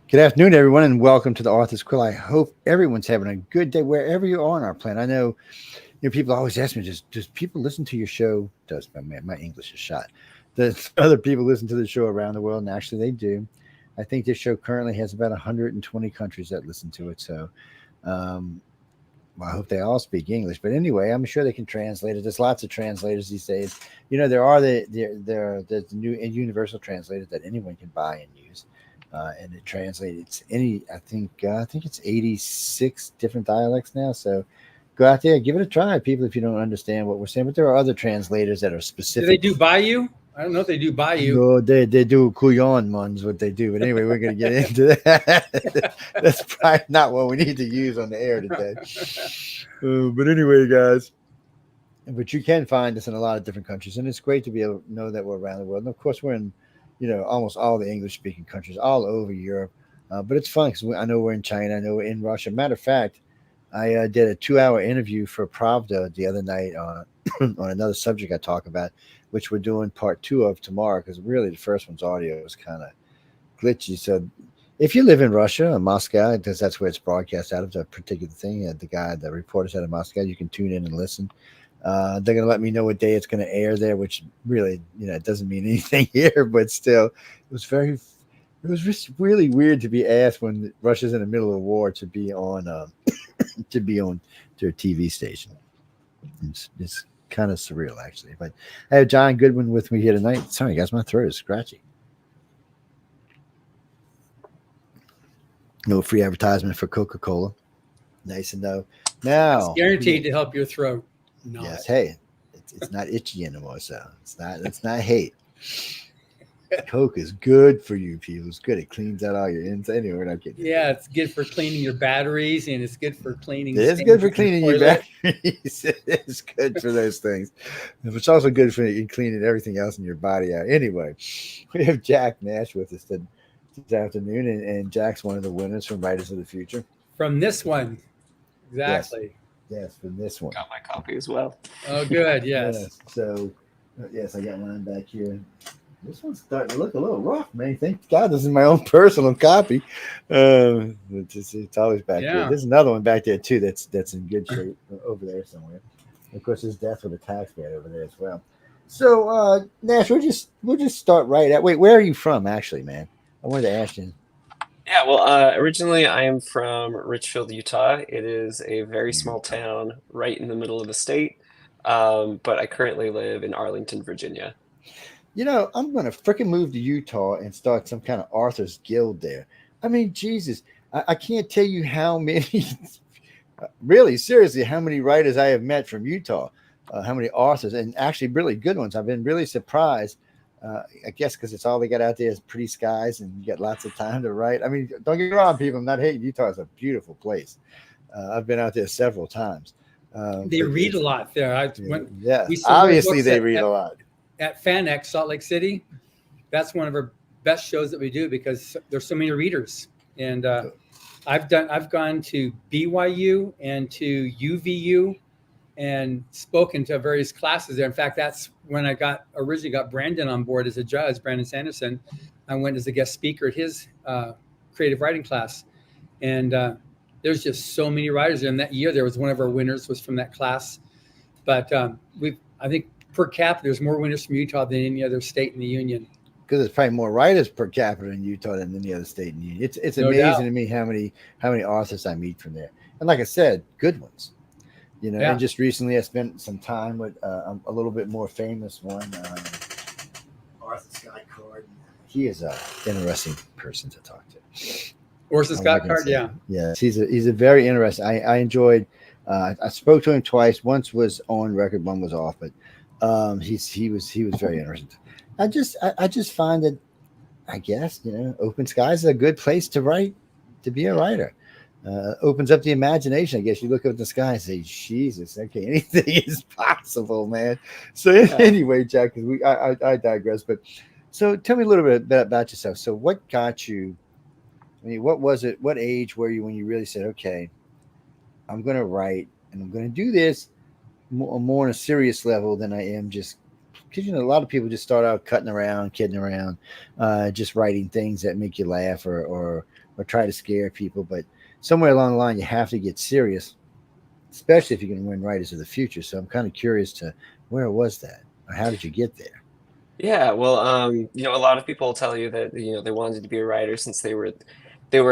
Good afternoon, everyone, and welcome to the Author's Quill. I hope everyone's having a good day wherever you are on our planet. I know, people always ask me, does people listen to your show? Does my English is shot? Does other people listen to the show around the world? And actually, they do. I think this show currently has about 120 countries that listen to it. So, um, well, I hope they all speak English. But anyway, I'm sure they can translate it. There's lots of translators these days. There are the new universal translators that anyone can buy and use. And it translates I think it's 86 different dialects now. So go out there, give it a try, people, if you don't understand what we're saying. But there are other translators that are specific. Do they do Bayou? I don't know if they do Bayou. No, they do Kuyon ones, what they do. But anyway, we're going to get into that. That's probably not what we need to use on the air today. But anyway, guys, but you can find us in a lot of different countries, and it's great to be able to know that we're around the world. And of course, we're in almost all the English-speaking countries all over Europe. But it's fun because I know we're in China. I know we're in Russia. Matter of fact, I did a 2-hour interview for Pravda the other night on on another subject I talk about, which we're doing part 2 of tomorrow, because really the first one's audio was kind of glitchy. So if you live in Russia or Moscow, because that's where it's broadcast out of, that particular thing, the reporter's out of Moscow, you can tune in and listen. They're going to let me know what day it's going to air there, which really, it doesn't mean anything here, but still, it was just really weird to be asked when Russia's in the middle of a war to be on, to their TV station. It's kind of surreal, actually. But I have John Goodwin with me here tonight. Sorry, guys, my throat is scratchy. No free advertisement for Coca-Cola. Nice to know. Now, it's guaranteed to help your throat. No. Yes, hey, it's not itchy anymore, so it's not hate. Coke is good for you people. It's good. It cleans out all your inside. Anyway, we're not kidding. Yeah, it's good for cleaning your batteries, and it's good for cleaning. It's good for cleaning your batteries. It's good for those things. It's also good for cleaning everything else in your body out. Anyway, we have Jack Nash with us this afternoon, and Jack's one of the winners from Writers of the Future. From this one, exactly. Yes, from this one. Got my copy as well. Oh, good. Yes. So, yes, I got mine back here. This one's starting to look a little rough, man. Thank God this is my own personal copy. It's always back here. There's another one back there too that's in good shape over there somewhere. Of course, there's Death with a Taxpayer over there as well. So, Nash, we'll just start right at. Wait, where are you from, actually, man? I wanted to ask you. Yeah, well, originally I am from Richfield, Utah. It is a very small town right in the middle of the state, but I currently live in Arlington, Virginia. I'm going to freaking move to Utah and start some kind of author's guild there. I mean, Jesus, I can't tell you how many, really, seriously, how many writers I have met from Utah, how many authors, and actually really good ones. I've been really surprised. I guess because it's all they got out there is pretty skies and you got lots of time to write. I mean, don't get me wrong, people. I'm not hating. Utah is a beautiful place. I've been out there several times. They read a lot there. Obviously they read a lot. At FanX, Salt Lake City, that's one of our best shows that we do because there's so many readers. And I've gone to BYU and to UVU and spoken to various classes there. In fact, that's when I originally got Brandon on board as a judge, Brandon Sanderson. I went as a guest speaker at his creative writing class. And there's just so many writers there. And that year, there was one of our winners was from that class. But I think per capita, there's more winners from Utah than any other state in the union. Because there's probably more writers per capita in Utah than any other state in the union. It's amazing to me how many authors I meet from there. And like I said, good ones. And just recently I spent some time with a little bit more famous one, Arthur Scott Card. He is an interesting person to talk to. Arthur Scott Card, yeah. Yes, he's a very interesting. I enjoyed. I spoke to him twice. Once was on record, one was off, but he was very interesting. I just find that, I guess, Open Skies is a good place to write, to be a writer. Opens up the imagination. I guess you look up at the sky and say, Jesus, okay, anything is possible, man. So anyway, Jack, I digress. But so tell me a little bit about yourself. So what got you, what was it? What age were you when you really said, okay, I'm going to write and I'm going to do this more on a serious level than I am just because a lot of people just start out cutting around, kidding around, just writing things that make you laugh or try to scare people. But somewhere along the line, you have to get serious, especially if you're going to win Writers of the Future. So I'm kind of curious to where was that, or how did you get there? Yeah, well, a lot of people tell you that, they wanted to be a writer since they were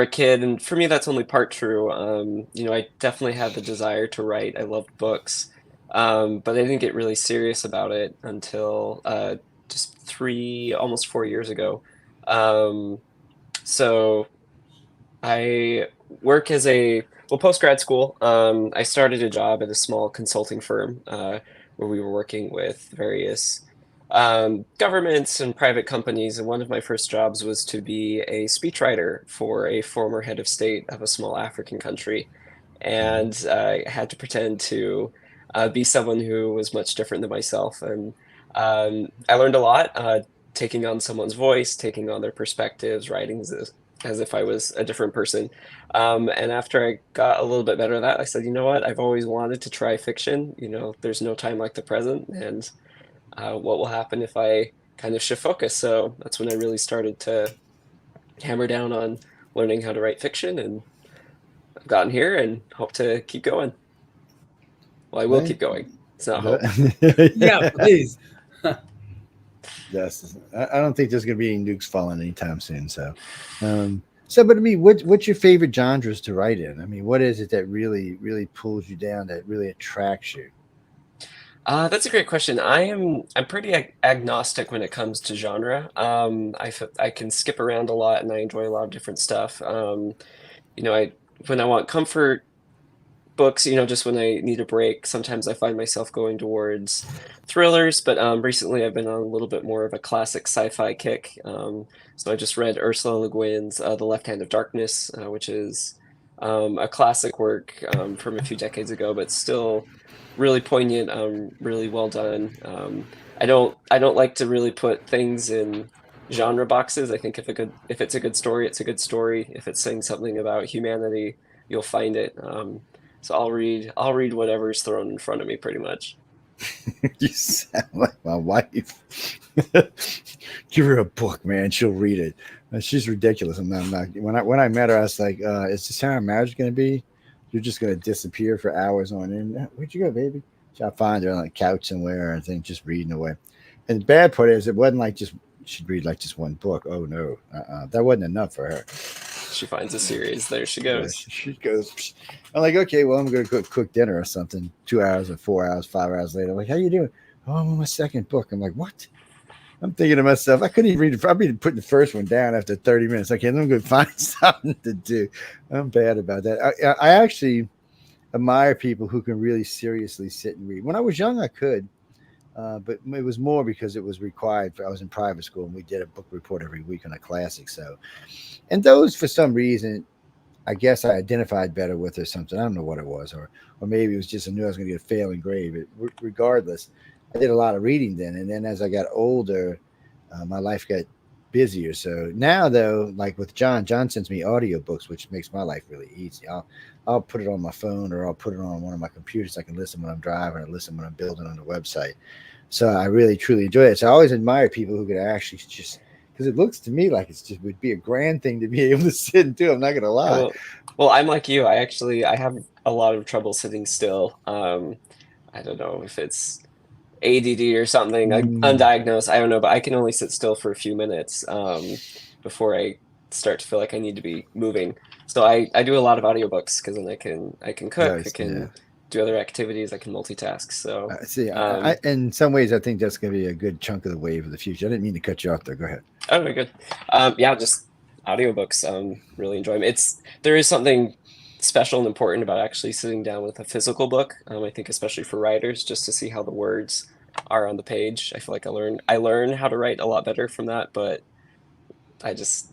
a kid, and for me, that's only part true. I definitely had the desire to write. I loved books, but I didn't get really serious about it until just almost 4 years ago. Um, so I work as post grad school. I started a job at a small consulting firm where we were working with various governments and private companies. And one of my first jobs was to be a speechwriter for a former head of state of a small African country. And I had to pretend to be someone who was much different than myself. And I learned a lot, taking on someone's voice, taking on their perspectives, writing as if I was a different person. And after I got a little bit better at that, I said, you know what? I've always wanted to try fiction. There's no time like the present. And what will happen if I kind of shift focus? So that's when I really started to hammer down on learning how to write fiction. And I've gotten here and hope to keep going. Well, I will keep going. It's not hope. Yeah, please. Yes, I don't think there's going to be any nukes falling anytime soon. So, but I mean, what's your favorite genres to write in? I mean, what is it that really, really pulls you down, that really attracts you? That's a great question. I'm pretty agnostic when it comes to genre. I can skip around a lot, and I enjoy a lot of different stuff. When I want comfort books, just when I need a break, sometimes I find myself going towards thrillers, but recently I've been on a little bit more of a classic sci-fi kick. So I just read Ursula Le Guin's The Left Hand of Darkness, which is a classic work from a few decades ago, but still really poignant, really well done. I don't like to really put things in genre boxes. I think if it's a good story, it's a good story. If it's saying something about humanity, you'll find it. So I'll read whatever's thrown in front of me, pretty much. You sound like my wife. Give her a book, man. She'll read it. She's ridiculous. I'm not. When I met her, I was like, "Is this how our marriage going to be? You're just going to disappear for hours on end. Where'd you go, baby?" So I find her on the couch somewhere, and I think just reading away. And the bad part is, it wasn't like she'd read like just one book. Oh no, that wasn't enough for her. She finds a series. There she goes. She goes. I'm like, okay, well, I'm going to cook dinner or something. 2 hours or 4 hours, 5 hours later. I'm like, how you doing? Oh, I'm on my second book. I'm like, what? I'm thinking to myself, I couldn't even read it. I've been putting the first one down after 30 minutes. Okay, I'm going to find something to do. I'm bad about that. I actually admire people who can really seriously sit and read. When I was young, I could. But it was more because it was required. I was in private school, and we did a book report every week on a classic. So, and those, for some reason, I guess I identified better with or something. I don't know what it was, or maybe it was just I knew I was going to get a failing grade. But regardless, I did a lot of reading then. And then as I got older, my life got busier. So now, though, like with John sends me audiobooks, which makes my life really easy. I'll put it on my phone, or I'll put it on one of my computers. I can listen when I'm driving, or listen when I'm building on the website. So I really, truly enjoy it. So I always admire people who could actually just, because it looks to me like would be a grand thing to be able to sit and do. I'm not going to lie. Well, I'm like you. I have a lot of trouble sitting still. I don't know if it's ADD or something, undiagnosed. I don't know, but I can only sit still for a few minutes before I start to feel like I need to be moving. So I do a lot of audiobooks because then I can cook, Nice, I can do other activities, I can multitask. So see, in some ways, I think that's going to be a good chunk of the wave of the future. I didn't mean to cut you off there. Go ahead. Oh, very good. Just audiobooks. Really enjoy them. There is something special and important about actually sitting down with a physical book. I think especially for writers, just to see how the words are on the page. I feel like I learn how to write a lot better from that, but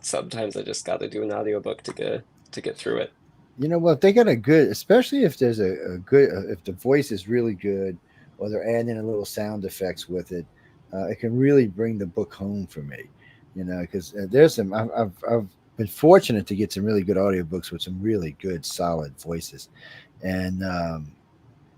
sometimes I just got to do an audiobook to get through it. You know what? They got a good, especially if there's a good, if the voice is really good, or they're adding a little sound effects with it, it can really bring the book home for me. Because there's some, I've been fortunate to get some really good audiobooks with some really good, solid voices, and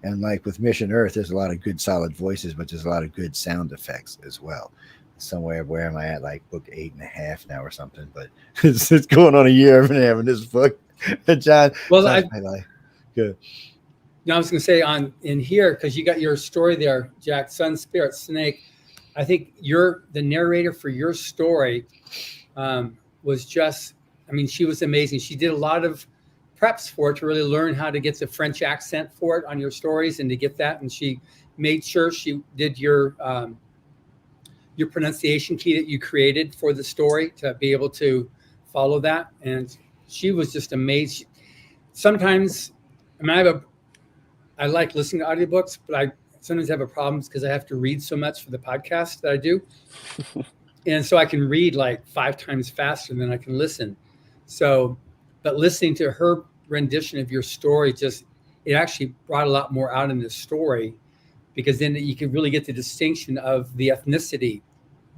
And like with Mission Earth, there's a lot of good solid voices, but there's a lot of good sound effects as well. Somewhere, where am I at? Like book 8.5 now or something, but it's going on a year I've been having this book. John, Well, I like good. Now I was going to say in here, because you got your story there, Jack, Sun Spirit Snake. I think the narrator for your story was just, I mean, she was amazing. She did a lot of preps for it to really learn how to get the French accent for it on your stories and to get that. And she made sure she did your pronunciation key that you created for the story to be able to follow that. And she was just amazing. Sometimes, I mean, I like listening to audiobooks, but I sometimes have a problem because I have to read so much for the podcast that I do. And so I can read like 5 times faster than I can listen. So, but listening to her rendition of your story, it actually brought a lot more out in the story, because then you could really get the distinction of the ethnicity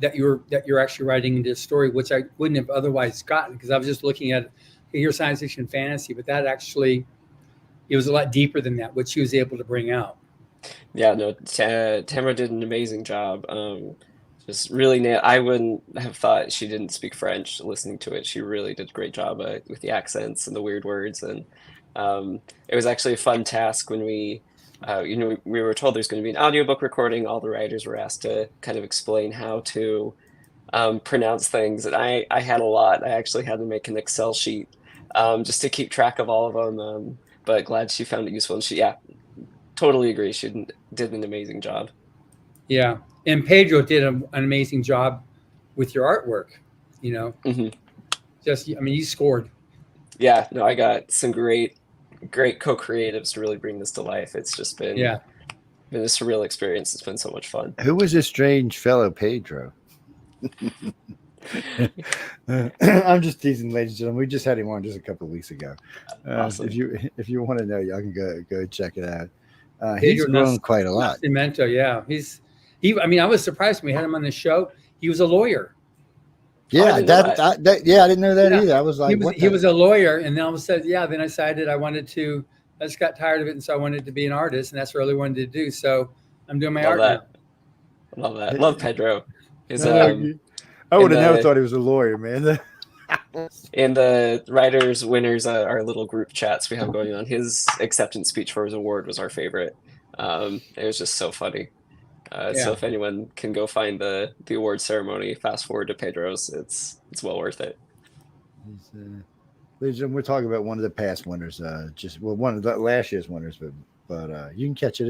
that you're actually writing into the story, which I wouldn't have otherwise gotten, because I was just looking at your science fiction and fantasy, but that actually, it was a lot deeper than that, which she was able to bring out. Yeah, no, Tamara did an amazing job. Just really I wouldn't have thought she didn't speak French listening to it. She really did a great job with the accents and the weird words. And it was actually a fun task when we were told there's going to be an audiobook recording. All the writers were asked to kind of explain how to pronounce things. And I had a lot. I actually had to make an Excel sheet just to keep track of all of them. But glad she found it useful. And totally agree. She did an amazing job. Yeah. And Pedro did an amazing job with your artwork, Mm-hmm. You scored. Yeah, no, I got some great co-creatives to really bring this to life. It's just been a surreal experience. It's been so much fun. Who was this strange fellow Pedro? I'm just teasing, ladies and gentlemen. We just had him on just a couple of weeks ago. Awesome. If you want to know, y'all can go check it out. He's grown quite a lot. Nascimento, yeah. I was surprised when we had him on the show. He was a lawyer. Yeah, I didn't know that either. I was like, he was a lawyer, and then all of a sudden, then I decided I just got tired of it, and so I wanted to be an artist, and that's what I really wanted to do. So I'm doing my art now. Love that. Love Pedro. I would have never thought he was a lawyer, man. In the writers winners, our little group chats we have going on, his acceptance speech for his award was our favorite. It was just so funny. So if anyone can go find the award ceremony, fast forward to Pedro's, it's well worth it. We're talking about one of the past winners, one of the last year's winners, but you can catch it.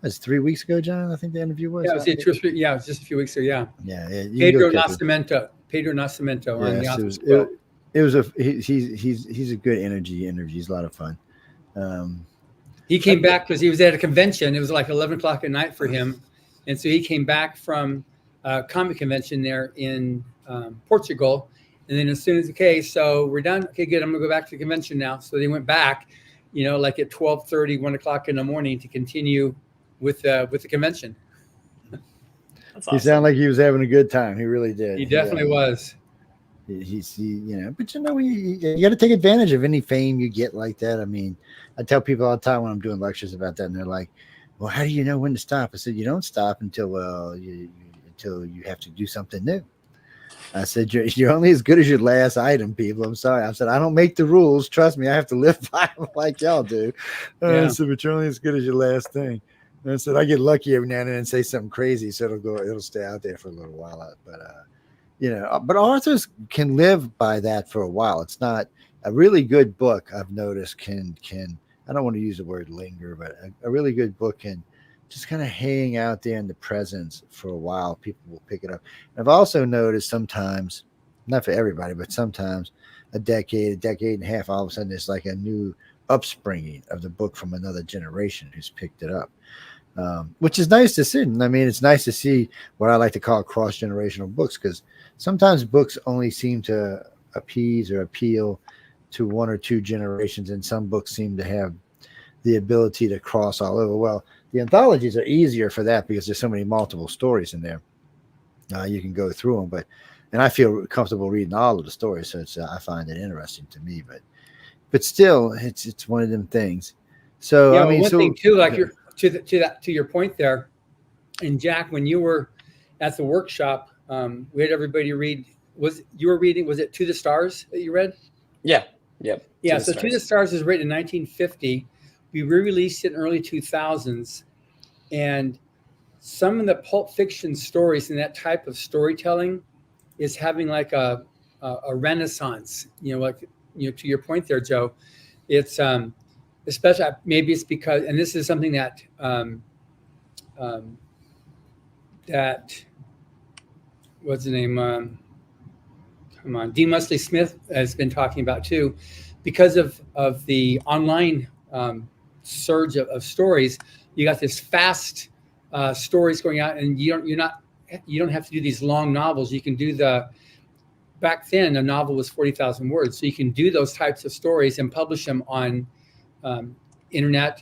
It's 3 weeks ago, John. I think the interview was. Yeah, it was just a few weeks ago. Yeah. Yeah. Pedro Nascimento on the office. He's a good energy interview. He's a lot of fun. He came back because he was at a convention. It was like 11 o'clock at night for him. And so he came back from a comic convention there in Portugal. And then as soon as, so we're done. Okay, good. I'm going to go back to the convention now. So they went back, like at 12:30, 1 o'clock in the morning to continue with the convention. That's awesome. He sounded like he was having a good time. He really did. He definitely was. But you got to take advantage of any fame you get like that. I mean, I tell people all the time when I'm doing lectures about that, and they're like, "Well, how do you know when to stop?" I said, "You don't stop until you have to do something new." I said, "You're only as good as your last item, people." I'm sorry. I said, "I don't make the rules. Trust me, I have to live by them like y'all do." I said, "But you're only as good as your last thing." And I said, "I get lucky every now and then and say something crazy, so it'll stay out there for a little while." But authors can live by that for a while. It's not a really good book. I've noticed can I don't want to use the word linger, but a really good book can just kind of hang out there in the presence for a while. People will pick it up. And I've also noticed sometimes, not for everybody, but sometimes a decade and a half, all of a sudden it's like a new upspringing of the book from another generation who's picked it up. Which is nice to see. I mean, it's nice to see what I like to call cross-generational books, because sometimes books only seem to appease or appeal to one or two generations, and some books seem to have the ability to cross all over. Well, the anthologies are easier for that because there's so many multiple stories in there. You can go through them, and I feel comfortable reading all of the stories, so I find it interesting to me. But still, it's one of them things. So Yeah, I well, mean, one so thing too, like yeah. to your point there, and Jack, when you were at the workshop, we had everybody read. Was it To the Stars that you read? Yeah. Yep. To Yeah. the So To the Stars. Stars was written in 1950. We re-released it in early 2000s, and some of the pulp fiction stories and that type of storytelling is having like a renaissance. To your point there, Joe. It's especially maybe it's because, and this is something that um, that what's the name? Come on, D. Musley Smith has been talking about too, because of the online surge of stories. You got this fast stories going out, and you don't have to do these long novels. You can do back then a novel was 40,000 words, so you can do those types of stories and publish them on internet.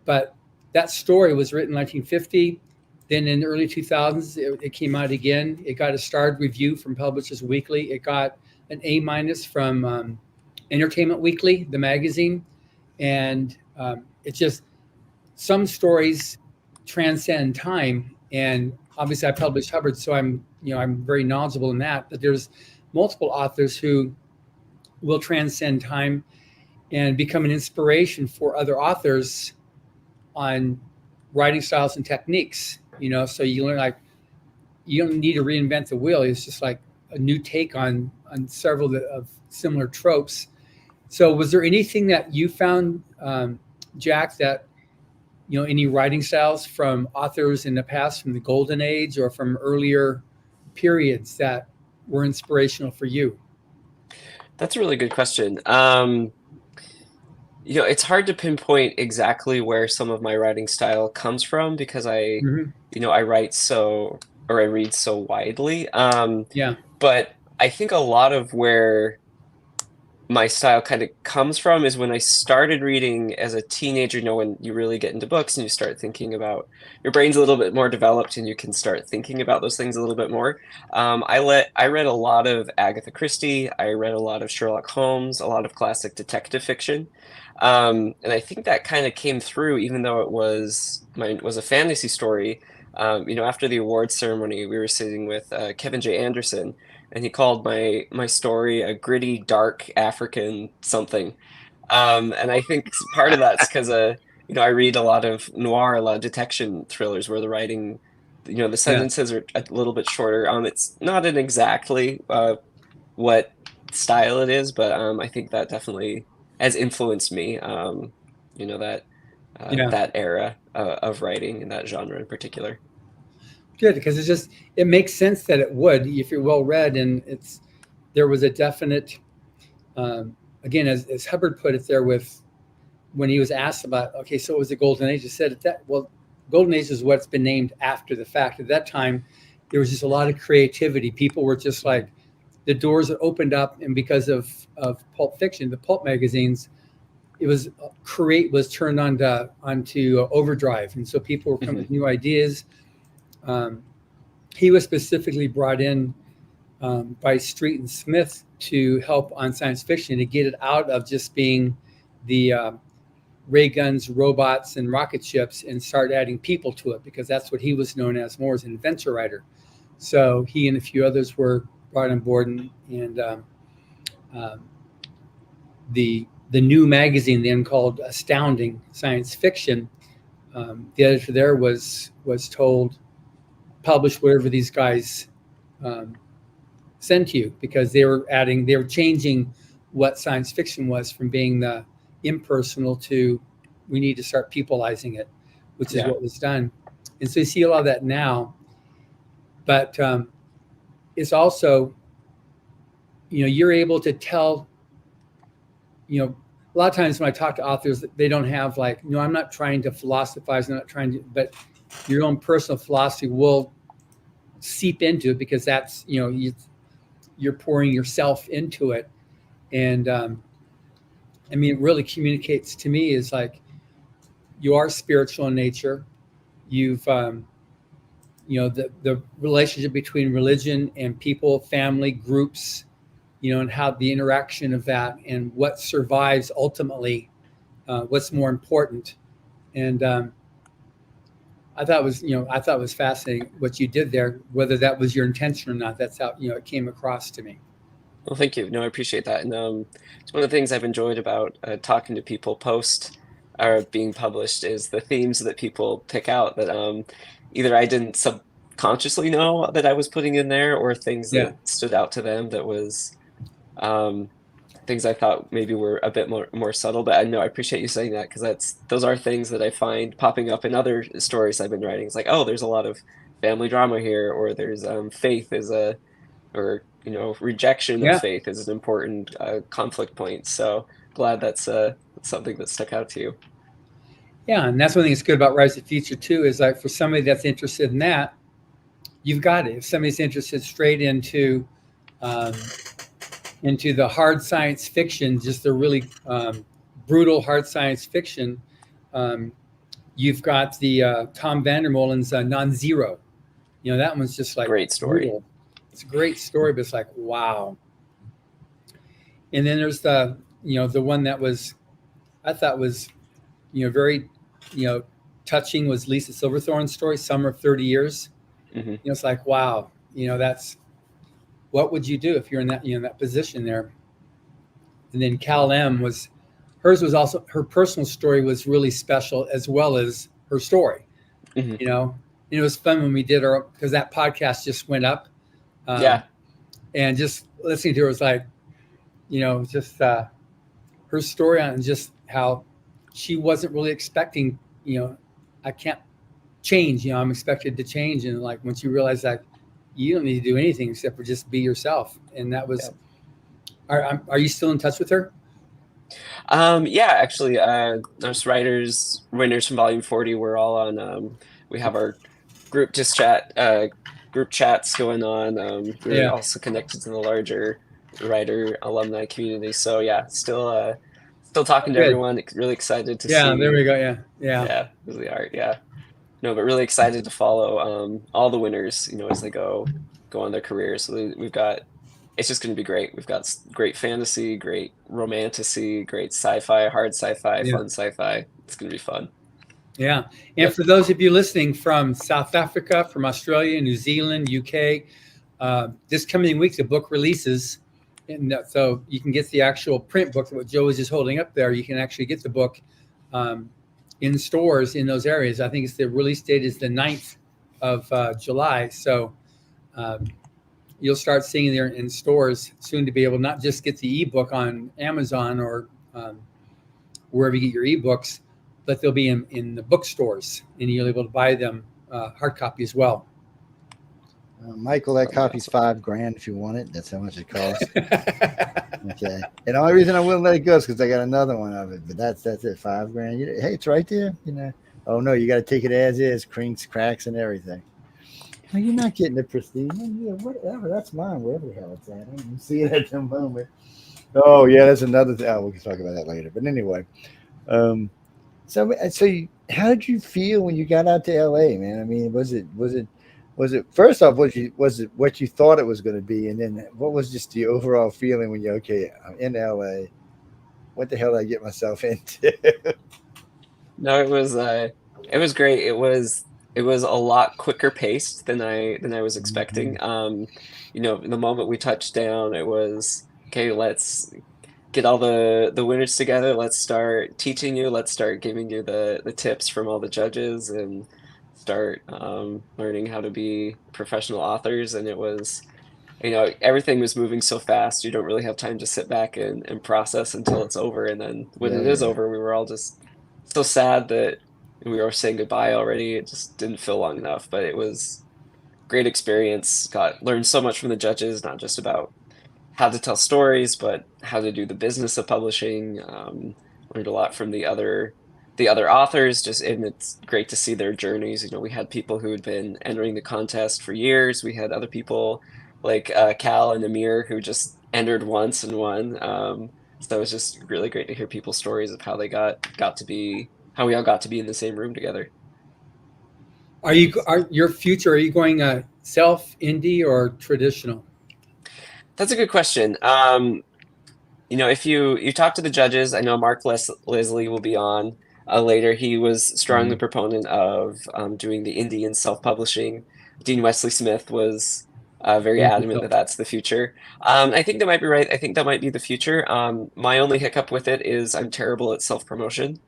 But that story was written in 1950. Then in the early 2000s, it came out again. It got a starred review from Publishers Weekly. It got an A- from Entertainment Weekly, the magazine. And it's just some stories transcend time. And obviously, I published Hubbard, so I'm very knowledgeable in that. But there's multiple authors who will transcend time and become an inspiration for other authors on writing styles and techniques. So you learn, like, you don't need to reinvent the wheel. It's just like a new take on several of similar tropes. So was there anything that you found, Jack, that any writing styles from authors in the past, from the golden age or from earlier periods, that were inspirational for you? That's a really good question. It's hard to pinpoint exactly where some of my writing style comes from because Hmm. I I read so widely. Yeah. But I think a lot of where my style kind of comes from is when I started reading as a teenager, when you really get into books and you start thinking about your brain's a little bit more developed and you can start thinking about those things a little bit more. I read a lot of Agatha Christie. I read a lot of Sherlock Holmes, a lot of classic detective fiction. And I think that kind of came through, even though it was a fantasy story. After the awards ceremony, we were sitting with Kevin J. Anderson, and he called my story a gritty, dark African something. And I think part of that's because I read a lot of noir, a lot of detection thrillers where the writing, the Yeah. sentences are a little bit shorter. It's not an exactly what style it is, but I think that definitely has influenced me. That Yeah. that era of writing in that genre in particular. Good, because it makes sense that it would if you're well read, and there was a definite, again, as Hubbard put it there, with when he was asked about, okay, so it was the golden age. He said golden age is what's been named after the fact. At that time, there was just a lot of creativity. People were just like, the doors opened up, and because of pulp fiction, the pulp magazines, it was turned onto overdrive, and so people were coming with new ideas. He was specifically brought in by Street and Smith to help on science fiction, to get it out of just being the ray guns, robots, and rocket ships, and start adding people to it, because that's what he was known as more, as an adventure writer. So he and a few others were brought on board, and the new magazine, then called Astounding Science Fiction, the editor there was told, publish whatever these guys sent you, because they were changing what science fiction was, from being the impersonal to, we need to start peopleizing it, which is Yeah. what was done. And so you see a lot of that now, but it's also, you're able to tell, a lot of times when I talk to authors, they don't have, like, I'm not trying to philosophize, I'm not trying to, but your own personal philosophy will seep into it, because that's, you're pouring yourself into it. And it really communicates to me, is like, you are spiritual in nature. You've the relationship between religion and people, family, groups, and how the interaction of that, and what survives ultimately, what's more important. And I thought it was fascinating what you did there. Whether that was your intention or not, that's how it came across to me. Well, thank you. No, I appreciate that. And it's one of the things I've enjoyed about talking to people post or being published is the themes that people pick out that either I didn't subconsciously know that I was putting in there, or things Yeah. that stood out to them that was things I thought maybe were a bit more subtle. But I know I appreciate you saying that, because those are things that I find popping up in other stories I've been writing. It's like, oh, there's a lot of family drama here, or there's faith or rejection of Yeah. faith is an important conflict point. So glad that's something that stuck out to you. Yeah, and that's one thing that's good about Rise to the Future too, is like for somebody that's interested in that, you've got it. If somebody's interested straight into the hard science fiction, just the really brutal hard science fiction, you've got the Tom Vandermolen's Non-Zero. That one's just like Great story. brutal. It's a great story, but it's like, wow. And then there's the one that I thought was very touching, was Lisa Silverthorne's story, Summer of 30 Years. Mm-hmm. It's like, wow, that's, what would you do if you're in that that position there? And then Cal M hers was also, her personal story was really special, as well as her story. Mm-hmm. And it was fun when we did because that podcast just went up. And just listening to her was like, just her story on just how she wasn't really expecting, I can't change, I'm expected to change. And like, once you realize that you don't need to do anything except for just be yourself. And that was, are you still in touch with her? Yeah, actually, us writers, winners from Volume 40, we're all on, we have our group chats going on. We're also connected to the larger writer alumni community. So yeah, still talking to everyone. Really excited to see. Yeah, there we go. Yeah, really are. Yeah, no, but really excited to follow all the winners. As they go on their careers. So we've got. It's just going to be great. We've got great fantasy, great romantasy, great sci-fi, hard sci-fi, fun sci-fi. It's going to be fun. Yeah. And for those of you listening from South Africa, from Australia, New Zealand, UK, this coming week, the book releases. And so you can get the actual print book, what Joe was just holding up there. You can actually get the book in stores in those areas. I think the release date is the 9th of July. So you'll start seeing it there in stores soon, to be able to not just get the ebook on Amazon or wherever you get your ebooks, but they'll be in the bookstores, and you'll be able to buy them hard copy as well. Michael, that copy's $5,000 if you want it. That's how much it costs. Okay. And the only reason I wouldn't let it go is because I got another one of it. But that's it, $5,000. Hey, it's right there. Oh no, you got to take it as is, crinks, cracks, and everything. No, you're not getting the prestige. Yeah, whatever. That's mine. Wherever the hell it's at. I don't even see it at the moment. Oh yeah, that's another thing. Oh, we can talk about that later. But anyway. So how did you feel when you got out to LA, man? I mean, was it first off, was it what you thought it was going to be, and then what was just the overall feeling when I'm in LA? What the hell did I get myself into? No, it was great. It was a lot quicker paced than I was expecting. The moment we touched down, it was okay. Let's get all the winners together. Let's start teaching you. Let's start giving you the tips from all the judges, and start learning how to be professional authors. And it was, everything was moving so fast. You don't really have time to sit back and process until it's over. And then when it is over, we were all just so sad that we were saying goodbye already. It just didn't feel long enough, but it was a great experience. Learned so much from the judges, not just about how to tell stories, but how to do the business of publishing. Learned a lot from the other authors, and it's great to see their journeys. We had people who had been entering the contest for years. We had other people like Cal and Amir who just entered once and won. So it was just really great to hear people's stories of how they got to be, how we all got to be in the same room together. Are you going self, indie, or traditional? That's a good question. If you talk to the judges, I know Mark Leslie will be on. later. He was strongly proponent of doing the Indian self-publishing. Dean Wesley Smith was very adamant that that's the future. I think they might be right. I think that might be the future. My only hiccup with it is I'm terrible at self-promotion.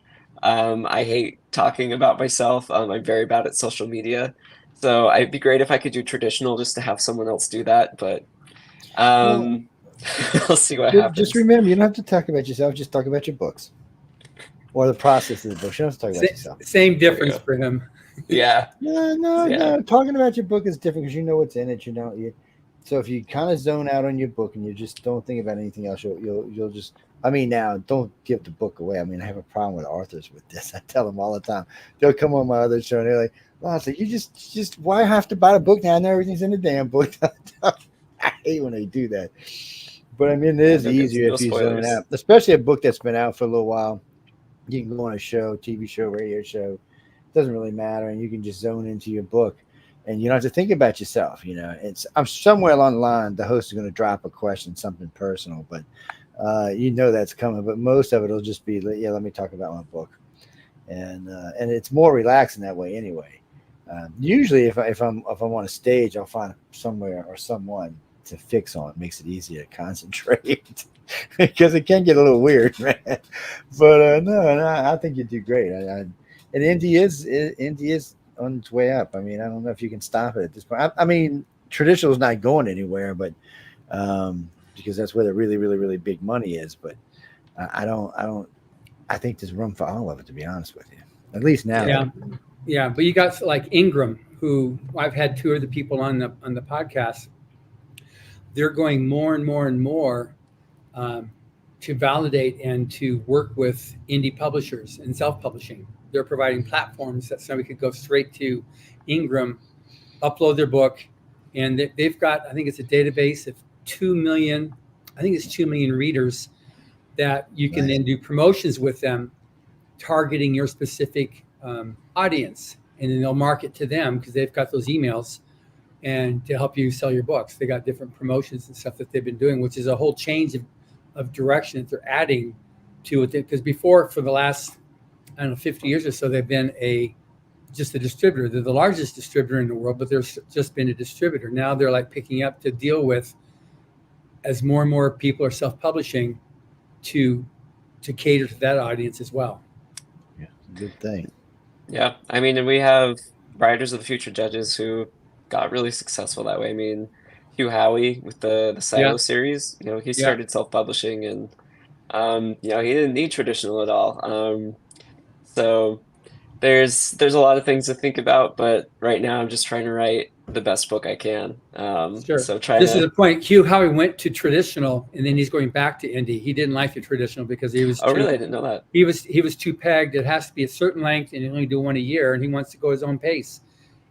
I hate talking about myself. I'm very bad at social media. So it'd be great if I could do traditional just to have someone else do that. But Well, we'll see what happens. just remember, you don't have to talk about yourself. Just talk about your books or the process of the book. You don't have to talk about yourself. Same difference for him. Yeah. No. Talking about your book is different because you know what's in it. So if you kind of zone out on your book and you just don't think about anything else, you'll just. I mean, now don't give the book away. I mean, I have a problem with authors with this. I tell them all the time. They'll come on my other show and they're like, "Well, so you just why have to buy the book now? I know everything's in the damn book." I hate when they do that. But I mean, it is easier if you zone out, especially a book that's been out for a little while. You can go on a show, TV show, radio show. It doesn't really matter, and you can just zone into your book, and you don't have to think about yourself. I'm somewhere along the line, the host is going to drop a question, something personal, but that's coming. But most of it will just be, let me talk about my book, and it's more relaxing that way anyway. Usually, if I'm on a stage, I'll find somewhere or someone to fix on. It makes it easier to concentrate because it can get a little weird, man. But no, I think you do great. And indie is on its way up. I mean, I don't know if you can stop it at this point. I mean, traditional is not going anywhere, but because that's where the really, really, really big money is. But I think there's room for all of it, to be honest with you. At least now. Yeah. But you got like Ingram, who I've had two of the people on the podcast. They're going more and more and more to validate and to work with indie publishers and self-publishing. They're providing platforms that somebody could go straight to Ingram, upload their book, and they've got, I think it's a database of 2 million, I think it's 2 million readers that you can then do promotions with them, targeting your specific audience, and then they'll market to them because they've got those emails and to help you sell your books. They got different promotions and stuff that they've been doing, which is a whole change of direction that they're adding to it. Because before, for the last, 50 years or so, they've been just a distributor. They're the largest distributor in the world, but they've just been a distributor. Now they're like picking up to deal with, as more and more people are self-publishing, to cater to that audience as well. Yeah, good thing. Yeah, I mean, and we have Writers of the Future Judges who got really successful that way. I mean, Hugh Howey with the Silo series, he started self-publishing, and he didn't need traditional at all. So there's a lot of things to think about, but right now I'm just trying to write the best book I can. Sure. So this is the point. Hugh Howey went to traditional, and then he's going back to indie. He didn't like the traditional because he was. Oh, really? I didn't know that. He was too pegged. It has to be a certain length, and you only do one a year. And he wants to go his own pace.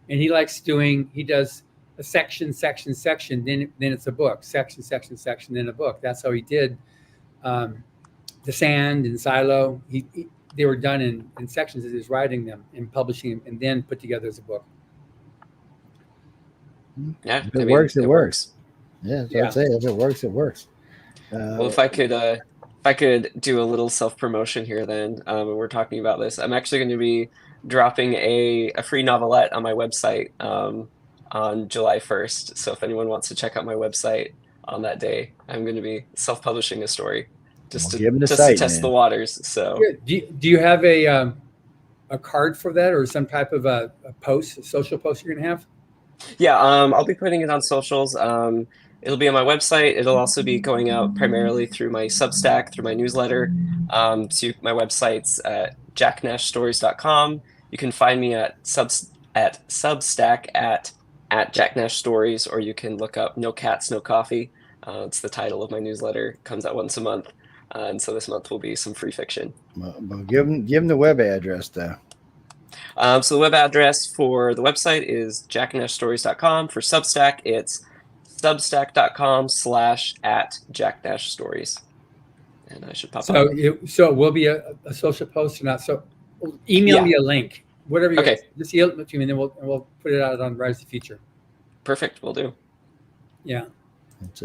And he likes he does a section, then it's a book, section, then a book. That's how he did The Sand and Silo. They were done in sections as he was writing them and publishing them, and then put together as a book. Yeah, if it works, it works. Yeah, that's what I'd say. If it works, it works. Well, if I could do a little self-promotion here, then when we're talking about this, I'm actually going to be dropping a free novelette on my website on July 1st. So if anyone wants to check out my website on that day, I'm going to be self-publishing a story just to test the waters. So do you have a card for that, or some type of a social post you're going to have? Yeah, I'll be putting it on socials. It'll be on my website. It'll also be going out primarily through my Substack, through my newsletter. To my websites at jacknashstories.com. You can find me at Substack at Jack Nash Stories, or you can look up No Cats, No Coffee. It's the title of my newsletter. It comes out once a month. And so this month will be some free fiction. Well, give them the web address, though. So the web address for the website is jacknashstories.com. For Substack, it's substack.com/@jacknashstories. And I should pop up. So it will be a social post or not? So email me a link, whatever you guys. Just email it to me, and then we'll put it out on Writers of the Future. Perfect, we'll do. Yeah. It's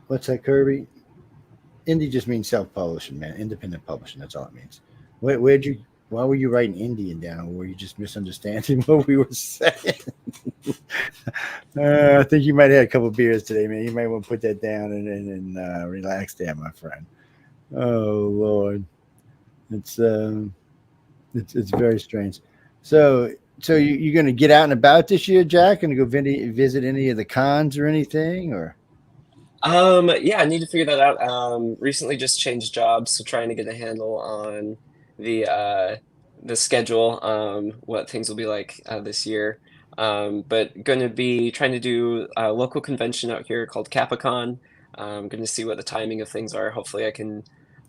what's that, Kirby? Indie just means self-publishing, man. Independent publishing. That's all it means. Why were you writing Indian down? Or were you just misunderstanding what we were saying? I think you might have had a couple of beers today, man. You might want to put that down and relax there, my friend. Oh Lord, it's very strange. So you're going to get out and about this year, Jack, and go visit any of the cons or anything, or? Yeah, I need to figure that out. Recently just changed jobs, so trying to get a handle on the schedule, what things will be like this year. But going to be trying to do a local convention out here called Capicon. I'm going to see what the timing of things are. Hopefully I can.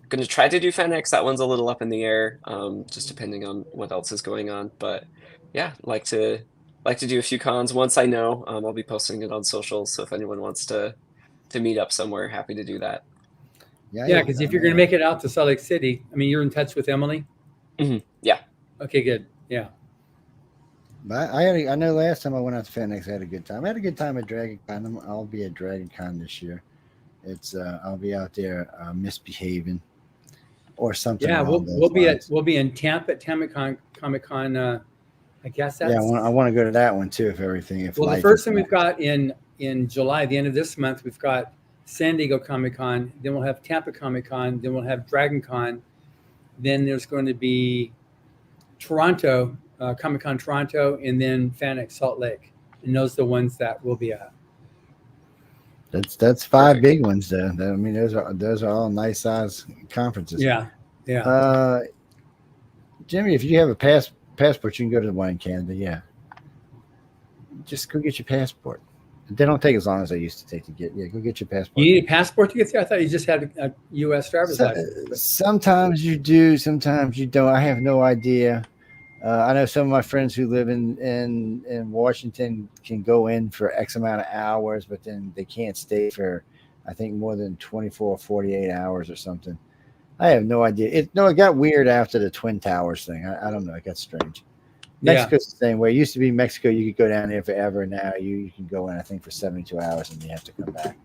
Going to try to do FanX. That one's a little up in the air, just depending on what else is going on. But yeah, like to do a few cons. Once I know, I'll be posting it on socials. So if anyone wants to meet up somewhere, happy to do that. Yeah, because if you're going to make it out to Salt Lake City, I mean, you're in touch with Emily? Yeah. Okay, good. Yeah. I know last time I went out to FanX, I had a good time. I had a good time at Dragon Con. I'll be at Dragon Con this year. I'll be out there misbehaving or something. Yeah, we'll be in Tampa at Comic Con. I guess that's. Yeah, I want to go to that one too. The first thing we've got in July, the end of this month, we've got San Diego Comic Con. Then we'll have Tampa Comic Con. Then we'll have Dragon Con. Then there's going to be Toronto Comic Con Toronto, and then FanX Salt Lake. And those are the ones that we'll be at. That's five big ones there. I mean, those are all nice size conferences. Yeah. Jimmy, if you have a passport, you can go to the one in Canada. Yeah, just go get your passport. They don't take as long as they used to take to get. Yeah, go get your passport. You need a passport to get there? I thought you just had a U.S. driver's license. Sometimes you do, sometimes you don't. I have no idea. I know some of my friends who live in Washington can go in for X amount of hours, but then they can't stay for, I think, more than 24 or 48 hours or something. I have no idea. It got weird after the Twin Towers thing. I don't know. It got strange. Mexico's the same way. It used to be Mexico, you could go down there forever. Now you can go in, I think, for 72 hours and you have to come back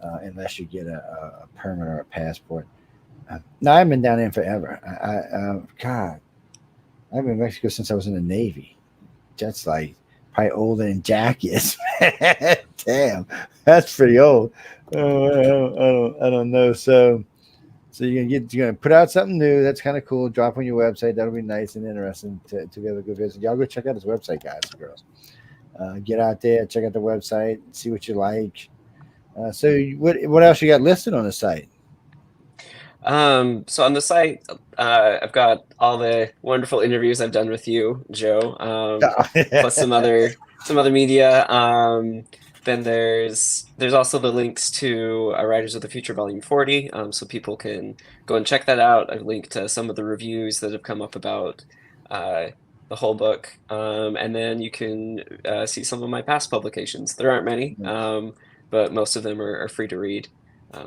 unless you get a permit or a passport. No, I've been down there forever. God, I've been in Mexico since I was in the Navy. That's like probably older than Jack is. Damn, that's pretty old. I don't know. So you're gonna put out something new. That's kind of cool. Drop on your website. That'll be nice and interesting to be able to go visit. Y'all go check out his website, guys and girls. Get out there, check out the website, see what you like. So what else you got listed on the site? So on the site, I've got all the wonderful interviews I've done with you, Joe, plus some other media. Then there's also the links to Writers of the Future Volume 40, so people can go and check that out. I've linked to some of the reviews that have come up about the whole book, and then you can see some of my past publications. There aren't many, but most of them are free to read.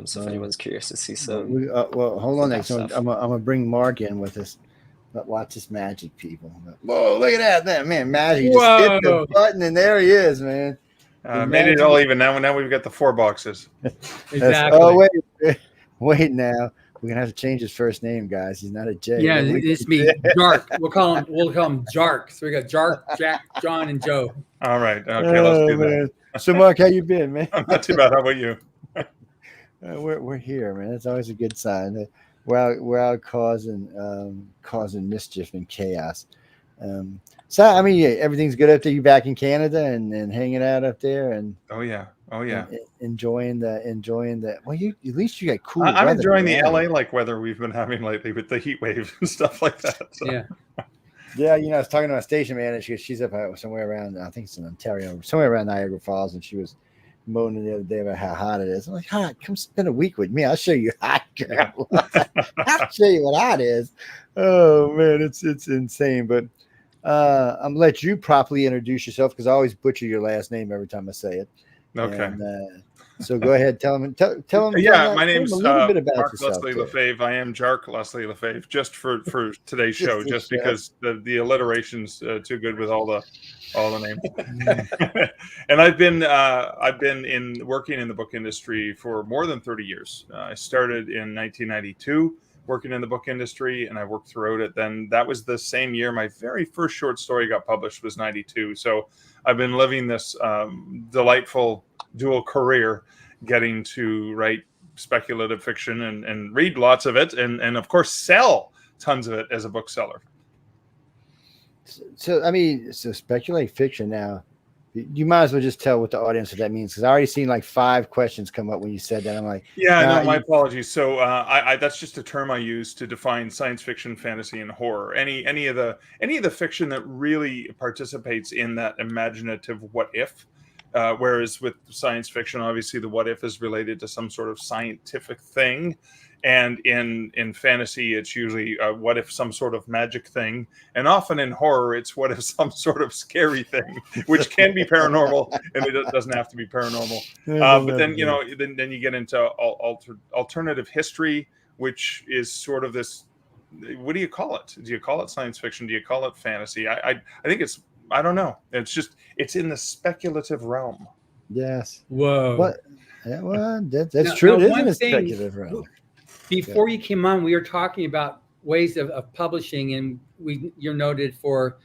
So if anyone's curious to see some, well, hold on. I'm gonna bring Mark in with us. But watch this magic, people. Whoa, look at that, man! Magic. He just hit the button, and there he is, man. Made it all even now. Now we've got the 4 boxes. Exactly. Oh wait! Now we're gonna have to change his first name, guys. He's not a J. Yeah, it's me, Jark. We'll call him Jark. So we got Jark, Jack, John, and Joe. All right. Okay, let's do that. So, Mark, how you been, man? I'm not too bad. How about you? We're here, man. It's always a good sign. We're out causing mischief and chaos. So I mean, everything's good up there. You back in Canada and hanging out up there, and oh yeah, enjoying the. Well, at least you got cool. I'm weather enjoying the LA like weather we've been having lately with the heat wave and stuff like that. So. Yeah. I was talking to my station manager. She's up somewhere around, I think it's in Ontario, somewhere around Niagara Falls, and she was moaning the other day about how hot it is. I'm like, hot? Come spend a week with me. I'll show you hot, girl. I'll show you what hot is. Oh man, it's insane. But I'm gonna let you properly introduce yourself because I always butcher your last name every time I say it. Okay. And, so go ahead, tell them. Yeah, my name's Mark yourself, Leslie Lefebvre. I am Jark Leslie Lefebvre, just for today's show, just because the alliteration's too good with all the names. And I've been working in the book industry for more than 30 years. I started in 1992 working in the book industry, and I worked throughout it. Then that was the same year my very first short story got published was 92. So I've been living this delightful dual career, getting to write speculative fiction and read lots of it, and of course sell tons of it as a bookseller. So I mean, so speculative fiction now. You might as well just tell what the audience what that means, because I already seen like 5 questions come up when you said that. I'm like, yeah, nah, no, my apologies. So I that's just a term I use to define science fiction, fantasy, and horror. Any of the fiction that really participates in that imaginative what if. Whereas with science fiction, obviously the what if is related to some sort of scientific thing. And in fantasy, it's usually what if some sort of magic thing. And often in horror, it's what if some sort of scary thing, which can be paranormal, and it doesn't have to be paranormal. But then, you know, then you get into alternative history, which is sort of this, what do you call it? Do you call it science fiction? Do you call it fantasy? I think it's, I don't know. It's just, it's in the speculative realm. Yes. Whoa. What? Yeah, well, that's true. It is in a speculative realm. Before you came on, we were talking about ways of publishing, and you're noted for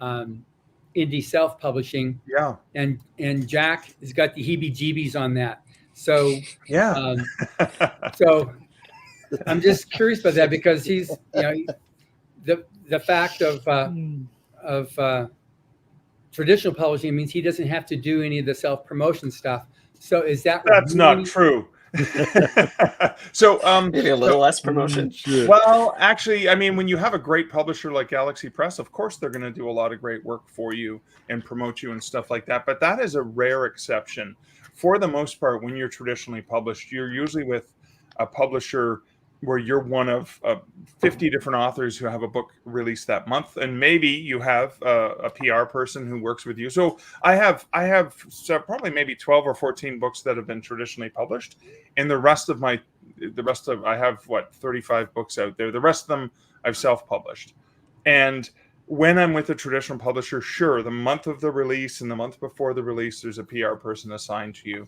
indie self-publishing. Yeah. And Jack has got the heebie-jeebies on that. So yeah. So I'm just curious about that, because he's, you know, the fact of traditional publishing means he doesn't have to do any of the self-promotion stuff. So is that that's really not true? So maybe a little less promotion. Well, actually, I mean, when you have a great publisher like Galaxy Press, of course they're going to do a lot of great work for you and promote you and stuff like that. But that is a rare exception. For the most part, when you're traditionally published, you're usually with a publisher where you're one of 50 different authors who have a book released that month, and maybe you have a PR person who works with you. So I have probably maybe 12 or 14 books that have been traditionally published, and the rest of I have 35 books out there. The rest of them I've self-published. And when I'm with a traditional publisher, sure, the month of the release and the month before the release, there's a PR person assigned to you.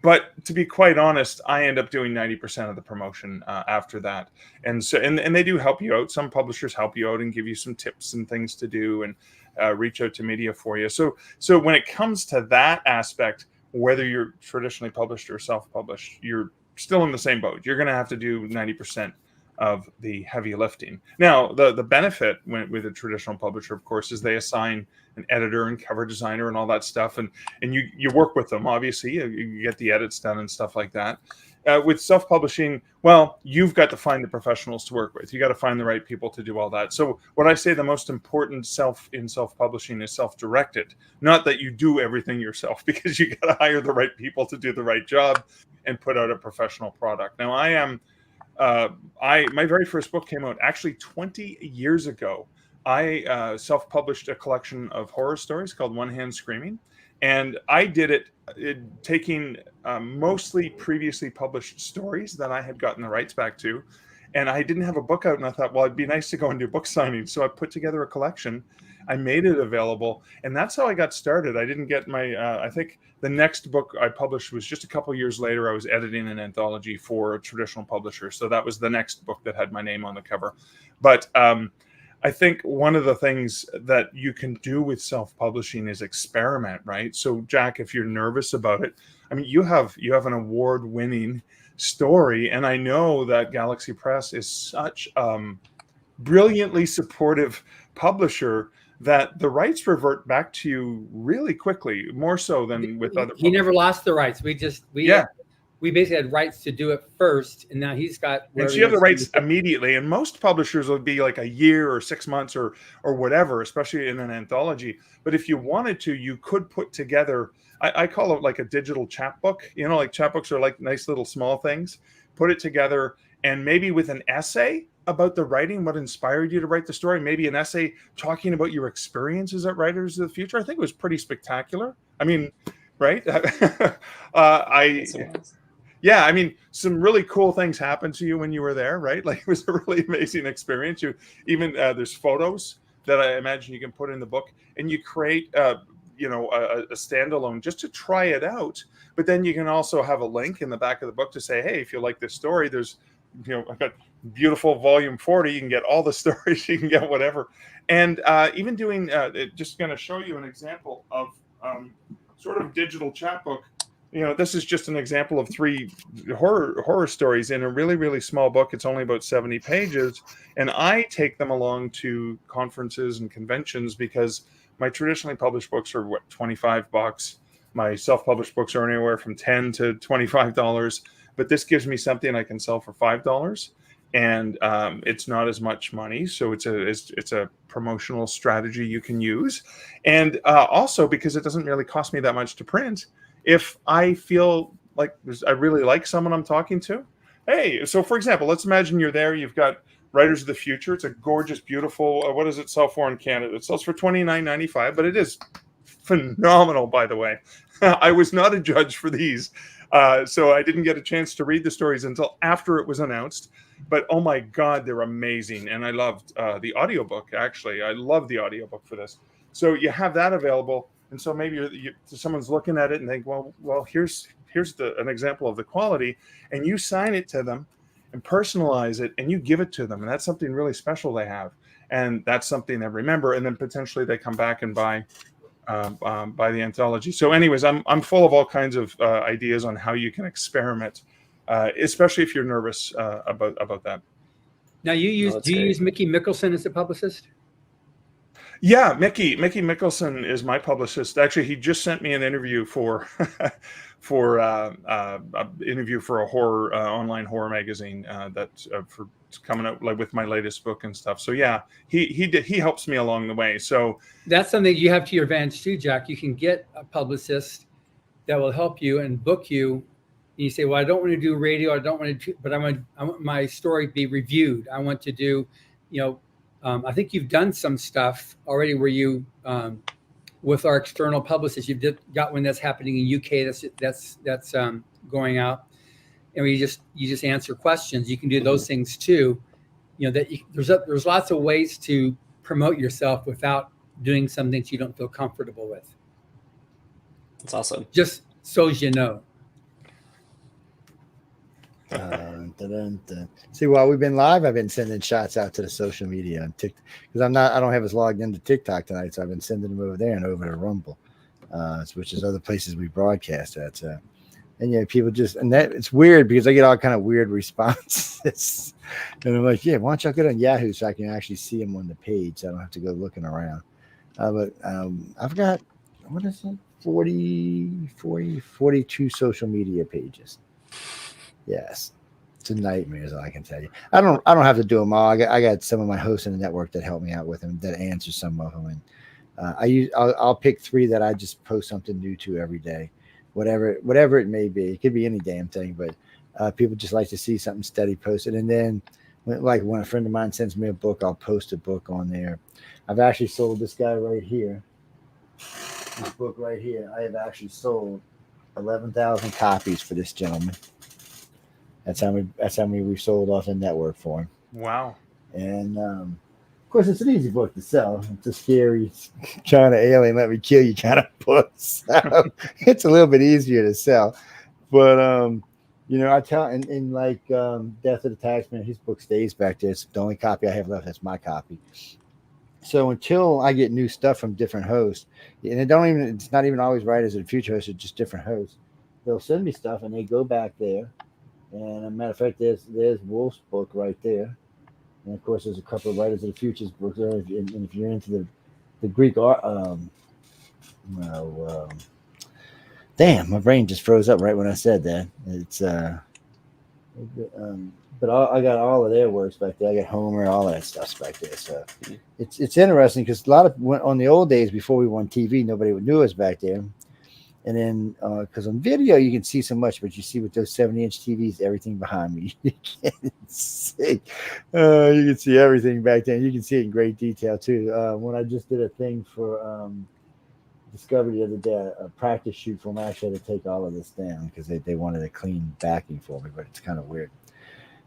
But to be quite honest, I end up doing 90% of the promotion after that. And so, and they do help you out. Some publishers help you out and give you some tips and things to do, and reach out to media for you. So when it comes to that aspect, whether you're traditionally published or self-published, you're still in the same boat. You're going to have to do 90% of the heavy lifting. Now, the benefit with a traditional publisher, of course, is they assign an editor and cover designer and all that stuff, and you work with them. Obviously, you get the edits done and stuff like that. With self-publishing, well, you've got to find the professionals to work with. You got to find the right people to do all that. So what I say the most important in self-publishing is self-directed. Not that you do everything yourself, because you got to hire the right people to do the right job and put out a professional product. Now, my very first book came out actually 20 years ago. I self-published a collection of horror stories called One Hand Screaming, and I did it taking mostly previously published stories that I had gotten the rights back to, and I didn't have a book out, and I thought, well, it'd be nice to go and do book signings. So I put together a collection, I made it available, and that's how I got started. I didn't get my, I think the next book I published was just a couple years later. I was editing an anthology for a traditional publisher, so that was the next book that had my name on the cover. But I think one of the things that you can do with self-publishing is experiment, right? So, Jack, if you're nervous about it, I mean, you have an award-winning story, and I know that Galaxy Press is such brilliantly supportive publisher that the rights revert back to you really quickly, more so than with other. He never lost the rights. We basically had rights to do it first, and now he's got. And so you have the rights immediately, and most publishers would be like a year or 6 months or whatever, especially in an anthology. But if you wanted to, you could put together. I call it like a digital chapbook. You know, like chapbooks are like nice little small things. Put it together, and maybe with an essay about the writing, what inspired you to write the story. Maybe an essay talking about your experiences at Writers of the Future. I think it was pretty spectacular. I mean, right? Yeah, I mean, some really cool things happened to you when you were there, right? Like, it was a really amazing experience. You even there's photos that I imagine you can put in the book, and you create, a standalone just to try it out. But then you can also have a link in the back of the book to say, hey, if you like this story, there's I've got beautiful volume 40. You can get all the stories. You can get whatever. And even doing, just going to show you an example of sort of digital chapbook. This is just an example of 3 horror stories in a really, really small book. It's only about 70 pages. And I take them along to conferences and conventions because my traditionally published books are, $25. My self-published books are anywhere from $10 to $25. But this gives me something I can sell for $5. And it's not as much money. So it's a promotional strategy you can use. And also because it doesn't really cost me that much to print. If I feel like I really like someone I'm talking to, hey, so for example, let's imagine you're there, you've got Writers of the Future. It's a gorgeous, beautiful, what does it sell for in Canada? It sells for $29.95, but it is phenomenal, by the way. I was not a judge for these, so I didn't get a chance to read the stories until after it was announced. But oh my God, they're amazing. And I loved the audiobook, actually. I love the audiobook for this. So you have that available. And so maybe someone's looking at it and think, well, here's an example of the quality, and you sign it to them and personalize it and you give it to them. And that's something really special they have. And that's something they remember. And then potentially they come back and buy the anthology. So anyways, I'm full of all kinds of ideas on how you can experiment, especially if you're nervous about that. Now do you use Mickey Mickelson as a publicist? Yeah, Mickey Mickelson is my publicist. Actually, he just sent me an interview for interview for a horror online horror magazine that's for coming out with my latest book and stuff. So yeah, he helps me along the way. So that's something you have to your advantage too, Jack. You can get a publicist that will help you and book you. And you say, well, I don't want to do radio. I don't want to, but I want my story to be reviewed. I want to do, I think you've done some stuff already where you, with our external publicist, you've got one that's happening in UK that's going out, and you just answer questions. You can do those things too. There's lots of ways to promote yourself without doing some things you don't feel comfortable with. That's awesome. Just so you know. See, while we've been live, I've been sending shots out to the social media on TikTok because I don't have us logged into TikTok tonight, so I've been sending them over there and over to Rumble, which is other places we broadcast at. And people and that it's weird because I get all kind of weird responses, and I'm like, yeah, why don't y'all go on Yahoo so I can actually see them on the page, so I don't have to go looking around. But I've got 42 social media pages. Yes, it's a nightmare, is all I can tell you. I don't have to do them all. I got some of my hosts in the network that help me out with them, that answer some of them, and I'll pick 3 that I just post something new to every day, whatever it may be. It could be any damn thing, but people just like to see something steady posted. And then, when a friend of mine sends me a book, I'll post a book on there. I've actually sold this guy right here. This book right here, I have actually sold 11,000 copies for this gentleman. That's how many we've sold off the network for him. Wow. And of course, it's an easy book to sell. It's a scary China alien, let me kill you kind of book. So it's a little bit easier to sell. But I tell in Death of the Taxman, his book stays back there. It's the only copy I have left. That's my copy. So until I get new stuff from different hosts, and it's not even always Writers of the Future hosts, it's just different hosts. They'll send me stuff and they go back there. And as a matter of fact, there's Wolf's book right there. And of course, there's a couple of Writers of the Future's books there. And if you're into the Greek art, damn, my brain just froze up right when I said that. It's but I got all of their works back there. I got Homer, all of that stuff's back there. So it's interesting because a lot of on the old days before we were on TV, nobody knew us back there. And then, because on video you can see so much, but you see with those 70-inch TVs, everything behind me, you can't see. You can see everything back then. You can see it in great detail too. When I just did a thing for Discovery the other day, a practice shoot for them, I actually had to take all of this down because they wanted a clean backing for me, but it's kind of weird.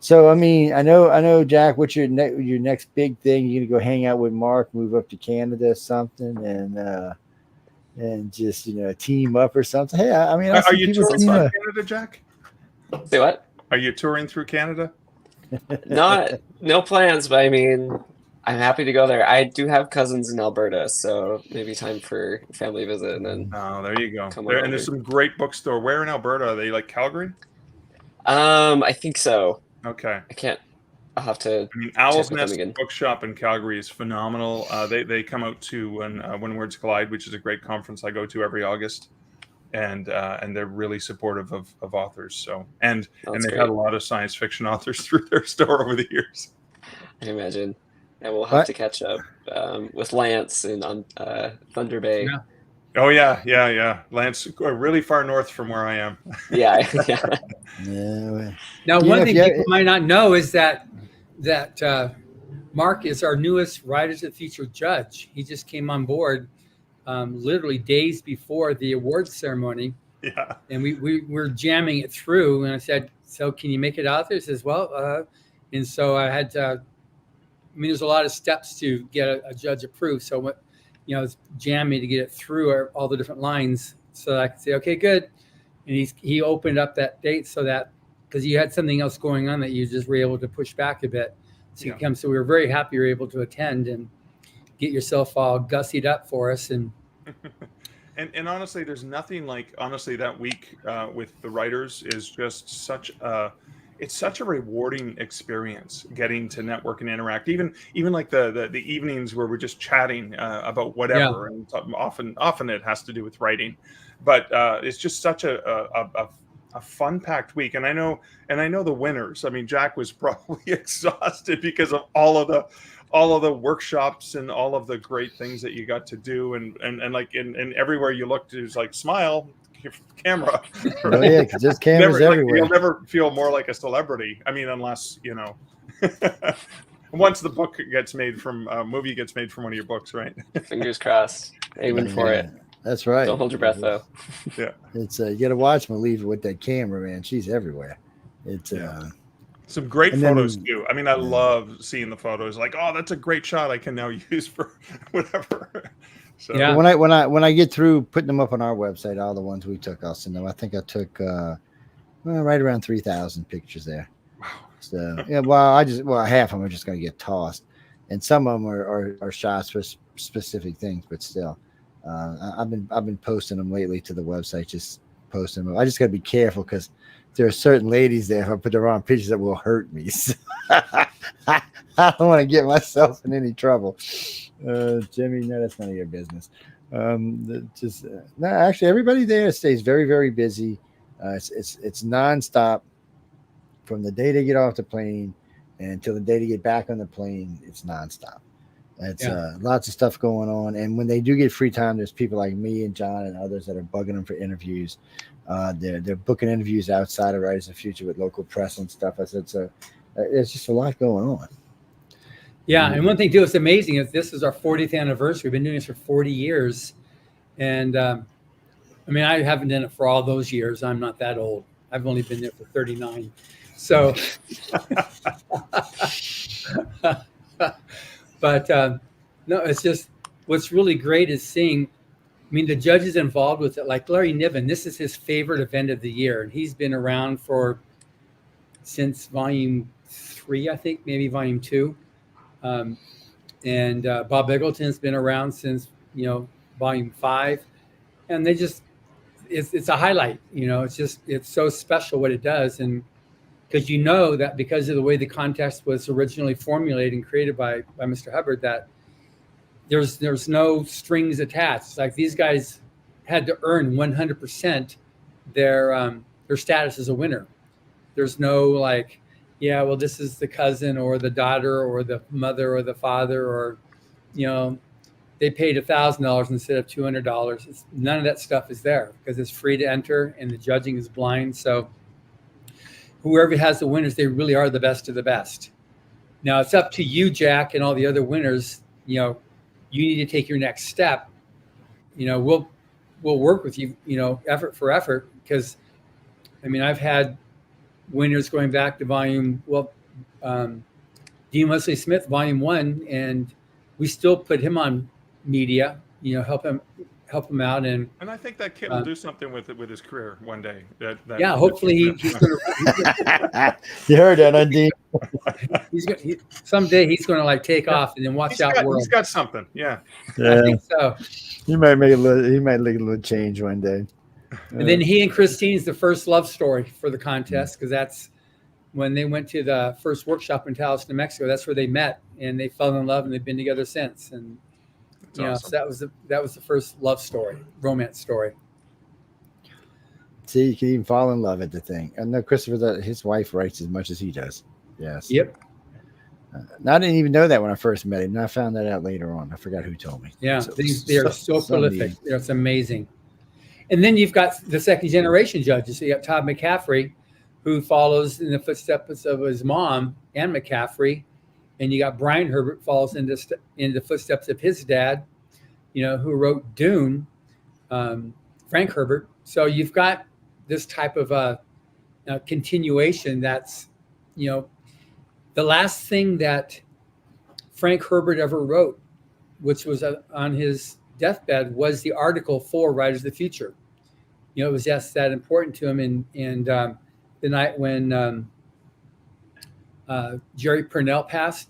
So I mean, I know, Jack. What's your next big thing? You gonna go hang out with Mark, move up to Canada, or something, and just team up or something. Hey, I mean, are you touring through Canada, Jack? Say what? Are you touring through Canada? No plans, but I mean, I'm happy to go there. I do have cousins in Alberta, so maybe time for a family visit and then Oh, there you go. come There, on and there's over. some great bookstore. Where in Alberta? Are they like Calgary? I think so. Okay. I can't. I'll have to I mean, check Owl's with them Nest again. Bookshop in Calgary is phenomenal. They come out to when Words Collide, which is a great conference I go to every August, and they're really supportive of authors. So and That's they've had great. a lot of science fiction authors through their store over the years. I imagine. And we'll have What? to catch up with Lance in on Thunder Bay. Yeah. Oh yeah. Lance, really far north from where I am. Yeah, yeah. Yeah. Well, Now, you one know, if thing you- people might not know is that Mark is our newest Writers of the Future judge. He just came on board literally days before the awards ceremony, Yeah. and we were jamming it through. And I said, "So can you make it out there?" He says, "Well," and so I had to. I mean, there's a lot of steps to get a judge approved. So what, it's jamming to get it through all the different lines, so that I could say, "Okay, good." And he opened up that date so that because you had something else going on that you just were able to push back a bit. So Yeah. so we were very happy you were able to attend and get yourself all gussied up for us. And And honestly, there's nothing like that week with the writers is just such a rewarding experience getting to network and interact. Even like the evenings where we're just chatting about whatever, and often it has to do with writing, but it's just such a fun-packed week. And I know the winners. I mean, Jack was probably exhausted because of all of the workshops and all of the great things that you got to do, and like in everywhere you looked, it was like smile camera. Oh yeah, because there's cameras everywhere. You'll never feel more like a celebrity. I mean, unless once the book gets made from movie gets made from one of your books, right? Fingers crossed. Aiming for it. That's right. Don't hold your breath though. Yeah. It's you got to watch Maleva with that camera, man. She's everywhere. It's Some great And then- photos too. I mean, I love seeing the photos. Like, oh, that's a great shot. I can now use for whatever. So Yeah. when I get through putting them up on our website, all the ones we took, I'll send them. I think I took right around 3,000 pictures there. Wow. So yeah, well, half of them are just going to get tossed, and some of them are shots for specific things. But still, I've been posting them lately to the website. Just posting them. I just got to be careful because there are certain ladies there. If I put the wrong pictures, that will hurt me. So I don't want to get myself in any trouble. Jimmy, no, that's none of your business. No, actually, everybody there stays very, very busy. It's nonstop from the day they get off the plane until the day they get back on the plane. It's nonstop. It's lots of stuff going on. And when they do get free time, there's people like me and John and others that are bugging them for interviews. They're booking interviews outside of Writers of the Future with local press and stuff. I said, so there's just a lot going on. yeah, and one thing too, it's amazing. If this is our 40th anniversary, we've been doing this for 40 years, and I mean, I haven't done it for all those years. I'm not that old. I've only been there for 39. So, but no, it's just what's really great is seeing. I mean, the judges involved with it, like Larry Niven. This is his favorite event of the year, and he's been around since volume 3, I think, maybe volume 2. And Bob Eggleton's been around since volume 5, and it's a highlight. It's so special what it does, and because that because of the way the contest was originally formulated and created by Mr. Hubbard, that there's no strings attached. It's like these guys had to earn 100% their status as a winner. There's no like, yeah, well, this is the cousin or the daughter or the mother or the father, or they paid $1,000 instead of $200. None of that stuff is there because it's free to enter and the judging is blind. So whoever has the winners, they really are the best of the best. Now it's up to you, Jack, and all the other winners. You need to take your next step. We'll work with you. Effort for effort, because I mean, I've had winners going back to Dean Wesley Smith, volume 1, and we still put him on media. Help him help him out. And I think that kid will do something with his career one day. Yeah, hopefully he's going to. You heard that, Undine. Someday he's going to like take off, and then watch out, world. He's got something. Yeah. I think so. He might make a little change one day. And then he and Christine's the first love story for the contest, because that's when they went to the first workshop in Taos, New Mexico. That's where they met, and they fell in love, and they've been together since. And that's awesome. So that was the first love story, romance story. See, you can even fall in love at the thing. I know Christopher, his wife writes as much as he does. Yes. Yep. I didn't even know that when I first met him. And I found that out later on. I forgot who told me. Yeah, they are so prolific. It's amazing. And then you've got the second generation judges. So you got Todd McCaffrey, who follows in the footsteps of his mom, Anne McCaffrey. And you got Brian Herbert, follows in the footsteps of his dad, who wrote Dune, Frank Herbert. So you've got this type of a continuation that's, the last thing that Frank Herbert ever wrote, which was on his deathbed, was the article for Writers of the Future. It was just that important to him. And the night when Jerry Purnell passed,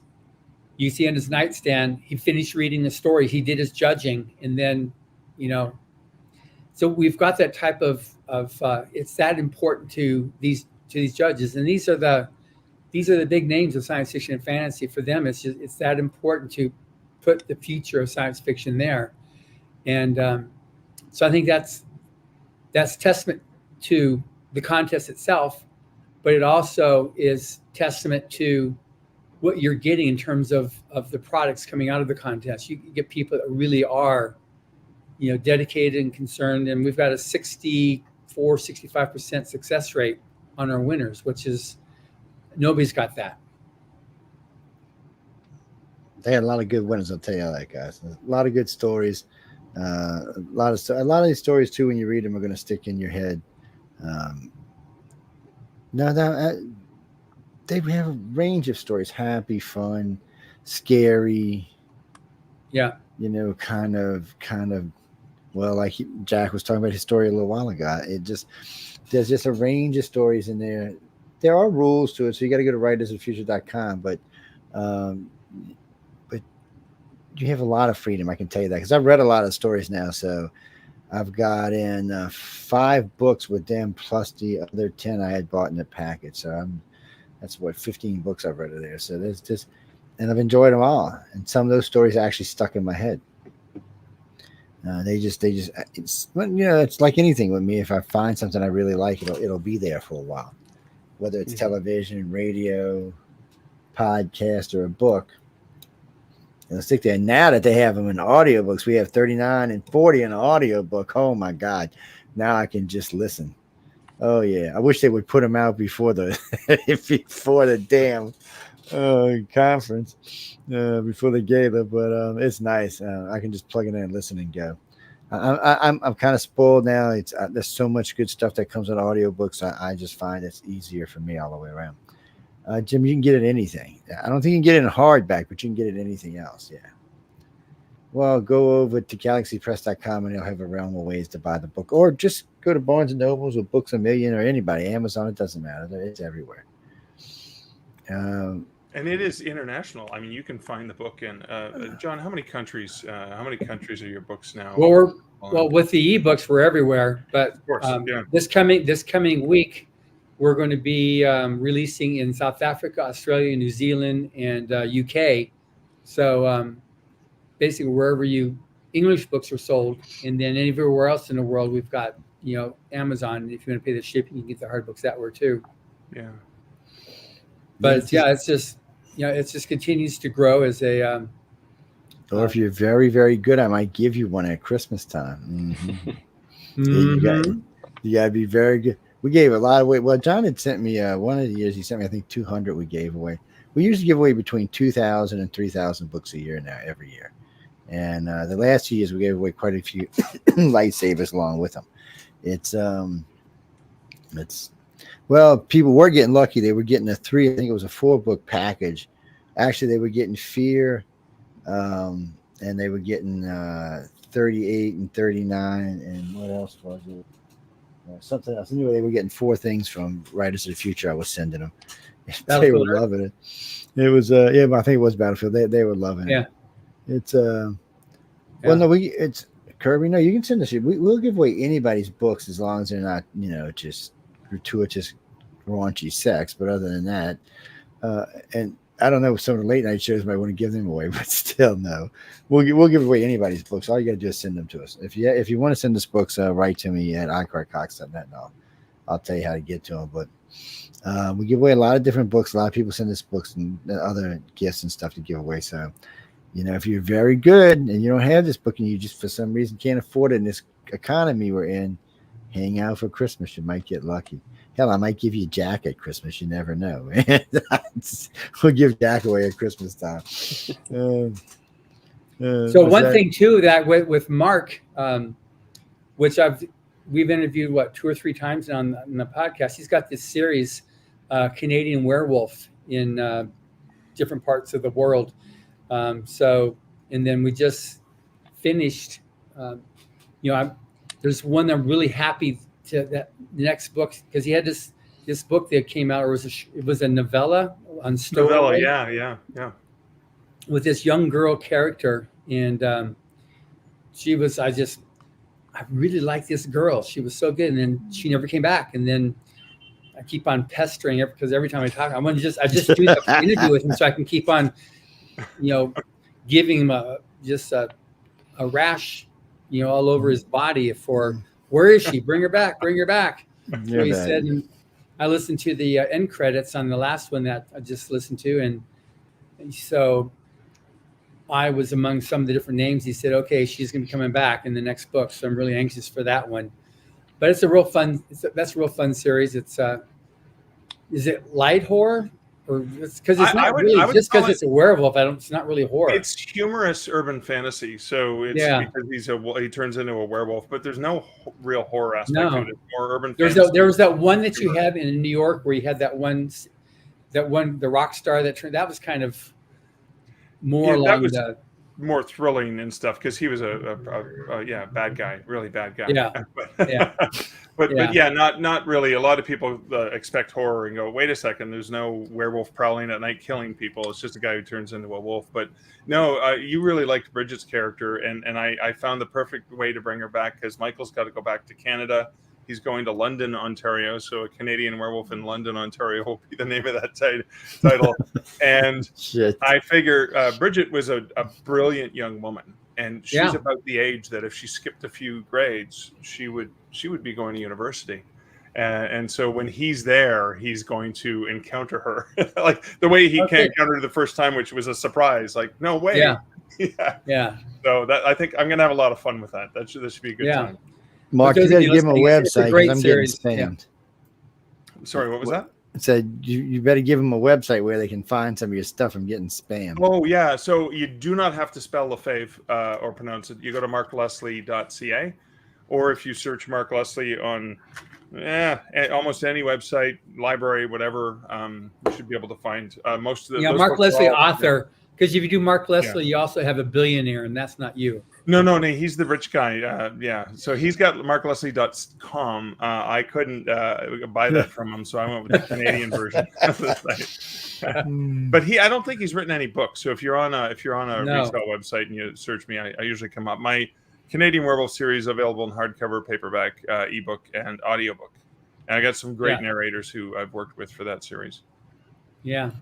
you see on his nightstand, he finished reading the story. He did his judging, and then, so we've got that type of it's that important to these judges, and these are the big names of science fiction and fantasy. For them, it's that important to put the future of science fiction there, and so I think that's testament to the contest itself, but it also is testament to what you're getting in terms of the products coming out of the contest. You get people that really are, dedicated and concerned, and we've got a 65% success rate on our winners, which is, nobody's got that. They had a lot of good winners, I'll tell you that, guys. A lot of good stories. A lot of these stories too, when you read them, are going to stick in your head. They have a range of stories: happy, fun, scary. Yeah. Kind of. Well, like Jack was talking about his story a little while ago. There's just a range of stories in there. There are rules to it, so you got to go to writersandfuture.com. But you have a lot of freedom, I can tell you that, because I've read a lot of stories now. So I've got in 5 books with them, plus the other 10 I had bought in the package. So that's 15 books I've read of there. So there's just, and I've enjoyed them all. And some of those stories actually stuck in my head. It's like anything with me. If I find something I really like, it'll be there for a while, whether it's television, radio, podcast, or a book. It'll stick there. Now that they have them in audiobooks, we have 39 and 40 in an audiobook. Oh my God. Now I can just listen. Oh yeah. I wish they would put them out before the damn conference, before the gala, but it's nice. I can just plug it in and listen and go. I'm kind of spoiled now. There's so much good stuff that comes in audiobooks. I just find it's easier for me all the way around. Jim, you can get it anything. I don't think you can get it in hardback, but you can get it anything else. Yeah. Well, go over to galaxypress.com and they'll have a realm of ways to buy the book, or just go to Barnes and Nobles or Books A Million or anybody, Amazon. It doesn't matter. It's everywhere. And it is international. I mean, you can find the book in John. How many countries are your books now? Well, with the ebooks, we're everywhere. But of course, this coming week, we're going to be releasing in South Africa, Australia, New Zealand, and UK. So basically, wherever English books are sold, and then anywhere else in the world, we've got Amazon. If you want to pay the shipping, you can get the hard books that way too. Yeah. But it's just it just continues to grow as a. Or if you're very, very good, I might give you one at Christmas time. Mm-hmm. You got to be very good. We gave a lot away. Well, John had sent me one of the years. He sent me, I think, 200 we gave away. We usually give away between 2,000 and 3,000 books a year now, every year. And the last 2 years, we gave away quite a few lightsabers along with them. Well, people were getting lucky. They were getting I think it was a 4-book package. Actually, they were getting Fear, and they were getting 38 and 39, and what else was it? Something else. Anyway, they were getting 4 things from Writers of the Future. I was sending them. They were loving it. It was yeah, but I think it was Battlefield. They were loving it. It's well, no, it's Kirby. No, you can send us. We'll give away anybody's books as long as they're not, just gratuitous, raunchy sex. But other than that, and I don't know, some of the late night shows might want to give them away, but still, no. We'll give away anybody's books. All you got to do is send them to us. If you want to send us books, write to me at iCarCox.net, and I'll tell you how to get to them. But we give away a lot of different books. A lot of people send us books and other gifts and stuff to give away. So, if you're very good and you don't have this book and you just for some reason can't afford it in this economy we're in, hang out for Christmas. You might get lucky. Hell, I might give you Jack at Christmas. You never know. We'll give Jack away at Christmas time. So one thing too that with Mark, which we've interviewed 2 or 3 times on the podcast. He's got this series, Canadian Werewolf, in different parts of the world. And then we just finished. There's one I'm really happy to that the next book, because he had this book that came out, or it was a novella on Stowaway. Yeah. With this young girl character, and she was I really liked this girl. She was so good, and then she never came back. And then I keep on pestering her because every time I talk, I just do the interview with him so I can keep on, giving him a rash, all over his body for where is she? Bring her back. So he said, and I listened to the end credits on the last one that I just listened to, and so I was among some of the different names. He said, okay, she's going to be coming back in the next book. So I'm really anxious for that one. But it's a real fun, that's a real fun series. It's, is it light horror? Or because it's not really just because it's a werewolf. It's not really horror. It's humorous urban fantasy. So it's because he turns into a werewolf, but there's no real horror aspect to it. It's more urban fantasy. There was that one that you had in New York where you had that one, the rock star that was kind of more along the more thrilling and stuff, because he was a bad guy, really bad guy. But not really. A lot of people expect horror and go, wait a second, there's no werewolf prowling at night killing people. It's just a guy who turns into a wolf. But no, you really liked Bridget's character, and I found the perfect way to bring her back, because Michael's got to go back to Canada. He's going to London, Ontario. So a Canadian werewolf in London, Ontario will be the name of that title. And I figure Bridget was a brilliant young woman. And she's about the age that if she skipped a few grades, she would be going to university. And so when he's there, he's going to encounter her. Like the way he encountered her the first time, which was a surprise. Like, no way. Yeah. So I think I'm going to have a lot of fun with that. This should be a good time. Mark, you got to give him a website, because I'm getting spammed. Sorry, what was that? It said you better give them a website where they can find some of your stuff. I'm getting spammed. Oh, yeah. So you do not have to spell Lefebvre or pronounce it. You go to markleslie.ca, or if you search Mark Leslie on almost any website, library, whatever, you should be able to find most of the Mark Leslie author. Because if you do Mark Leslie, you also have a billionaire, and that's not you. No, he's the rich guy. So he's got markleslie.com. I couldn't buy that from him, so I went with the Canadian version of the site. But I don't think he's written any books. So if you're on a retail website and you search me, I usually come up. My Canadian Werewolf series available in hardcover, paperback, ebook, and audiobook. And I got some great narrators who I've worked with for that series. Yeah.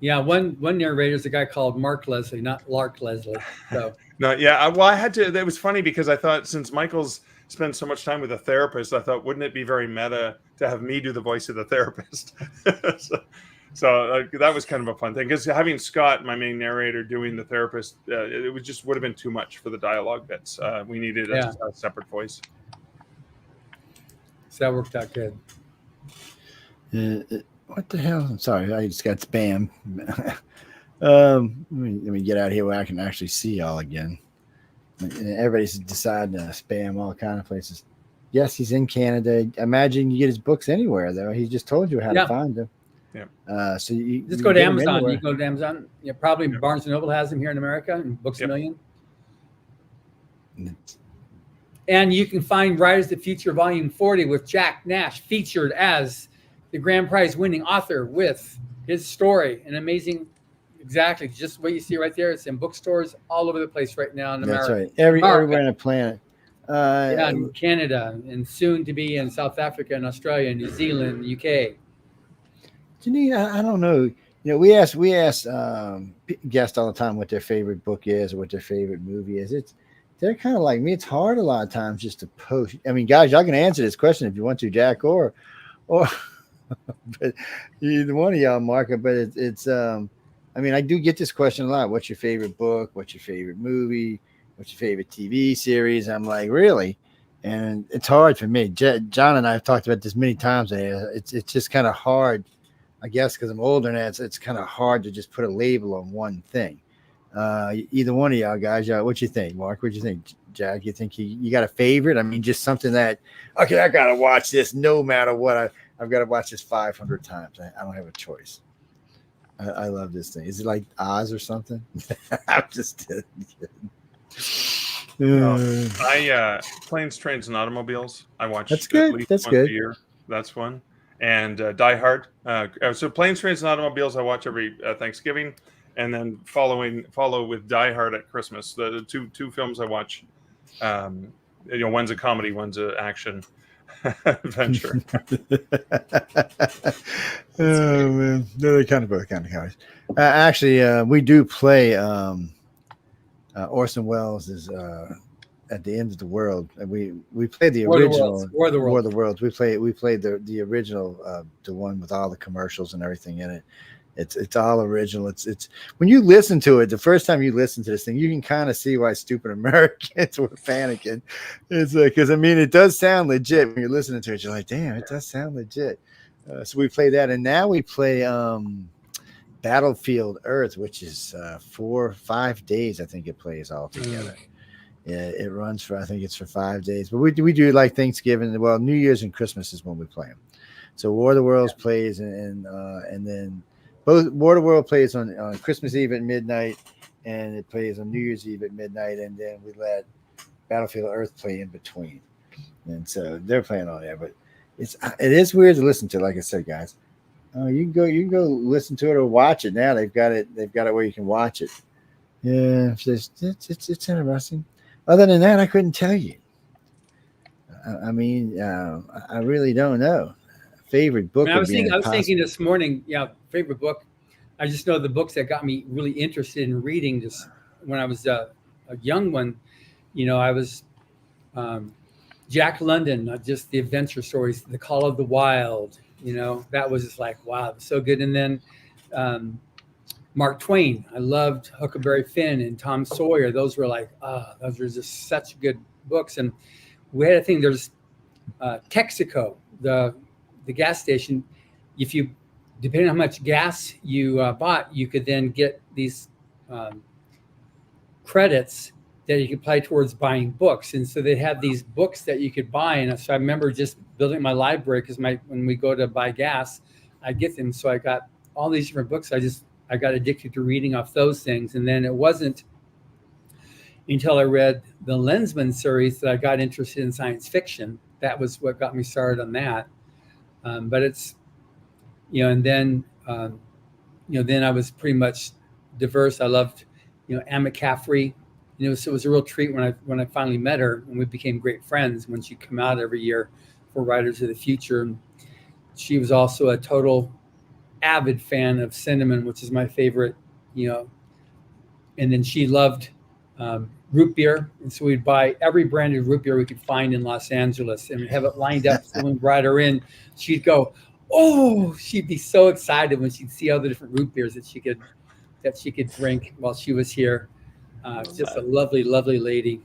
Yeah, one narrator is a guy called Mark Leslie, not Lark Leslie. So well, I had to. That was funny because I thought, since Michael's spent so much time with a therapist, I thought, wouldn't it be very meta to have me do the voice of the therapist? so that was kind of a fun thing, because having Scott, my main narrator, doing the therapist, it would have been too much for the dialogue bits. We needed a separate voice. So that worked out good. What the hell? I'm sorry, I just got spam. Let me get out here where I can actually see y'all again. Everybody's deciding to spam all kind of places. Yes, he's in Canada. Imagine you get his books anywhere, though. He just told you how to find them. So you Just you go to get 'em Amazon. anywhere. You go to Amazon. Yeah, probably Yeah. Barnes and Noble has them here in America, and Books a Yep. Million. And you can find Writers of the Future Volume 40 with Jack Nash featured as the grand prize winning author with his story. An amazing, exactly, just what you see right there. It's in bookstores all over the place right now in That's America. right. America. Everywhere on the planet. Yeah, in Canada, and soon to be in South Africa and Australia, New Zealand, UK. Janine, I don't know. We ask guests all the time what their favorite book is or what their favorite movie is. They're kind of like me. It's hard a lot of times just to post. I mean, guys, y'all can answer this question if you want to, Jack, or but either one of y'all, Mark. But it's I mean, I do get this question a lot. What's your favorite book? What's your favorite movie? What's your favorite TV series? I'm like, really? And it's hard for me. John and I have talked about this many times. It's just kind of hard, I guess, because I'm older now. It's kind of hard to just put a label on one thing. Either one of y'all guys, what you think, Mark? What you think, Jack? You think you got a favorite? I mean, just something that, okay, I gotta watch this no matter what. I've got to watch this 500 times. I don't have a choice. I love this thing. Is it like Oz or something? I'm just kidding. Planes, Trains, and Automobiles. I watch. That's good. At least That's once good. A year. That's one. And Die Hard. So Planes, Trains, and Automobiles I watch every Thanksgiving, and then follow with Die Hard at Christmas. The two films I watch. One's a comedy, one's an action adventure. Oh man, they're kind of both kind of guys. Actually, we do play. Orson Welles is at the end of the world. We played the original War of the War of the Worlds. We played the original, the one with all the commercials and everything in it. It's all original. It's when you listen to it, the first time you listen to this thing, you can kind of see why stupid Americans were panicking. It's because I mean, it does sound legit when you're listening to it. You're like, damn, it does sound legit. So we play that, and now we play Battlefield Earth, which is 4 or 5 days. I think it plays all together. Yeah, it runs for, I think it's for 5 days. But we do like Thanksgiving. Well, New Year's and Christmas is when we play them. So War of the Worlds plays, and then both War of the World plays on Christmas Eve at midnight, and it plays on New Year's Eve at midnight, and then we let Battlefield Earth play in between. And so they're playing on there, but it is weird to listen to. Like I said, guys, you can go listen to it or watch it now. They've got it where you can watch it. Yeah, it's interesting. Other than that, I couldn't tell you. I mean, I really don't know. Favorite book. I was thinking this morning. Yeah, favorite book. I just know the books that got me really interested in reading. Just when I was a young one, I was Jack London, just the adventure stories, The Call of the Wild. That was just like, wow, it was so good. And then Mark Twain. I loved Huckleberry Finn and Tom Sawyer. Those were like, those were just such good books. And we had a thing. There's Texaco, the gas station. If you, depending on how much gas you bought, you could then get these credits that you could apply towards buying books. And so they had these books that you could buy. And so I remember just building my library because when we go to buy gas, I get them. So I got all these different books. I got addicted to reading off those things. And then it wasn't until I read the Lensman series that I got interested in science fiction. That was what got me started on that. But it's, and then, then I was pretty much diverse. I loved, Anne McCaffrey. So it was a real treat when I finally met her, and we became great friends when she'd come out every year for Writers of the Future. And she was also a total avid fan of cinnamon, which is my favorite, and then she loved root beer. And so we'd buy every brand of root beer we could find in Los Angeles and have it lined up. So when we brought her in, she'd go, oh, she'd be so excited when she'd see all the different root beers that she could drink while she was here. Just a lovely, lovely lady.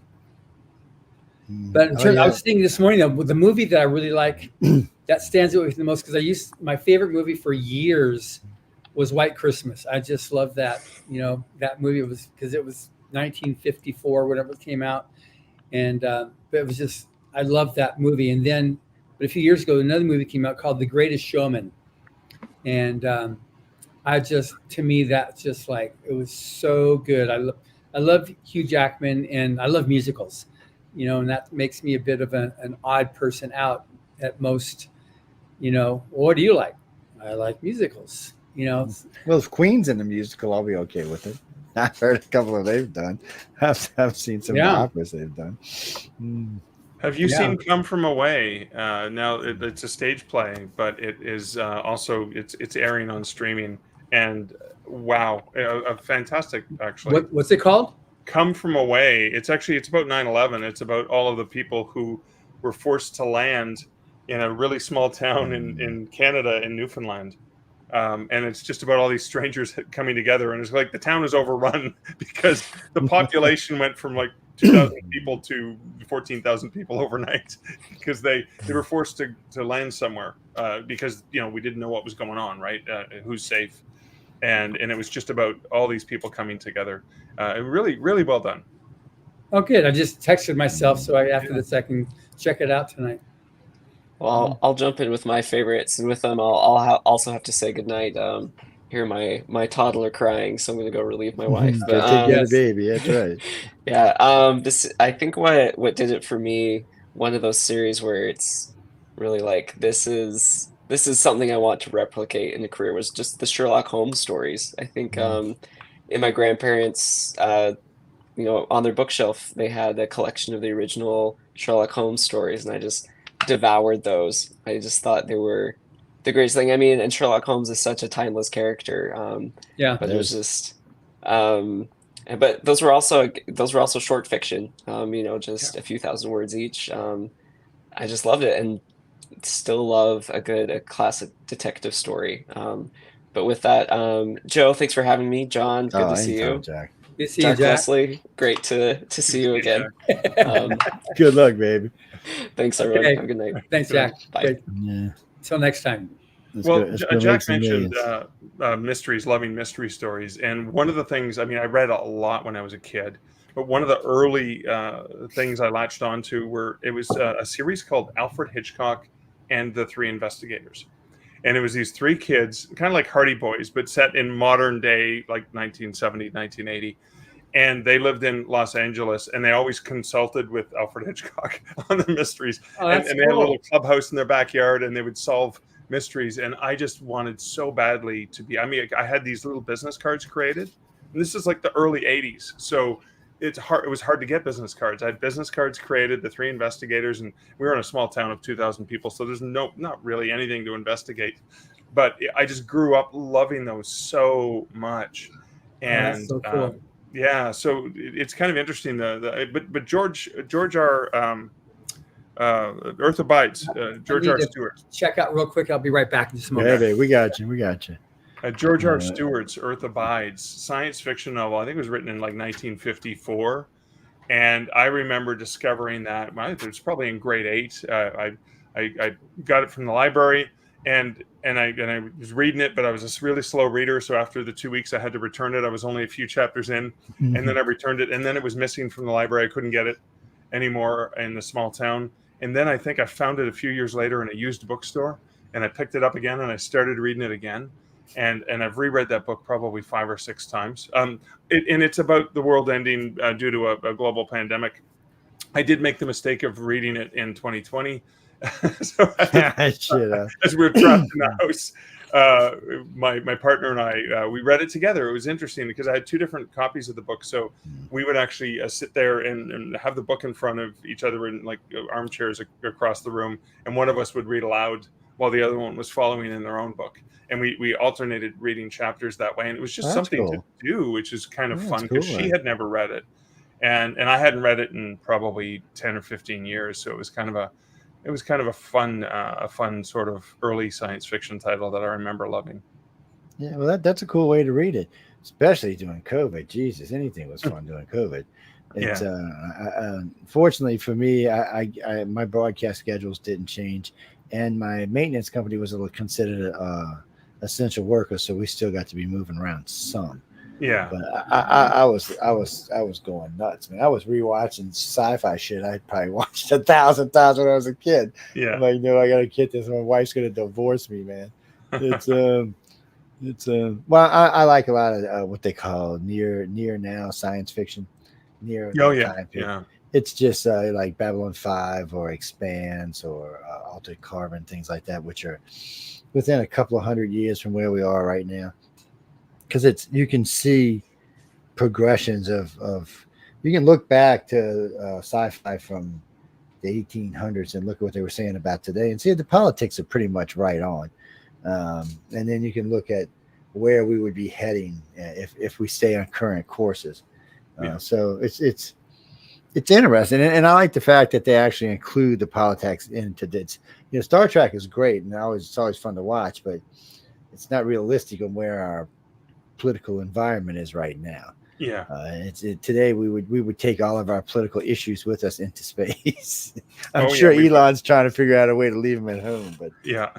But in terms, I was thinking this morning, though, the movie that I really like that stands out with me the most, because my favorite movie for years was White Christmas. I just love that. That movie was because it was 1954, whatever it came out, and it was just, I loved that movie. And then, but a few years ago, another movie came out called The Greatest Showman, And to me, that's just like, it was so good. I love Hugh Jackman, and I love musicals, and that makes me a bit of an odd person out at most. What do you like? I like musicals. Well, if Queen's in the musical, I'll be okay with it. I've heard a couple of they've done. I've seen some of the operas they've done. Have you seen Come From Away? Now it's a stage play, but it is also it's airing on streaming, and wow, a fantastic actually. What's it called? Come From Away. It's about 9/11. It's about all of the people who were forced to land in a really small town in Canada, in Newfoundland. And it's just about all these strangers coming together, and it's like the town is overrun because the population went from like 2,000 people to 14,000 people overnight because they were forced to land somewhere because we didn't know what was going on, right? Who's safe, and it was just about all these people coming together. Really, really well done. Oh, good. I just texted myself, so after this I can check it out tonight. Well, I'll jump in with my favorites, and with them, I'll also have to say goodnight. Hear my toddler crying, so I'm gonna go relieve my wife. Go take care of the baby. That's right. Yeah. I think what did it for me, one of those series where it's really like this is something I want to replicate in a career, was just the Sherlock Holmes stories. I think in my grandparents, on their bookshelf, they had a collection of the original Sherlock Holmes stories, and I just devoured those. I just thought they were the greatest thing. I mean, and Sherlock Holmes is such a timeless character. But there's just but those were also short fiction. Just a few thousand words each. I just loved it, and still love a classic detective story. But with that, Joe, thanks for having me. John, good to see you. Jack. Good to see you, Jack. Leslie, great to see you again. Good luck, baby. Thanks, everyone. Have a good night. Thanks, Jack. Bye. Yeah. Until next time. Jack mentioned mysteries, loving mystery stories. And one of the things, I read a lot when I was a kid, but one of the early things I latched onto was a series called Alfred Hitchcock and the Three Investigators. And it was these three kids, kind of like Hardy Boys, but set in modern day, like 1970, 1980. And they lived in Los Angeles, and they always consulted with Alfred Hitchcock on the mysteries. And they had a little clubhouse in their backyard, and they would solve mysteries. And I just wanted so badly to be. I had these little business cards created, and this is like the early 80s. So it was hard to get business cards. I had business cards created, the Three Investigators, and we were in a small town of 2,000 people, so there's not really anything to investigate. But I just grew up loving those so much. And that's so cool. So it's kind of interesting. But George R. Earth Abides, George R. Stewart. Check out real quick. I'll be right back in just a moment. Yeah, we got you. George R. Stewart's Earth Abides, science fiction novel. I think it was written in like 1954, and I remember discovering that. It was probably in grade 8. I got it from the library, and I was reading it, but I was a really slow reader. So after the 2 weeks, I had to return it. I was only a few chapters in, and then I returned it, and then it was missing from the library. I couldn't get it anymore in the small town. And then I think I found it a few years later in a used bookstore, and I picked it up again, and I started reading it again. And I've reread that book probably 5 or 6 times. It's about the world ending due to a global pandemic. I did make the mistake of reading it in 2020. As we were trapped in the house, my partner and I, we read it together. It was interesting because I had 2 different copies of the book. So we would actually sit there and have the book in front of each other in like armchairs across the room. And one of us would read aloud while the other one was following in their own book. And we alternated reading chapters that way. And it was just something to do, which is kind of fun because she had never read it. And I hadn't read it in probably 10 or 15 years. So it was kind of a fun sort of early science fiction title that I remember loving. Yeah, well, that's a cool way to read it, especially during COVID. Jesus, anything was fun during COVID. It's fortunately for me, I my broadcast schedules didn't change, and my maintenance company was considered essential worker, so we still got to be moving around some. Yeah, but I was going nuts, man. I was rewatching sci-fi shit I probably watched 1,000 times when I was a kid. Yeah, I'm like, no, I gotta get this. My wife's gonna divorce me, man. Well, I like a lot of what they call near now science fiction, near Oh yeah, time period. yeah, It's just like Babylon 5 or Expanse or Altered Carbon, things like that, which are within a couple of 100 years from where we are right now. Because you can see progressions of you can look back to sci-fi from the 1800s and look at what they were saying about today and see the politics are pretty much right on. And then you can look at where we would be heading if we stay on current courses. So it's interesting, and I like the fact that they actually include the politics into this. Star Trek is great, and it's always fun to watch, but it's not realistic on where our political environment is right now. yeah. Today we would take all of our political issues with us into space. I'm Oh, sure yeah, we would. Elon's trying to figure out a way to leave them at home, but Yeah.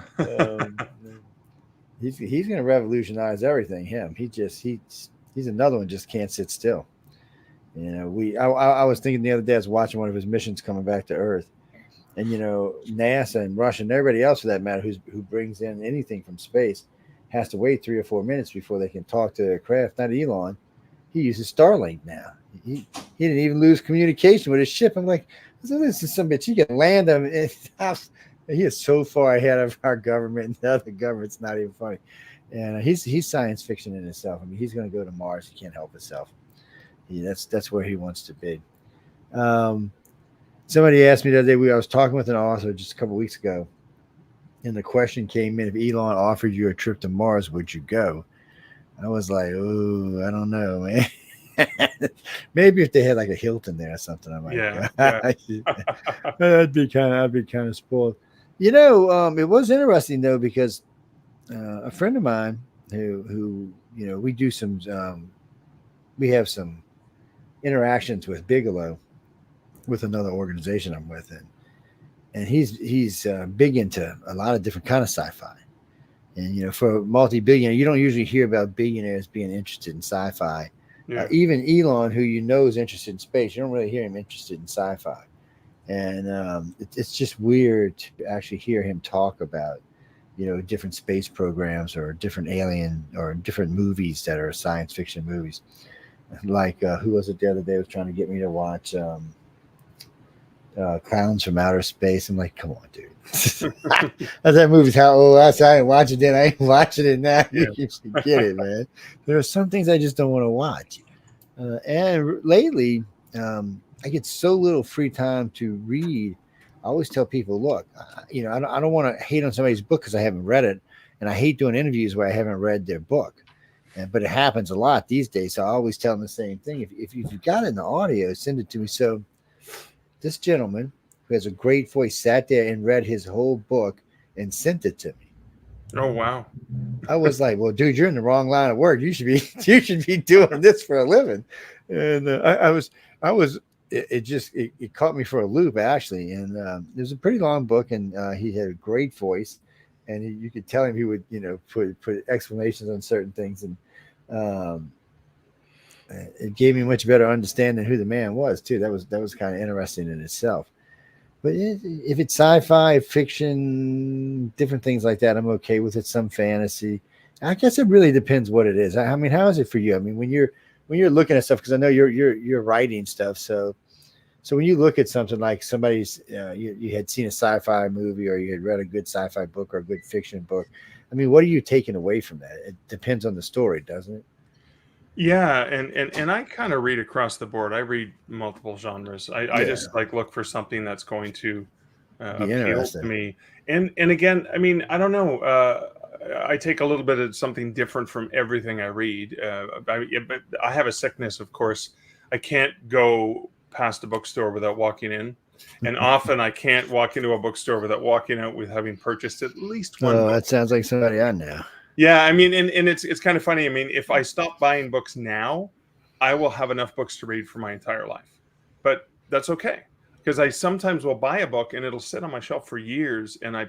he's going to revolutionize everything. He's another one just can't sit still. I was thinking the other day I was watching one of his missions coming back to Earth, and NASA and Russia and everybody else for that matter who brings in anything from space has to wait 3 or 4 minutes before they can talk to their craft. Not Elon. He uses Starlink now. He didn't even lose communication with his ship. I'm like, so this is some bitch. You can land him. He is so far ahead of our government and the other government's not even funny. And he's science fiction in itself. I mean, he's going to go to Mars. He can't help himself. That's where he wants to be. Somebody asked me the other day. I was talking with an author just a couple of weeks ago, and the question came in: if Elon offered you a trip to Mars, would you go? I was like, oh, I don't know, man. Maybe if they had like a Hilton there or something, I might go. I'd be kind of spoiled. It was interesting though, because a friend of mine who we have some interactions with Bigelow, with another organization I'm with, and he's big into a lot of different kind of sci-fi. And for a multi-billionaire, you don't usually hear about billionaires being interested in sci-fi. Yeah. Even Elon, who is interested in space, you don't really hear him interested in sci-fi. And it's just weird to actually hear him talk about, different space programs or different alien or different movies that are science fiction movies. Like who was it the other day was trying to get me to watch Clowns from Outer Space. I'm like, come on, dude. That movie's how old I didn't watch it then. I ain't watching it now. Yeah. You should get it, man. There are some things I just don't want to watch. And lately, I get so little free time to read. I always tell people, look, I don't want to hate on somebody's book because I haven't read it, and I hate doing interviews where I haven't read their book. But it happens a lot these days. So I always tell them the same thing. If you've got it in the audio, send it to me. So this gentleman who has a great voice sat there and read his whole book and sent it to me. Oh wow! I was like, well, dude, you're in the wrong line of work. You should be doing this for a living. And it caught me for a loop actually. And it was a pretty long book, and he had a great voice, and you could tell him he would put exclamations on certain things, and it gave me much better understanding who the man was too. That was kind of interesting in itself. But if it's sci-fi, fiction, different things like that, I'm okay with it. Some fantasy. I guess it really depends what it is. I mean, how is it for you? I mean, when you're looking at stuff, because I know you're writing stuff. So when you look at something like somebody's, you had seen a sci-fi movie or you had read a good sci-fi book or a good fiction book. I mean, what are you taking away from that? It depends on the story, doesn't it? Yeah, and I kind of read across the board. I read multiple genres. I just like look for something that's going to appeal to me. And again, I mean, I don't know. I take a little bit of something different from everything I read. But I have a sickness, of course. I can't go past a bookstore without walking in. And often I can't walk into a bookstore without walking out with having purchased at least one book. That sounds like somebody I know. Yeah, I mean, and it's kind of funny. I mean, if I stop buying books now, I will have enough books to read for my entire life. But that's okay, because I sometimes will buy a book and it'll sit on my shelf for years, and I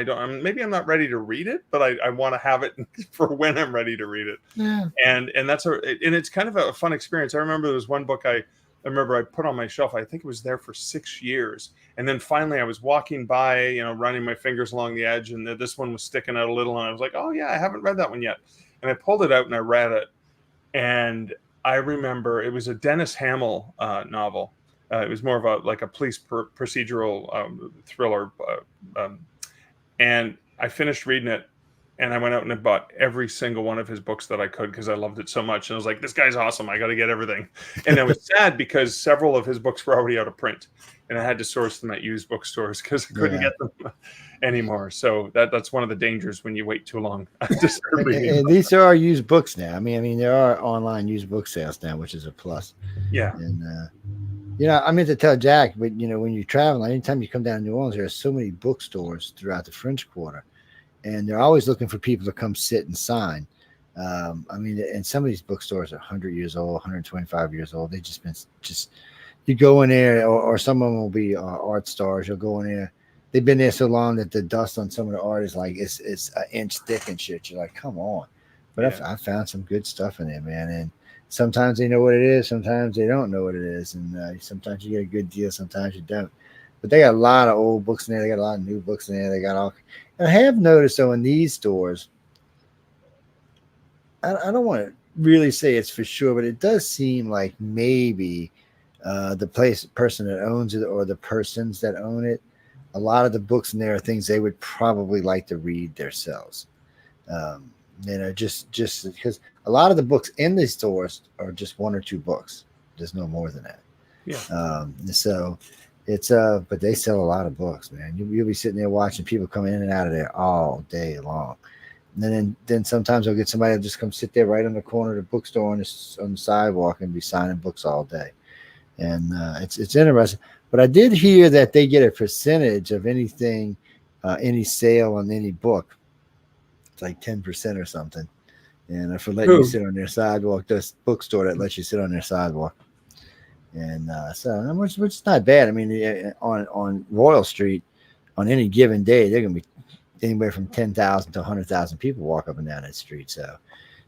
don't. Maybe I'm not ready to read it, but I want to have it for when I'm ready to read it. Yeah. And it's kind of a fun experience. I remember there was one book I remember I put on my shelf. I think it was there for 6 years. And then finally I was walking by, running my fingers along the edge, and this one was sticking out a little. And I was like, oh yeah, I haven't read that one yet. And I pulled it out and I read it. And I remember it was a Dennis Hamill novel. It was more of a police procedural thriller. And I finished reading it, and I went out and I bought every single one of his books that I could because I loved it so much. And I was like, this guy's awesome. I got to get everything. And I was sad because several of his books were already out of print, and I had to source them at used bookstores because I couldn't get them anymore. So that's one of the dangers when you wait too long. And these are used books now. I mean, there are online used book sales now, which is a plus. Yeah. And, I meant to tell Jack, but, when you travel, anytime you come down to New Orleans, there are so many bookstores throughout the French Quarter. And they're always looking for people to come sit and sign. And some of these bookstores are 100 years old, 125 years old. They you go in there, or some of them will be art stars. You'll go in there. They've been there so long that the dust on some of the art is like it's an inch thick and shit. You're like, come on. But I found some good stuff in there, man. And sometimes they know what it is. Sometimes they don't know what it is. And sometimes you get a good deal. Sometimes you don't. But they got a lot of old books in there. They got a lot of new books in there. They got all. And I have noticed, though, in these stores, I don't want to really say it's for sure, but it does seem like maybe the person that owns it or the persons that own it, a lot of the books in there are things they would probably like to read themselves. Just because a lot of the books in these stores are just one or two books. There's no more than that. Yeah. So it's but they sell a lot of books, man. You'll be sitting there watching people come in and out of there all day long. And then sometimes I'll get somebody to just come sit there right on the corner of the bookstore on the sidewalk and be signing books all day. And it's interesting. But I did hear that they get a percentage of anything, any sale on any book. It's like 10% or something. And for letting you sit on their sidewalk, this bookstore that lets you sit on their sidewalk. And which is not bad. I mean, on Royal Street, on any given day, they're going to be anywhere from 10,000 to 100,000 people walk up and down that street. So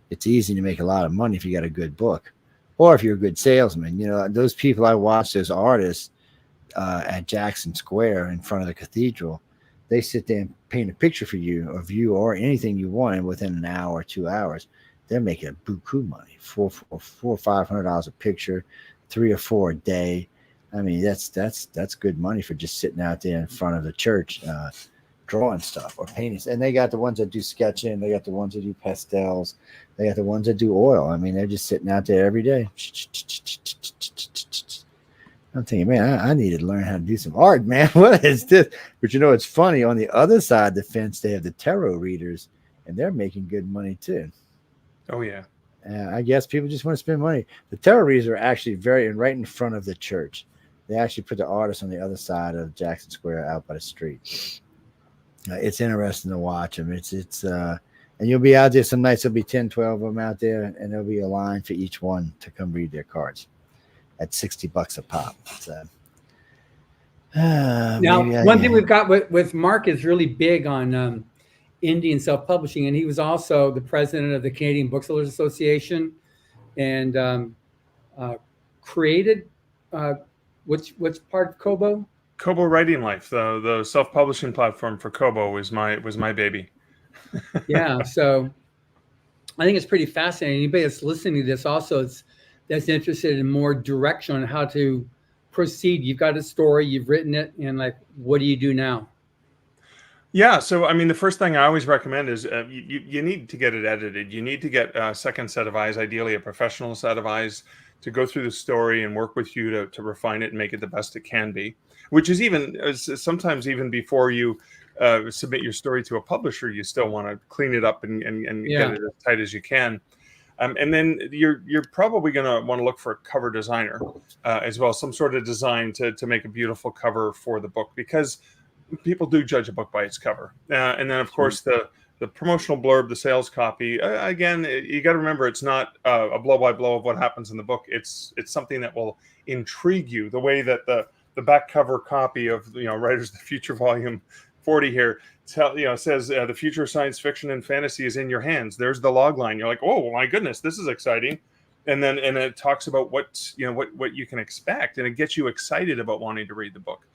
it's easy to make a lot of money if you got a good book, or if you're a good salesman. Those people I watch, those artists at Jackson Square in front of the cathedral, they sit there and paint a picture for you of you or anything you want, and within an hour or 2 hours, they're making a buku money, $400 or $500 a picture, 3 or 4 a day. I mean, that's good money for just sitting out there in front of the church, drawing stuff or painting. And they got the ones that do sketching, they got the ones that do pastels, they got the ones that do oil. I mean, they're just sitting out there every day. I'm thinking, man, I need to learn how to do some art, man. What is this? But it's funny. On the other side of the fence, they have the tarot readers, and they're making good money too. Oh yeah. I guess people just want to spend money. The tarot readers are actually right in front of the church. They actually put the artists on the other side of Jackson Square out by the street. It's interesting to watch them. And you'll be out there some nights. There'll be 10, 12 of them out there, and there'll be a line for each one to come read their cards at $60 a pop. So, now, one thing we've got with Mark is really big on indie and self-publishing, and he was also the president of the Canadian Booksellers Association, and created which part of Kobo? Kobo Writing Life, the self-publishing platform for Kobo was my baby. Yeah, so I think it's pretty fascinating. Anybody that's listening to this also that's interested in more direction on how to proceed. You've got a story, you've written it, and what do you do now? Yeah, so I mean, the first thing I always recommend is you need to get it edited. You need to get a second set of eyes, ideally a professional set of eyes, to go through the story and work with you to refine it and make it the best it can be. Which is sometimes even before you submit your story to a publisher, you still want to clean it up and get it as tight as you can. And then you're probably going to want to look for a cover designer as well, some sort of design to make a beautiful cover for the book, because people do judge a book by its cover. And then, of course, the promotional blurb, the sales copy, again, you got to remember, it's not a blow-by-blow of what happens in the book. It's something that will intrigue you, the way that the back cover copy of Writers of the Future Volume 40 here says the future of science fiction and fantasy is in your hands. There's the log line. You're like, oh my goodness, this is exciting. and it talks about what you can expect, and it gets you excited about wanting to read the book.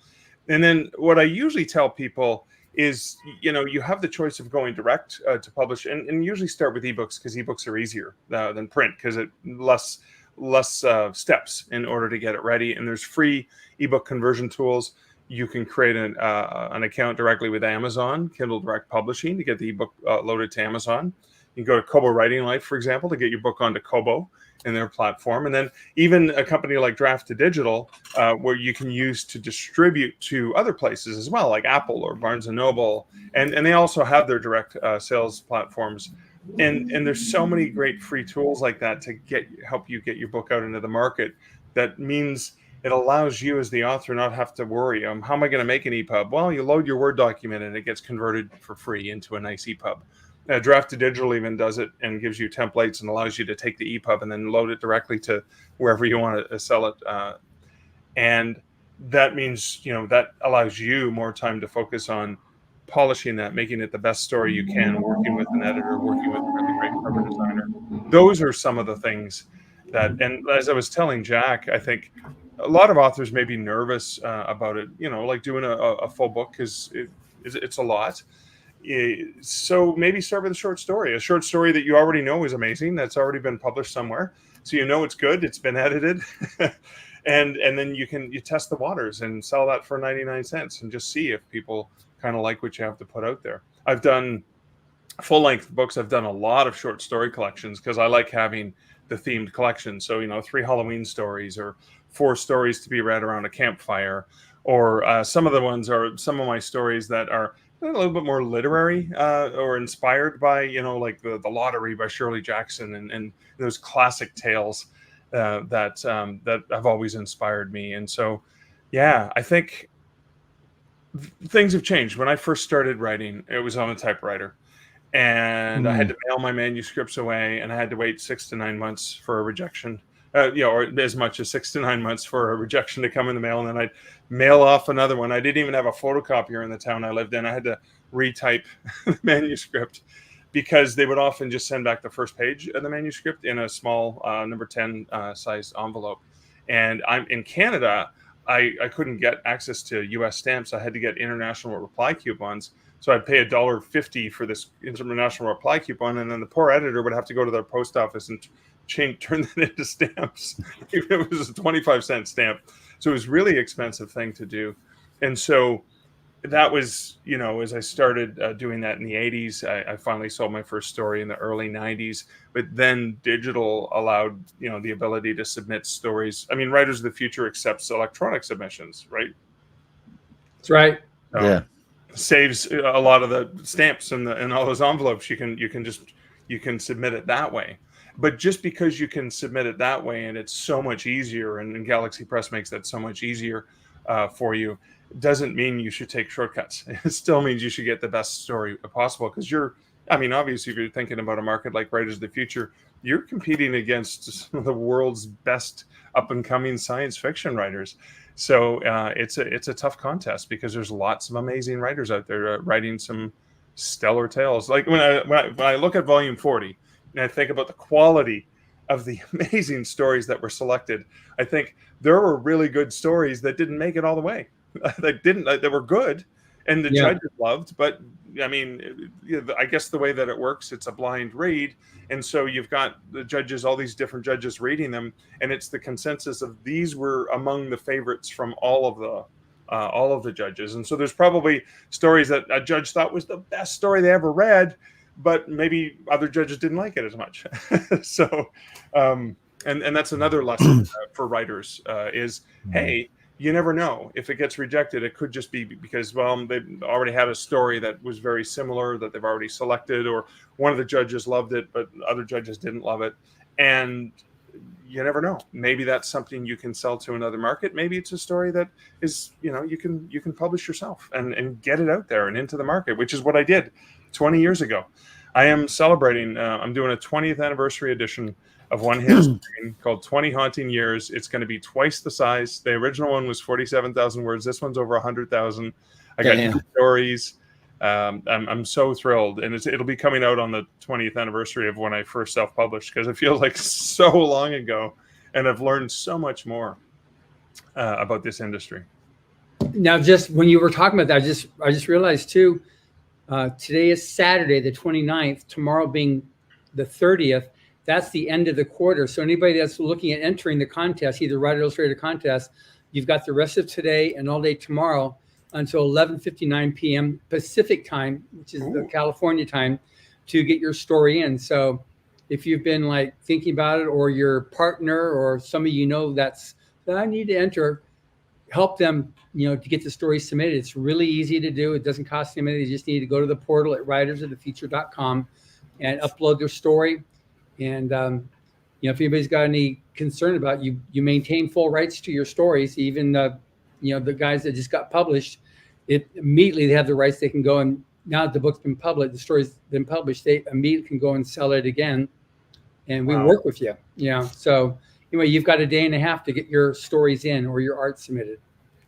And then what I usually tell people is, you have the choice of going direct to publish, and usually start with ebooks, because ebooks are easier than print, because it less steps in order to get it ready. And there's free ebook conversion tools. You can create an account directly with Amazon Kindle Direct Publishing to get the ebook loaded to Amazon. You can go to Kobo Writing Life, for example, to get your book onto Kobo in their platform. And then even a company like Draft to Digital, where you can use to distribute to other places as well, like Apple or Barnes & Noble. And they also have their direct sales platforms. And there's so many great free tools like that to help you get your book out into the market. That means it allows you as the author not have to worry, how am I going to make an EPUB? Well, you load your Word document and it gets converted for free into a nice EPUB. Draft to Digital even does it and gives you templates and allows you to take the EPUB and then load it directly to wherever you want to sell it. And that means, that allows you more time to focus on polishing that, making it the best story you can, working with an editor, working with a really great cover designer. Those are some of the things that, and as I was telling Jack, I think a lot of authors may be nervous about it, like doing a full book, because it's a lot. So maybe start with a short story that you already know is amazing, that's already been published somewhere, so it's good, it's been edited, and then you test the waters and sell that for 99 cents and just see if people kind of like what you have to put out there. I've done full-length books. I've done a lot of short story collections because I like having the themed collection. So 3 Halloween stories, or 4 stories to be read around a campfire, or some of the ones are some of my stories that are a little bit more literary or inspired by, like the Lottery by Shirley Jackson, and those classic tales that have always inspired me. And so, yeah, I think things have changed. When I first started writing, it was on a typewriter, and I had to mail my manuscripts away, and I had to wait 6 to 9 months for a rejection. Or as much as 6 to 9 months for a rejection to come in the mail, and then I'd mail off another one. I didn't even have a photocopier in the town I lived in. I had to retype the manuscript, because they would often just send back the first page of the manuscript in a small number 10 size envelope. And I'm in Canada. I couldn't get access to U.S. stamps. I had to get international reply coupons. So I'd pay $1.50 for this international reply coupon, and then the poor editor would have to go to their post office and turn that into stamps. It was a 25-cent stamp. So it was really expensive thing to do. And so that was, as I started doing that in the 80s, I finally sold my first story in the early 90s. But then digital allowed, the ability to submit stories. I mean, Writers of the Future accepts electronic submissions, right? That's right. Yeah. Saves a lot of the stamps and all those envelopes. You can submit it that way. But just because you can submit it that way, and it's so much easier, and Galaxy Press makes that so much easier for you, doesn't mean you should take shortcuts. It still means you should get the best story possible, because obviously, if you're thinking about a market like Writers of the Future, you're competing against some of the world's best up-and-coming science fiction writers. So it's a tough contest, because there's lots of amazing writers out there writing some stellar tales. Like when I look at Volume 40, and I think about the quality of the amazing stories that were selected, I think there were really good stories that didn't make it all the way. That were good, and the judges loved. But I mean, I guess the way that it works, it's a blind read, and so you've got the judges, all these different judges reading them, and it's the consensus of these were among the favorites from all of the judges. And so there's probably stories that a judge thought was the best story they ever read, but maybe other judges didn't like it as much. So, and that's another lesson for writers is, hey, you never know. If it gets rejected, it could just be because, well, they've already had a story that was very similar that they've already selected, or one of the judges loved it, but other judges didn't love it. And you never know. Maybe that's something you can sell to another market. Maybe it's a story that is, you can publish yourself and get it out there and into the market, which is what I did 20 years ago. I am celebrating, I'm doing a 20th anniversary edition of One Hit called 20 Haunting Years. It's going to be twice the size. The original one was 47,000 words. This one's over 100,000. I got new stories. I'm so thrilled, and it'll be coming out on the 20th anniversary of when I first self-published, because it feels like so long ago, and I've learned so much more about this industry. Now, just when you were talking about that, I just realized too, today is Saturday, the 29th, tomorrow being the 30th. That's the end of the quarter. So anybody that's looking at entering the contest, either Writer Illustrator contest, you've got the rest of today and all day tomorrow until 11:59 p.m. Pacific time, which is the California time, to get your story in. So if you've been like thinking about it, or your partner or somebody that I need to enter, help them, to get the story submitted. It's really easy to do. It doesn't cost them anything. You just need to go to the portal at writersofthefuture.com and upload their story. And if anybody's got any concern about you maintain full rights to your stories. Even the guys that just got published, immediately they have the rights. They can go, and now that the book's been published, the story's been published, they immediately can go and sell it again. And we work with you. So anyway, you've got a day and a half to get your stories in or your art submitted.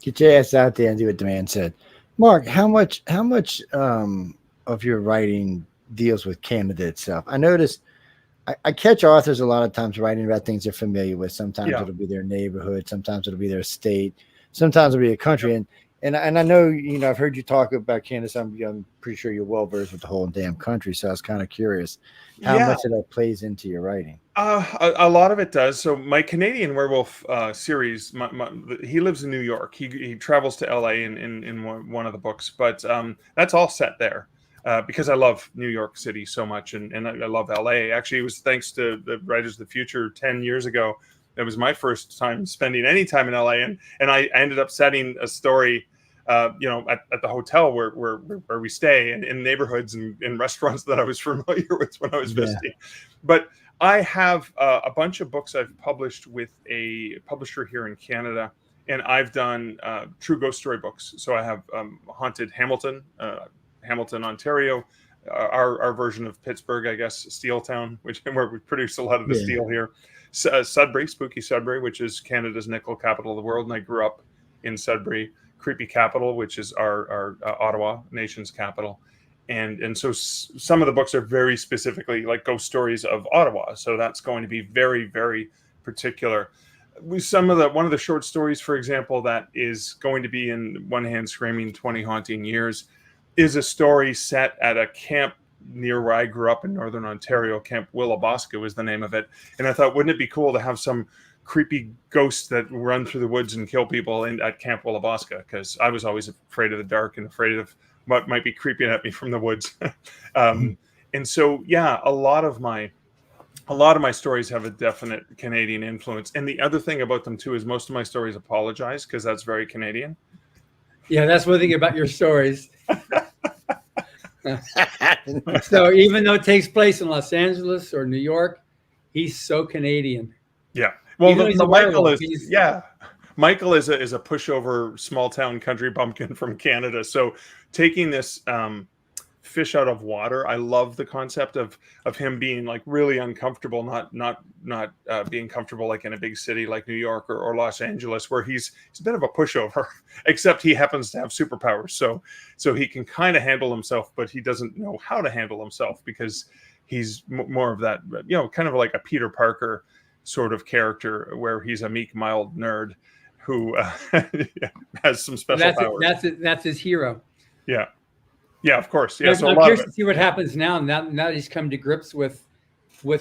Get your ass out there and do what the man said. Mark, how much of your writing deals with Canada itself? I noticed I catch authors a lot of times writing about things they're familiar with. Sometimes it'll be their neighborhood, sometimes it'll be their state, sometimes it'll be a country. And I know, I've heard you talk about Canada, so I'm pretty sure you're well versed with the whole damn country. So I was kind of curious how much of that plays into your writing. A lot of it does. So my Canadian Werewolf series, he lives in New York. He travels to LA in one of the books, but that's all set there. Because I love New York City so much, and I love LA. Actually, it was thanks to the Writers of the Future 10 years ago. It was my first time spending any time in LA, and I ended up setting a story, at the hotel where we stay, and in neighborhoods and in restaurants that I was familiar with when I was visiting. But I have a bunch of books I've published with a publisher here in Canada, and I've done true ghost story books. So I have Haunted Hamilton, Ontario, our version of Pittsburgh, I guess, Steel Town, where we produce a lot of the steel here. Sudbury, Spooky Sudbury, which is Canada's nickel capital of the world, and I grew up in Sudbury. Creepy Capital, which is our Ottawa, nation's capital, and so some of the books are very specifically like ghost stories of Ottawa. So that's going to be very, very particular. One of the short stories, for example, that is going to be in One Hand Screaming 20 Haunting Years, is a story set at a camp near where I grew up in Northern Ontario. Camp Willabosca was the name of it. And I thought, wouldn't it be cool to have some creepy ghosts that run through the woods and kill people at Camp Willabosca? Because I was always afraid of the dark and afraid of what might be creeping at me from the woods. And so, a lot of my stories have a definite Canadian influence. And the other thing about them too is most of my stories apologize, because that's very Canadian. Yeah, that's one thing about your stories. So even though it takes place in Los Angeles or New York, he's so Canadian. Yeah. Well, Michael is a pushover small town country bumpkin from Canada. So taking this fish out of water, I love the concept of him being like really uncomfortable, not being comfortable like in a big city like New York or Los Angeles, where he's a bit of a pushover, except he happens to have superpowers. So he can kind of handle himself, but he doesn't know how to handle himself, because he's more of that, kind of like a Peter Parker sort of character, where he's a meek, mild nerd who has some special powers. That's his hero. Yeah. Yeah, of course. Yeah, so I'm curious to see what happens now. Now that he's come to grips with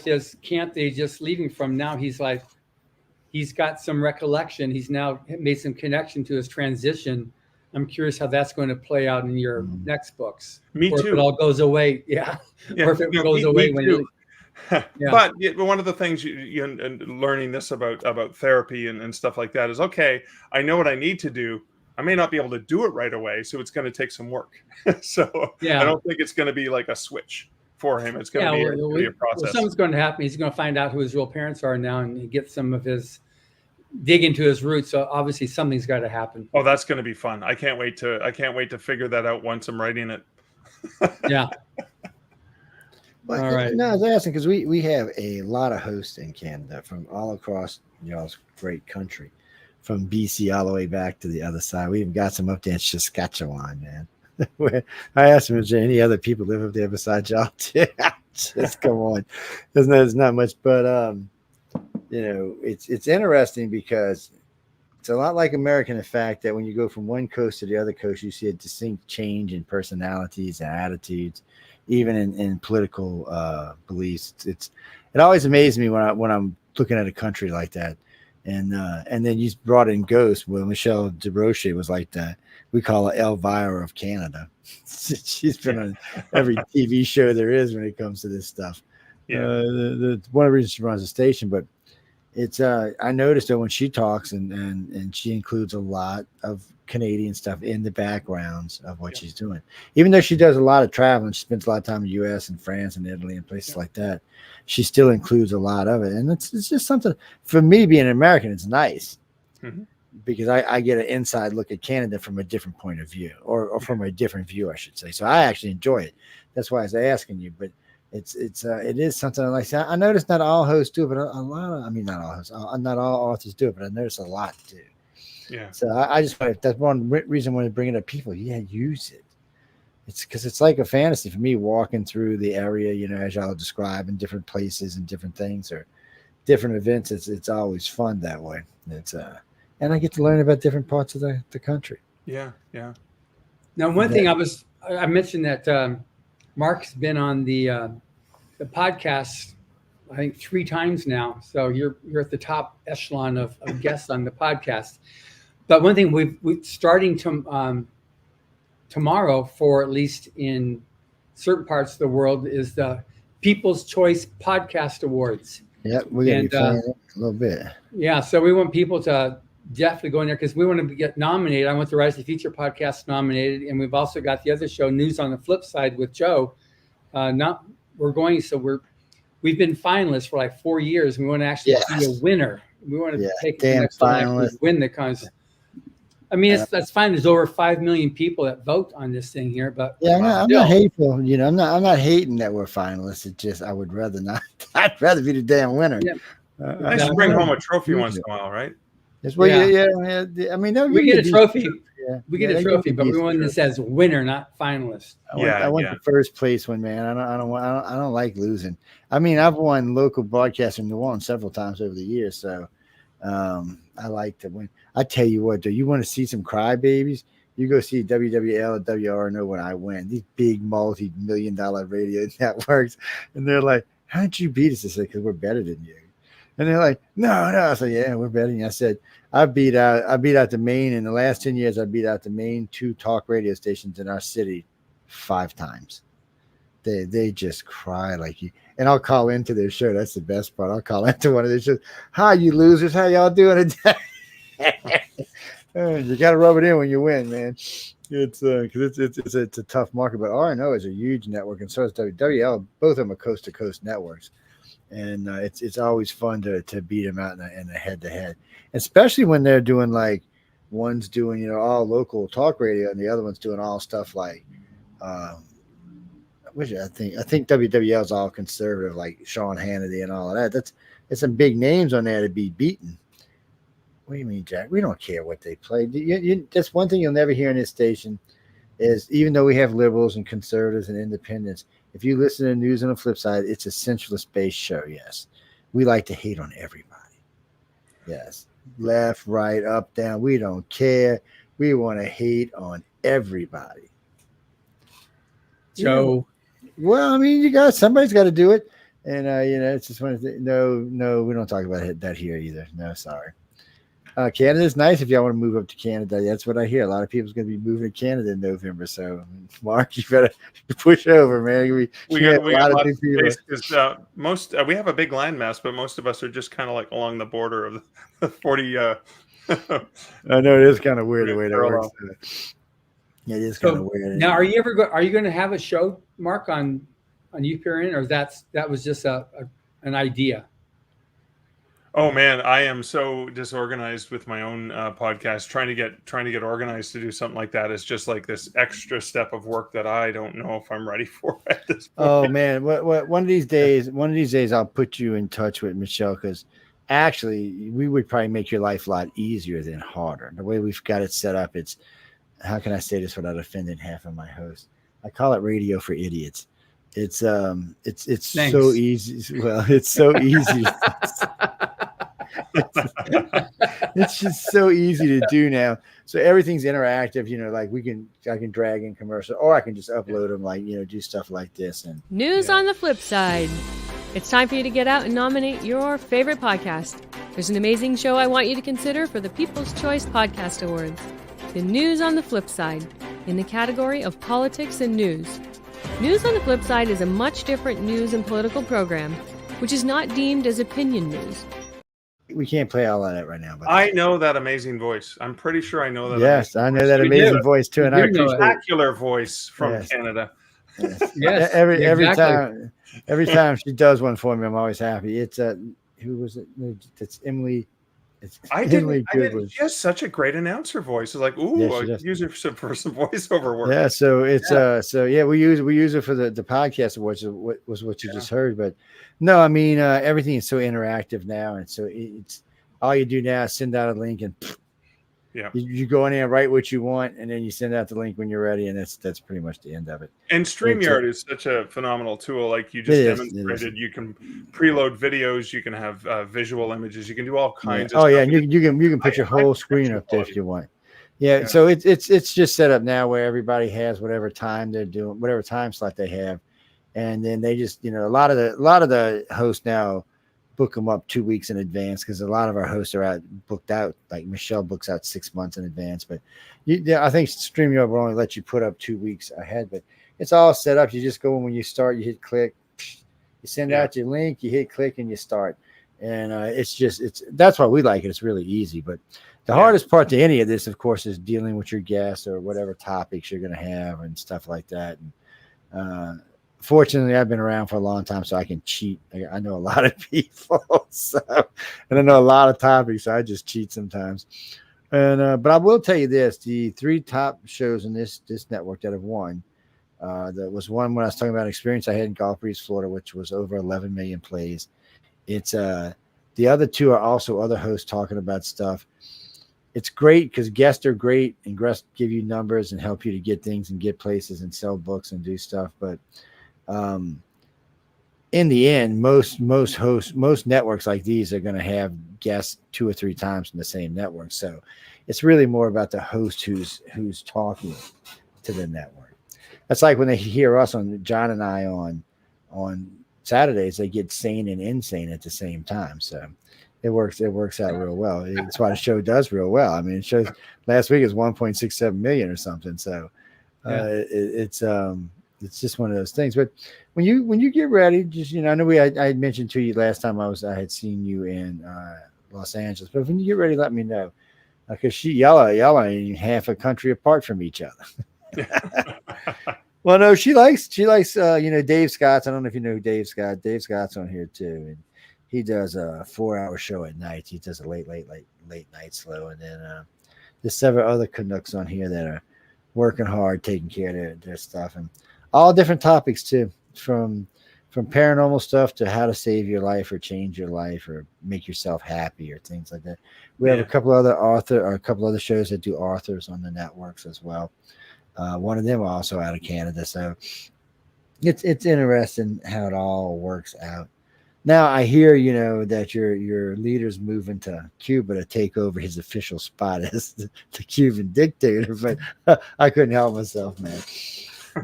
his camp that he's just leaving from. Now he's got some recollection. He's now made some connection to his transition. I'm curious how that's going to play out in your next books. Me or too. If it all goes away. Yeah. Or if it goes away when you. Yeah. But one of the things you learning this about therapy and stuff like that is, okay, I know what I need to do. I may not be able to do it right away, so it's going to take some work. So I don't think it's going to be like a switch for him. It's going to be a process. Well, something's going to happen. He's going to find out who his real parents are now and get some of dig into his roots. So obviously something's got to happen. Oh, that's going to be fun. I can't wait to figure that out once I'm writing it. Yeah. Well, all right. No, I was asking because we have a lot of hosts in Canada from all across y'all's great country, from BC all the way back to the other side. We even got some up there in Saskatchewan, man. I asked him, is there any other people live up there besides y'all? Just come on. There's not much, but it's interesting because it's a lot like America in the fact that when you go from one coast to the other coast, you see a distinct change in personalities and attitudes, even in political beliefs. It always amazes me when I'm looking at a country like that. And then you brought in Ghost. Well, Michelle DeBroche was like that. We call her Elvira of Canada. She's been on every TV show there is when it comes to this stuff. Yeah. One of the reasons she runs the station, but it's I noticed that when she talks and she includes a lot of Canadian stuff in the backgrounds of what she's doing. Even though she does a lot of traveling, she spends a lot of time in the US and France and Italy and places like that. She still includes a lot of it. And it's just something for me being an American, it's nice because I get an inside look at Canada from a different point of view or from a different view, I should say. So I actually enjoy it. That's why I was asking you, but it is something I like. I noticed not all hosts do it, but a lot of, I mean, not all hosts, not all authors do it, but I noticed a lot do. Yeah. So I just want that's one reason I want to bring it up. People, use it. It's because it's like a fantasy for me walking through the area, as y'all describe in different places and different things or different events. It's always fun that way. And I get to learn about different parts of the country. Yeah. Yeah. Now, one thing I mentioned that Mark's been on the podcast, I think 3 times now. So you're at the top echelon of guests on the podcast. But one thing we're starting to tomorrow, for at least in certain parts of the world, is the People's Choice Podcast Awards. Yep, we're going to be playing it a little bit. Yeah, so we want people to definitely go in there because we want to get nominated. I want the Rise of the Future podcast nominated, and we've also got the other show, News on the Flip Side, with Joe. We've been finalists for like 4 years. We want to actually be a winner. We want to take the next one and win the contest. I mean, that's fine. There's over 5 million people that vote on this thing here, but I'm not hateful. I'm not hating that we're finalists. It's just I would rather not. I'd rather be the damn winner. Yeah. Nice to bring home a trophy once in a while, right? That's what. Yeah. I mean, we get a trophy. Yeah. We get a trophy, but we want this as winner, not finalist. I want the first place one, man. I don't like losing. I mean, I've won local broadcaster in New Orleans several times over the years, so I like to win. I tell you what, though, you want to see some crybabies? You go see WWL and WRNO when I win. These big multi-million-dollar radio networks, and they're like, "How did you beat us?" I said, "Because we're better than you." And they're like, "No." I said, "Yeah, we're better than you." I said, I beat out the main in the last 10 years. I beat out the main 2 talk radio stations in our city 5 times. They just cry like you. And I'll call into their show. That's the best part. I'll call into one of their shows. Hi, you losers. How y'all doing today? You got to rub it in when you win, man. It's because it's a tough market. But RNO is a huge network, and so is WWL. Both of them are coast to coast networks, and it's always fun to beat them out in a head to head, especially when they're doing like one's doing all local talk radio, and the other one's doing all stuff like. Which I think WWL is all conservative, like Sean Hannity and all of that. It's some big names on there to be beaten. What do you mean, Jack? We don't care what they play. That's one thing you'll never hear in this station is even though we have liberals and conservatives and independents, if you listen to News on the Flip Side, it's a centralist-based show, yes. We like to hate on everybody. Yes. Left, right, up, down. We don't care. We want to hate on everybody. Joe. Well, I mean, somebody's got to do it. And, it's just one of the, no, we don't talk about that here either. No, sorry. Canada's nice if y'all want to move up to Canada. That's what I hear. A lot of people's going to be moving to Canada in November. So, Mark, you better push over, man. We got a lot of people. We have a big landmass, but most of us are just kind of like along the border of the 40. I know it is kind of weird the way that works. Yeah, it is kind of weird. Now, are you going to have a show, Mark, on UPRN, or that was just an idea? Oh man, I am so disorganized with my own podcast. Trying to get organized to do something like that is just like this extra step of work that I don't know if I'm ready for at this point. Oh man, one of these days I'll put you in touch with Michelle, because actually we would probably make your life a lot easier than harder. The way we've got it set up, it's how can I say this without offending half of my hosts? I call it radio for idiots. It's so easy. Well, it's so easy. It's just so easy to do now. So everything's interactive, like I can drag in commercial, or I can just upload them, like, do stuff like this. And News on the flip side. It's time for you to get out and nominate your favorite podcast. There's an amazing show I want you to consider for the People's Choice Podcast Awards. The News on the Flip Side, in the category of politics and news. News on the Flip Side is a much different news and political program, which is not deemed as opinion news. We can't play all of that right now. But I know that amazing voice. I'm pretty sure I know that. Yes, I know that amazing voice too, and I appreciate spectacular voice from Canada. Yes. Every time she does one for me, I'm always happy. It's who was it? It's Emily. She has such a great announcer voice. It's like, I use her for some voiceover work. Yeah, so it's we use it for the podcast awards, was what you just heard. But no, I mean everything is so interactive now, and so it's all you do now is send out a link, and you go in there and write what you want, and then you send out the link when you're ready, and that's pretty much the end of it. And StreamYard is such a phenomenal tool. Like you just demonstrated, you can preload videos, you can have visual images, you can do all kinds of stuff. And you can put your whole screen up there if you want. Yeah, so it's just set up now where everybody has whatever time they're doing, whatever time slot they have, and then they just a lot of the hosts now book them up 2 weeks in advance, because a lot of our hosts are booked out. Like Michelle books out 6 months in advance, but I think StreamYard will only let you put up 2 weeks ahead. But it's all set up. You just go when you start, you hit click, you send out your link, you hit click, and you start. And that's why we like it. It's really easy. But the hardest part to any of this, of course, is dealing with your guests or whatever topics you're going to have and stuff like that. And fortunately, I've been around for a long time, so I can cheat. I know a lot of people, and I know a lot of topics, so I just cheat sometimes. And but I will tell you this: the 3 top shows in this network that have won, there was one when I was talking about experience I had in Gulf Breeze, Florida, which was over 11 million plays. It's the other 2 are also other hosts talking about stuff. It's great because guests are great, and guests give you numbers and help you to get things and get places and sell books and do stuff, but in the end, most networks like these are going to have guests 2 or 3 times in the same network. So it's really more about the host who's talking to the network. That's like when they hear us on John and I on Saturdays, they get sane and insane at the same time. So it works out real well. That's why the show does real well. I mean, it shows last week is 1.67 million or something. So it's just one of those things. But when you get ready, just I know I had mentioned to you last time I had seen you in Los Angeles. But when you get ready, let me know, because y'all are half a country apart from each other. Well, no, she likes Dave Scott's. I don't know if you know who Dave Scott. Dave Scott's on here too, and he does a 4-hour show at night. He does a late night slow, and then there's several other Canucks on here that are working hard, taking care of their stuff, and all different topics too, from paranormal stuff to how to save your life or change your life or make yourself happy or things like that. We have a couple other shows that do authors on the networks as well. One of them are also out of Canada, so it's interesting how it all works out. Now I hear that your leader's moving to Cuba to take over his official spot as the Cuban dictator, but I couldn't help myself, man.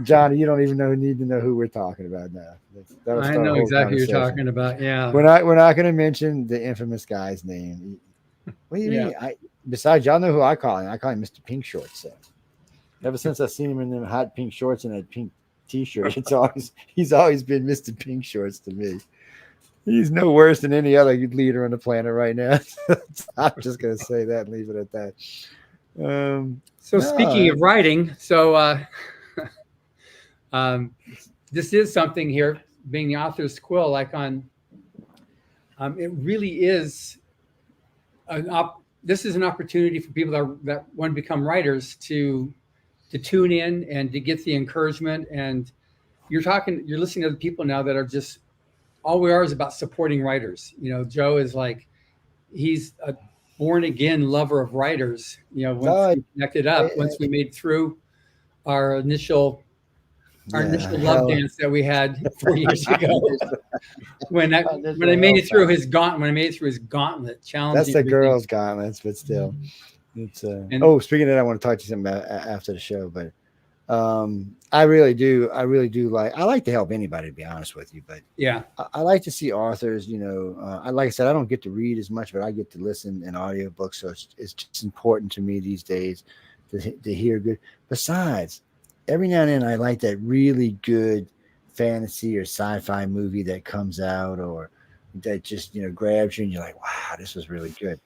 Johnny, you don't even need to know who we're talking about now. I know exactly who you're talking about. Yeah, we're not going to mention the infamous guy's name. What do you mean? Besides, y'all know who I call him. I call him Mr. Pink Shorts. So ever since I seen him in them hot pink shorts and that pink T-shirt, he's always been Mr. Pink Shorts to me. He's no worse than any other leader on the planet right now. I'm just going to say that and leave it at that. Speaking of writing, this is something here, being the author's Quill icon. It really is this is an opportunity for people that want to become writers to tune in and to get the encouragement. And you're listening to the people now that are just, all we are is about supporting writers. Joe is like, he's born again lover of writers. You know, once Oh, we connected up, once we made through our initial love dance that we had 4 years ago. when I made it through his gauntlet, challenging. That's the everything. girls' gauntlets, but still, it's. And- Speaking of that, I want to talk to you something about after the show, but I really do like. I like to help anybody, to be honest with you, but yeah, I like to see authors. You know, like I said, I don't get to read as much, but I get to listen in audiobooks, so it's just important to me these days to hear good. Besides, every now and then I like that really good fantasy or sci-fi movie that comes out, or that just grabs you and you're like, wow, this was really good.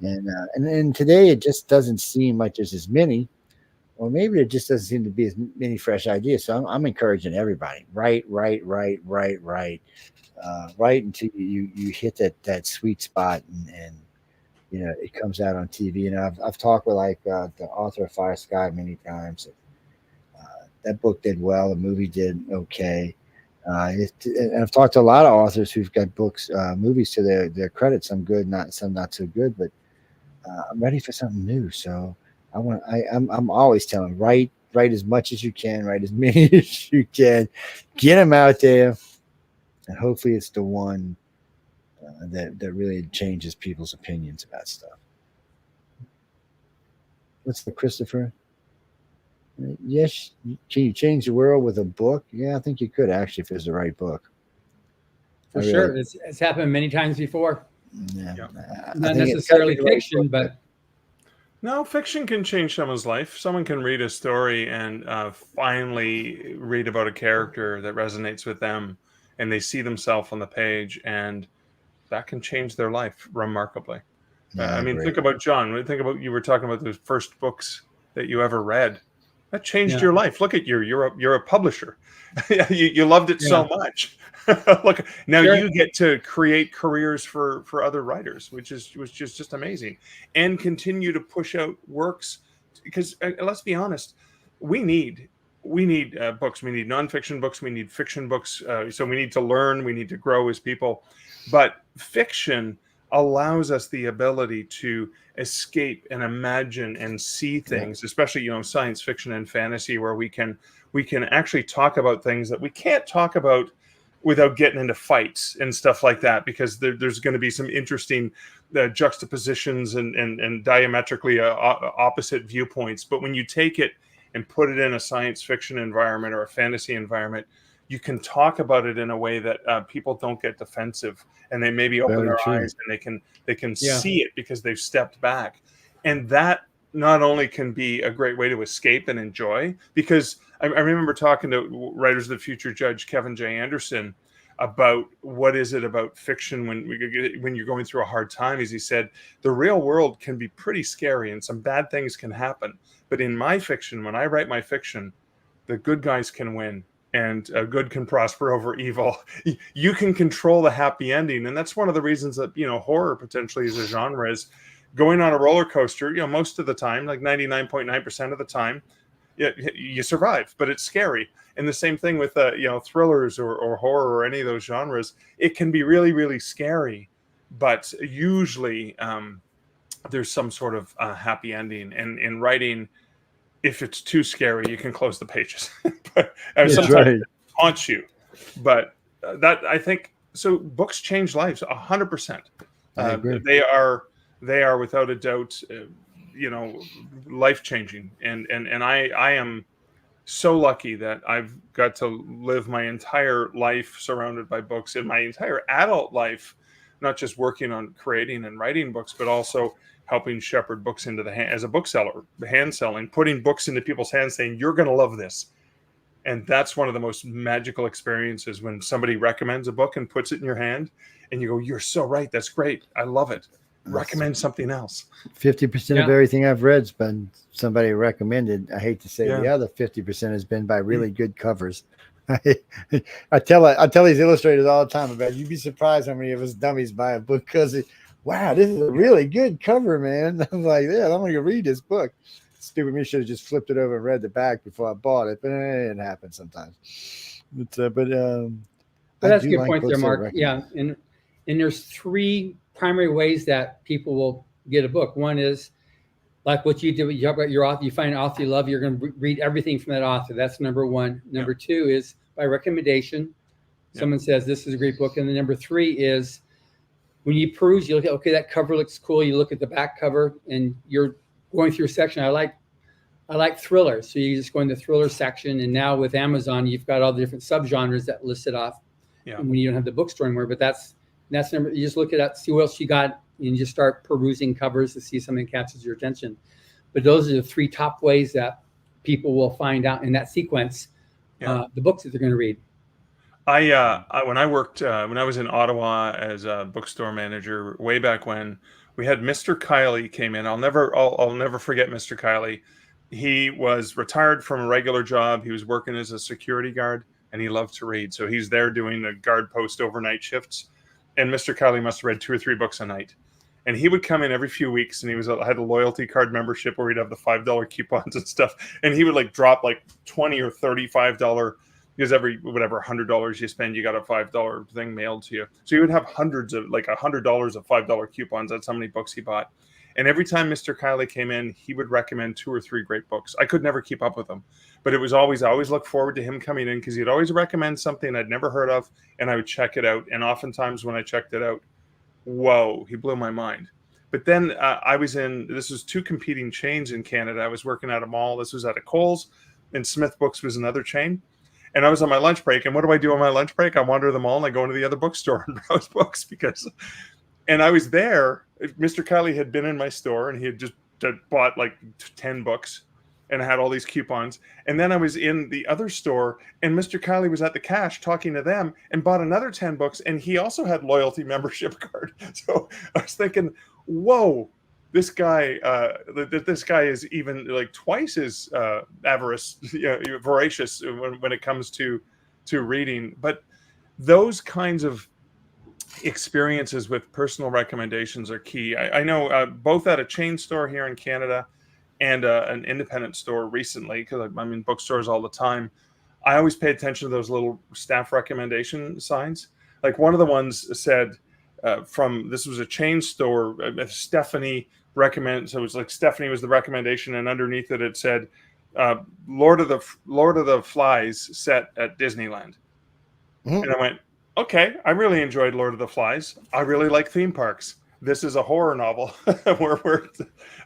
And today it just doesn't seem like there's as many, or maybe there just doesn't seem to be as many fresh ideas. So I'm encouraging everybody, write until you hit that sweet spot, and it comes out on TV. And I've talked with the author of Fire Sky many times. That book did well. The movie did okay. And I've talked to a lot of authors who've got movies to their credit. Some good, some not so good. But I'm ready for something new. So I'm always telling, write as much as you can, write as many as you can, get them out there, and hopefully it's the one that really changes people's opinions about stuff. What's the Christopher? Yes, can you change the world with a book? Yeah, I think you could actually if it's the right book. for sure. It's happened many times before. Yeah. Not necessarily fiction, but no, fiction can change someone's life. Someone can read a story and finally read about a character that resonates with them, and they see themselves on the page, and that can change their life remarkably. Yeah, I mean, think about John. Think about, you were talking about the first books that you ever read. That changed your life. Look at you. You're a publisher. you loved it so much. Look, now you get to create careers for other writers, which is just amazing, and continue to push out works, because let's be honest, we need books. We need nonfiction books. We need fiction books. So we need to learn. We need to grow as people. But fiction allows us the ability to escape and imagine and see things, especially science fiction and fantasy, where we can actually talk about things that we can't talk about without getting into fights and stuff like that, because there's going to be some interesting juxtapositions and diametrically opposite viewpoints. But when you take it and put it in a science fiction environment or a fantasy environment, you can talk about it in a way that people don't get defensive, and they maybe open their eyes and they can see it because they've stepped back. And that not only can be a great way to escape and enjoy, because I remember talking to Writers of the Future Judge Kevin J. Anderson about what is it about fiction when you're going through a hard time. As he said, the real world can be pretty scary and some bad things can happen. But in my fiction, when I write my fiction, the good guys can win, and good can prosper over evil. You can control the happy ending. And that's one of the reasons that, horror potentially as a genre is going on a roller coaster, most of the time, like 99.9% of the time, you survive, but it's scary. And the same thing with, thrillers or horror or any of those genres. It can be really, really scary, but usually there's some sort of happy ending. And in writing, if it's too scary, you can close the pages. But sometimes it haunts you. But that, I think, so books change lives 100%. They are without a doubt, life changing. And I am so lucky that I've got to live my entire life surrounded by books, in my entire adult life, not just working on creating and writing books, but also helping shepherd books into the hand as a bookseller, hand selling, putting books into people's hands, saying, you're going to love this. And that's one of the most magical experiences, when somebody recommends a book and puts it in your hand and you go, you're so right. That's great. I love it. Recommend something else. 50% of everything I've read's been somebody recommended. I hate to say the other 50% has been by really good covers. I tell these illustrators all the time about, you'd be surprised how many of us dummies buy a book because wow, this is a really good cover, man. I'm like, I'm going to read this book. Stupid me, should have just flipped it over and read the back before I bought it, but it happens sometimes. But that's a good point there, Mark. Yeah, and there's three primary ways that people will get a book. One is like what you do. You have your author. You find an author you love. You're going to read everything from that author. That's number one. Number two is by recommendation. Someone says this is a great book, and then number three is when you peruse, you look at, okay, that cover looks cool. You look at the back cover, and you're going through a section. I like thrillers, so you just go in the thriller section. And now with Amazon, you've got all the different subgenres that listed off. Yeah. When you don't have the bookstore anymore, but that's number. You just look at that, see what else you got, and you just start perusing covers to see something catches your attention. But those are the three top ways that people will find out in that sequence the books that they're going to read. When I worked when I was in Ottawa as a bookstore manager way back when, we had Mr. Kiley came in. I'll never forget Mr. Kiley. He was retired from a regular job. He was working as a security guard, and he loved to read. So he's there doing the guard post overnight shifts. And Mr. Kiley must have read 2 or 3 books a night. And he would come in every few weeks, and he had a loyalty card membership where he'd have the $5 coupons and stuff. And he would like drop like $20 or $35, because every $100 you spend, you got a $5 thing mailed to you. So you would have hundreds of like $100 of $5 coupons. That's how many books he bought. And every time Mr. Kiley came in, he would recommend 2 or 3 great books. I could never keep up with him, but I always look forward to him coming in, because he'd always recommend something I'd never heard of, and I would check it out. And oftentimes when I checked it out, whoa, he blew my mind. But then this was 2 competing chains in Canada. I was working at a mall. This was at a Kohl's, and Smith Books was another chain. And I was on my lunch break. And what do I do on my lunch break? I wander the mall and I go into the other bookstore and browse books and I was there. Mr. Kiley had been in my store, and he had just bought like 10 books and had all these coupons. And then I was in the other store, and Mr. Kiley was at the cash talking to them and bought another 10 books. And he also had loyalty membership card. So I was thinking, whoa, this guy is even like twice as voracious when it comes to reading. But those kinds of experiences with personal recommendations are key. I know both at a chain store here in Canada and an independent store recently, because I'm in bookstores all the time. I always pay attention to those little staff recommendation signs. Like one of the ones said this was a chain store, Stephanie recommend. So it was like Stephanie was the recommendation, and underneath it said Lord of the Flies set at Disneyland. Mm-hmm. And I went, okay, I really enjoyed Lord of the Flies. I really like theme parks. This is a horror novel where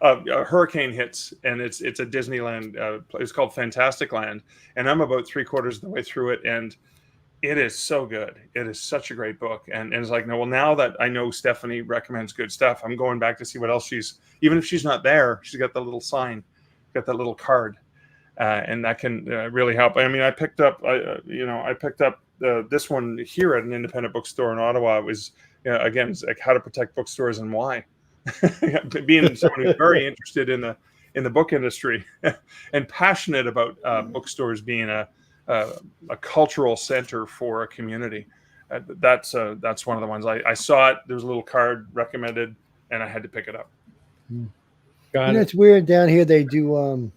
a hurricane hits, and it's a Disneyland. It's called Fantastic Land, and I'm about 3/4 of the way through it, and it is so good. It is such a great book, and it's like, no, well, now that I know Stephanie recommends good stuff, I'm going back to see what else even if she's not there, she's got the little sign, got that little card, and that can really help. I mean, I picked up this one here at an independent bookstore in Ottawa. It was again, it's like How to Protect Bookstores and Why. Being someone who's very interested in the book industry and passionate about bookstores being a cultural center for a community. That's one of the ones I saw it. There was a little card recommended, and I had to pick it up. It's weird down here. They do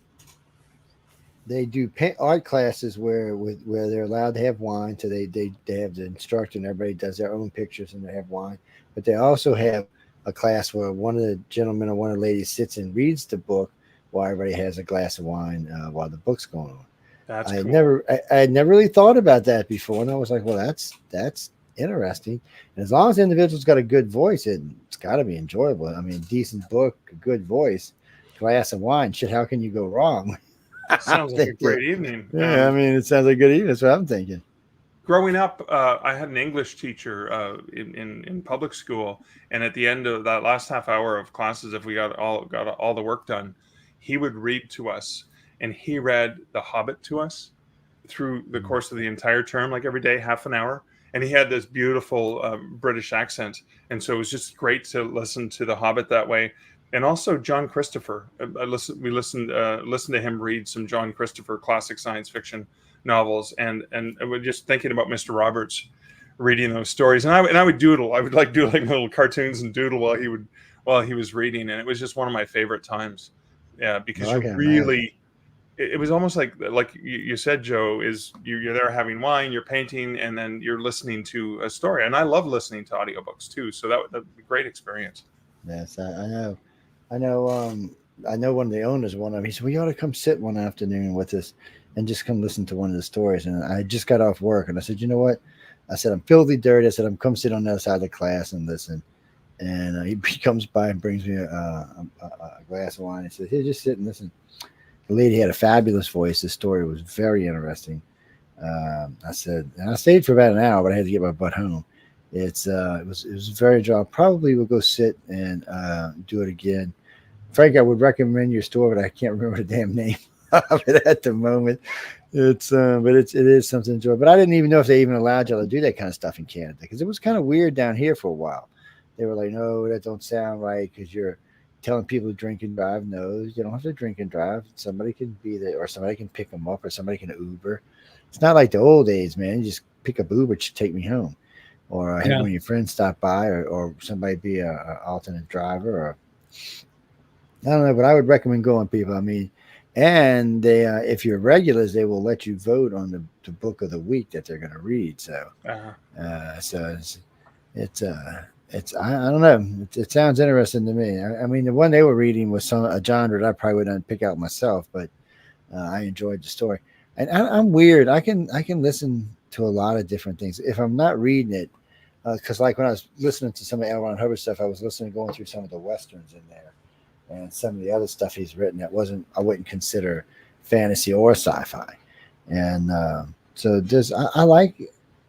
art classes where they're allowed to have wine. So they have the instructor, and everybody does their own pictures, and they have wine. But they also have a class where one of the gentlemen or one of the ladies sits and reads the book while everybody has a glass of wine while the book's going on. That's I cool. had never really thought about that before, and I was like, well, that's interesting. And as long as the individual's got a good voice, it's got to be enjoyable. I mean, decent book, a good voice, glass of wine. Shit, how can you go wrong? Sounds like a great evening. Yeah, I mean, it sounds like a good evening. That's what I'm thinking. Growing up, I had an English teacher in public school, and at the end of that last half hour of classes, if we got all the work done, he would read to us, and he read The Hobbit to us through the course of the entire term, like every day, half an hour. And he had this beautiful British accent, and so it was just great to listen to The Hobbit that way. And also John Christopher. We listened to him read some John Christopher classic science fiction novels, and we're just thinking about Mr. Roberts reading those stories. And I would doodle. I would do like little cartoons and doodle while he was reading, and it was just one of my favorite times. Yeah, because it was almost like you said, Joe, is you're there having wine, you're painting, and then you're listening to a story. And I love listening to audiobooks too, so that would be a great experience. Yes, I know. I know one of the owners, one of them, he said, well, you ought to come sit one afternoon with us and just come listen to one of the stories. And I just got off work and I said, you know what? I said, I'm filthy dirty. I said, I'm come sit on the other side of the class and listen. And he comes by and brings me a glass of wine. He said, here, just sit and listen. The lady had a fabulous voice. The story was very interesting. I said, and I stayed for about an hour, but I had to get my butt home. It was very enjoyable. Probably will go sit and do it again. Frank, I would recommend your store, but I can't remember the damn name of it at the moment. It is something to enjoy. But I didn't even know if they even allowed y'all to do that kind of stuff in Canada, because it was kind of weird down here for a while. They were like, no, that don't sound right because you're telling people to drink and drive. No, you don't have to drink and drive. Somebody can be there, or somebody can pick them up, or somebody can Uber. It's not like the old days, man. You just pick up Uber to take me home, or have one of your friends stop by, or somebody be a alternate driver, or I don't know. But I would recommend going, people. I mean, and they, if you're regulars, they will let you vote on the book of the week that they're going to read. So, so it's I don't know. It sounds interesting to me. I mean, the one they were reading was a genre that I probably wouldn't pick out myself, but I enjoyed the story. And I'm weird. I can listen to a lot of different things if I'm not reading it. Because like when I was listening to some of L. Ron Hubbard stuff, I was going through some of the westerns in there, and some of the other stuff he's written that I wouldn't consider fantasy or sci-fi. And so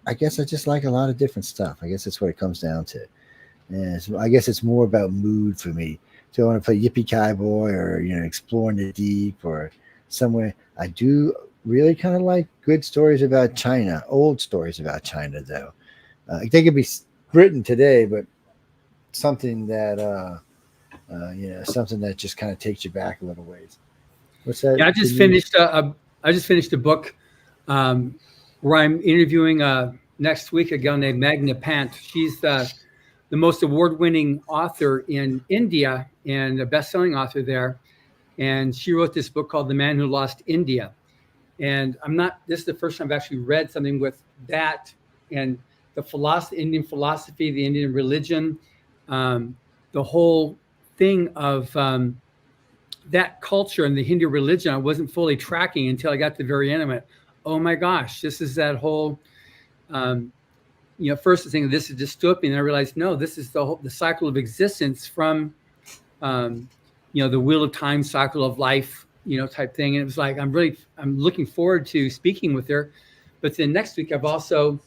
I guess I just like a lot of different stuff. I guess that's what it comes down to. And so I guess it's more about mood for me. So I want to play Yippee-Ki Boy, or exploring the deep, or somewhere. I do really kind of like good stories about China, old stories about China, though. They could be written today, but something that something that just kind of takes you back a little ways. What's that? Yeah, I just finished a book where I'm interviewing next week a gal named Magna Pant. She's the most award-winning author in India and a best-selling author there. And she wrote this book called The Man Who Lost India. And this is the first time I've actually read something with that and the philosophy, Indian philosophy, the Indian religion, the whole thing of that culture and the Hindu religion. I wasn't fully tracking until I got to the very end. I went, oh my gosh, this is that whole, first the thing, this is dystopian. And I realized, no, this is the cycle of existence from, the wheel of time cycle of life, type thing. And it was like, I'm looking forward to speaking with her. But then next week, I've also,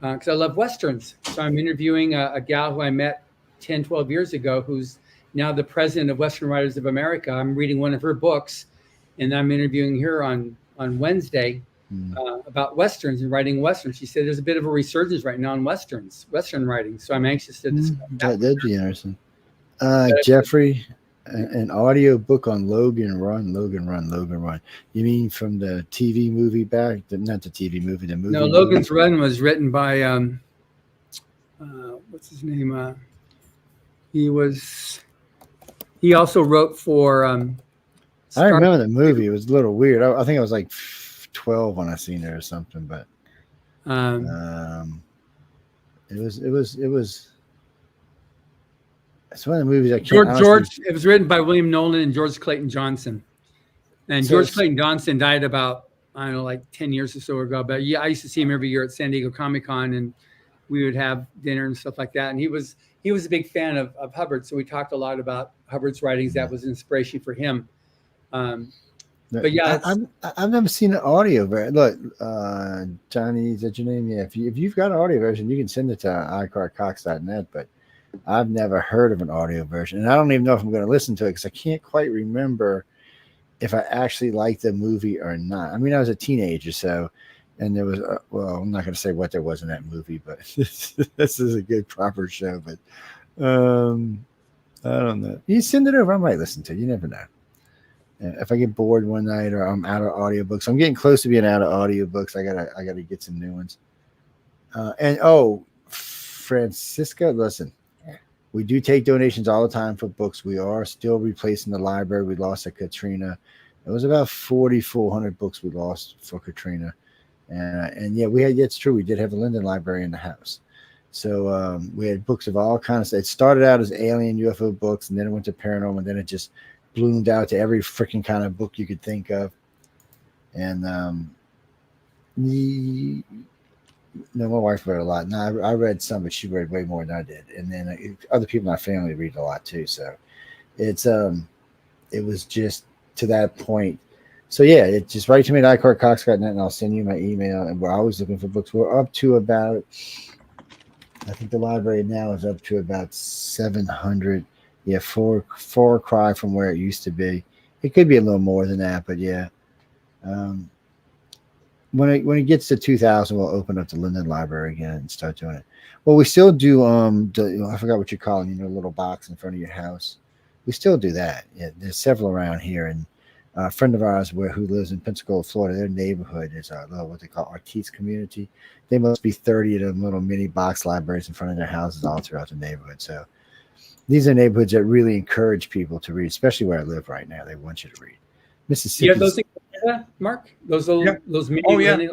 because I love Westerns. So I'm interviewing a gal who I met 10, 12 years ago, who's now the president of Western Writers of America. I'm reading one of her books, and I'm interviewing her on Wednesday about Westerns and writing Westerns. She said there's a bit of a resurgence right now in Western writing. So I'm anxious to discuss that. That'd be interesting. Jeffrey, an audio book on Logan Run. You mean from the TV movie back? Not the TV movie, the movie. No, Logan's Run was written by, what's his name? He also wrote for. I remember the movie. It was a little weird. I think I was like 12 when I seen it or something, but it was. It's one of the movies I can't. George. It was written by William Nolan and George Clayton Johnson, and George Clayton Johnson died about, I don't know, like 10 years or so ago. But yeah, I used to see him every year at San Diego Comic-Con, and we would have dinner and stuff like that. And he was a big fan of Hubbard, so we talked a lot about Hubbard's writings. That was inspiration for him. But yeah, I've never seen an audio version. Look, Johnny, is that your name? Yeah. If you've got an audio version, you can send it to iCarCox.net. But I've never heard of an audio version, and I don't even know if I'm going to listen to it because I can't quite remember if I actually liked the movie or not. I mean, I was a teenager, so, and there was, I'm not going to say what there was in that movie, but this is a good proper show. But I don't know. You send it over, I might listen to it. You never know. If I get bored one night or I'm out of audiobooks, I'm getting close to being out of audiobooks. I gotta get some new ones. Francisca, listen. We do take donations all the time for books. We are still replacing the library we lost at Katrina. It was about 4,400 books we lost for Katrina. And yeah, it's true. We did have a Linden library in the house. So we had books of all kinds. It started out as alien UFO books, and then it went to paranormal, and then it just bloomed out to every freaking kind of book you could think of. And my wife read a lot. And I read some, but she read way more than I did. And then other people in my family read a lot too. So it's it was just to that point. So yeah, it just write to me at iCartCox.net, and I'll send you my email. And we're always looking for books. We're up to about, I think the library now is up to about 700. Yeah, far cry from where it used to be. It could be a little more than that, but yeah. When it gets to 2000, we'll open up the Linden Library again and start doing it. Well, we still do I forgot what you call it, little box in front of your house. We still do that. Yeah, there's several around here, and a friend of ours who lives in Pensacola, Florida, their neighborhood is a little what they call artiste community. They must be 30 of them little mini box libraries in front of their houses all throughout the neighborhood. So these are neighborhoods that really encourage people to read, especially where I live right now. They want you to read. Mississippi. Yeah, those things, Mark. Those mini,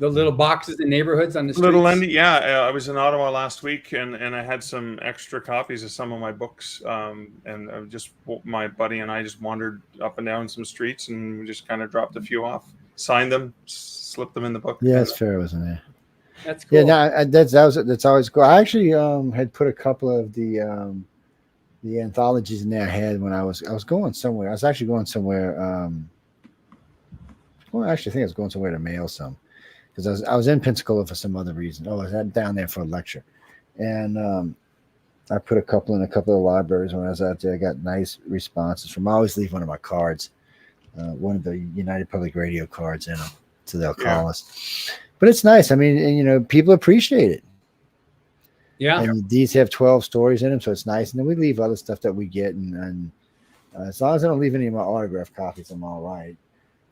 the little boxes in neighborhoods on the streets. Little Endy, yeah. I was in Ottawa last week, and I had some extra copies of some of my books. And just my buddy and I just wandered up and down some streets, and we just kind of dropped a few off, signed them, slipped them in the book. Yeah, it's fair, wasn't it? That's cool. Yeah, that's always cool. I actually had put a couple of the anthologies in there I had when I was going somewhere. I was actually going somewhere. Well, actually, I think I was going somewhere to mail some, because I was in Pensacola for some other reason. I was down there for a lecture, and I put a couple in a couple of libraries when I was out there. I got nice responses from. I always leave one of my cards, one of the United Public Radio cards in them, so they'll call us. But it's nice. I mean, people appreciate it. Yeah. And these have 12 stories in them, so it's nice. And then we leave other stuff that we get, and as long as I don't leave any of my autographed copies, I'm all right.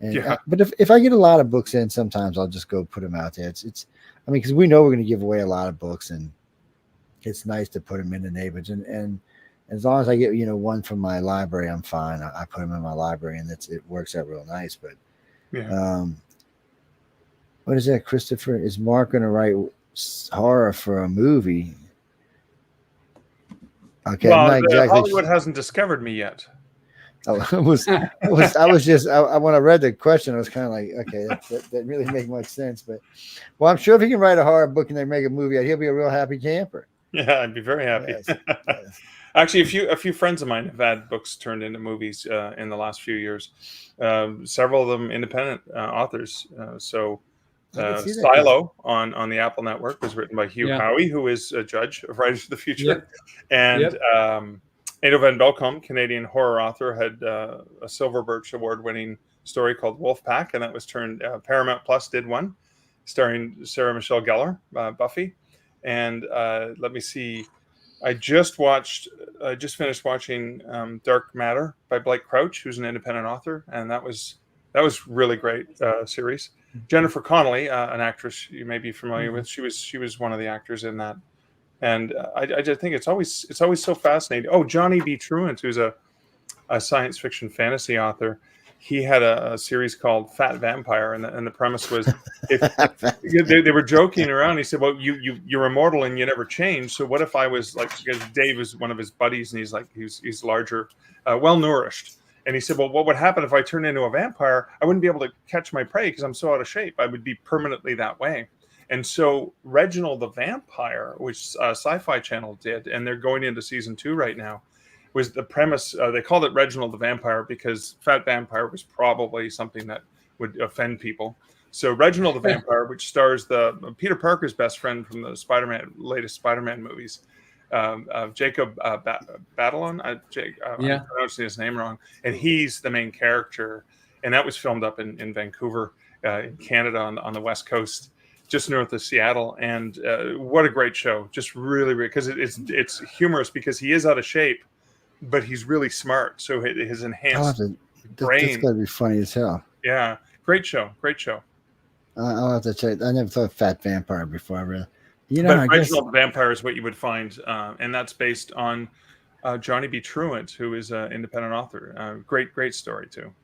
And but if I get a lot of books in, sometimes I'll just go put them out there. Because we know we're going to give away a lot of books, and it's nice to put them in the neighborhoods. And as long as I get one from my library, I'm fine. I put them in my library, and it works out real nice. But what is that, Christopher? Is Mark going to write horror for a movie? Okay, well, Hollywood hasn't discovered me yet. When I read the question, I was kind of like, okay, that didn't really make much sense. But well, I'm sure if he can write a horror book and they make a movie, he'll be a real happy camper. Yeah, I'd be very happy. Yes. Actually, a few friends of mine have had books turned into movies in the last few years. Several of them independent authors. Silo on the Apple Network was written by Hugh Howey, who is a judge of Writers of the Future, and Ado Van Belkom, Canadian horror author, had a Silver Birch Award-winning story called Wolfpack, and that was turned. Paramount Plus did one, starring Sarah Michelle Gellar, Buffy, and let me see. I just finished watching Dark Matter by Blake Crouch, who's an independent author, and that was really great series. Jennifer Connelly, an actress you may be familiar with, she was one of the actors in that, and I just think it's always so fascinating. Oh, Johnny B. Truant, who's a science fiction fantasy author, he had a series called Fat Vampire, and the premise was they were joking around. He said, "Well, you're immortal and you never change. So what if I was like?" Because Dave was one of his buddies, and he's larger, well nourished. And he said, well, what would happen if I turned into a vampire? I wouldn't be able to catch my prey because I'm so out of shape. I would be permanently that way. And so Reginald the Vampire, which Sci-Fi Channel did, and they're going into season 2 right now, was the premise. They called it Reginald the Vampire because Fat Vampire was probably something that would offend people. So Reginald the Vampire, which stars Peter Parker's best friend from the latest Spider-Man movies, Jacob Batalon. I'm pronouncing his name wrong, and he's the main character. And that was filmed up in Vancouver, in Canada, on the West Coast, just north of Seattle. And what a great show! Just really, because it's humorous because he is out of shape, but he's really smart. So his enhanced brain. That's got to be funny as hell. Yeah, great show. I'll have to check. I never thought Fat Vampire before. I really. But Reginald the Vampire is what you would find, and that's based on Johnny B. Truant, who is an independent author. Great story, too.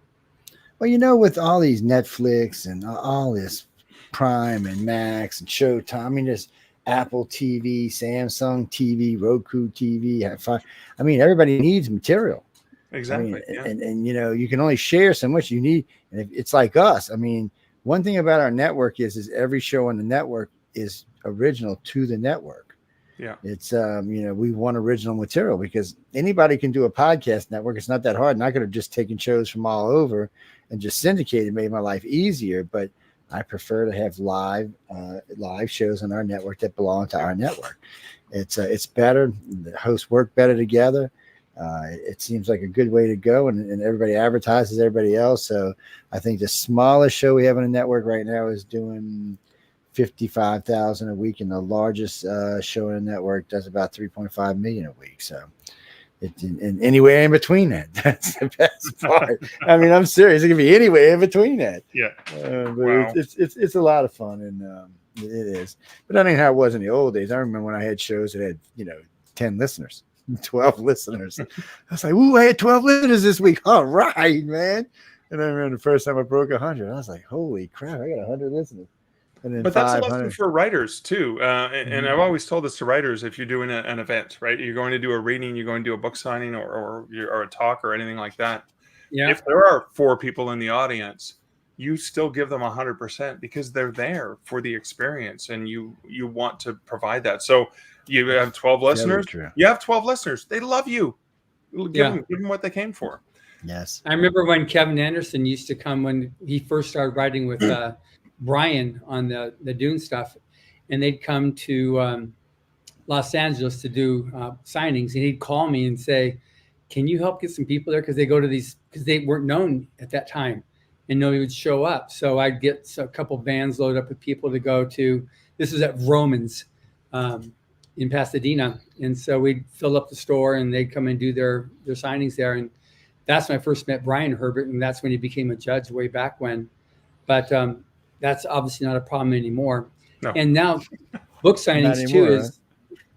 Well, with all these Netflix and all this Prime and Max and Showtime, Apple TV, Samsung TV, Roku TV. I mean, everybody needs material. Exactly. I mean, and you know, you can only share so much. You need, and it's like us. I mean, one thing about our network is every show on the network is original to the network. Yeah. It's you know, we want original material because anybody can do a podcast network. It's not that hard. And I could have just taken shows from all over and just syndicated, made my life easier. But I prefer to have live shows on our network that belong to our network. It's better. The hosts work better together. It seems like a good way to go, and everybody advertises everybody else. So I think the smallest show we have on the network right now is doing 55,000 a week, and the largest show on the network does about 3.5 million a week. So it's and anywhere in between that. That's the best part. I mean, I'm serious. It can be anywhere in between that. Yeah. But Wow. it's a lot of fun, and it is. But I mean, how it was in the old days. I remember when I had shows that had 10 listeners. 12 listeners. I was like, "Ooh, I had 12 listeners this week. All right, man." And I remember the first time I broke 100, I was like, "Holy crap, I got 100 listeners." And then But that's a 500. lesson for writers too. And I've always told this to writers: if you're doing an event, right, you're going to do a reading, you're going to do a book signing, or a talk, or anything like that. Yeah. If there are 4 people in the audience, you still give them 100% because they're there for the experience, and you want to provide that. So you have 12 listeners. True. You have 12 listeners. They love you. Give them what they came for. Yes. I remember when Kevin Anderson used to come when he first started writing with Brian on the Dune stuff, and they'd come to Los Angeles to do signings, and he'd call me and say, "Can you help get some people there?" Because they go to these, because they weren't known at that time, and nobody would show up. So I'd get a couple vans loaded up with people to go to. This was at Romans in Pasadena, and so we'd fill up the store, and they'd come and do their signings there. And that's when I first met Brian Herbert, and that's when he became a judge way back when. But that's obviously not a problem anymore. No. And now book signings anymore, too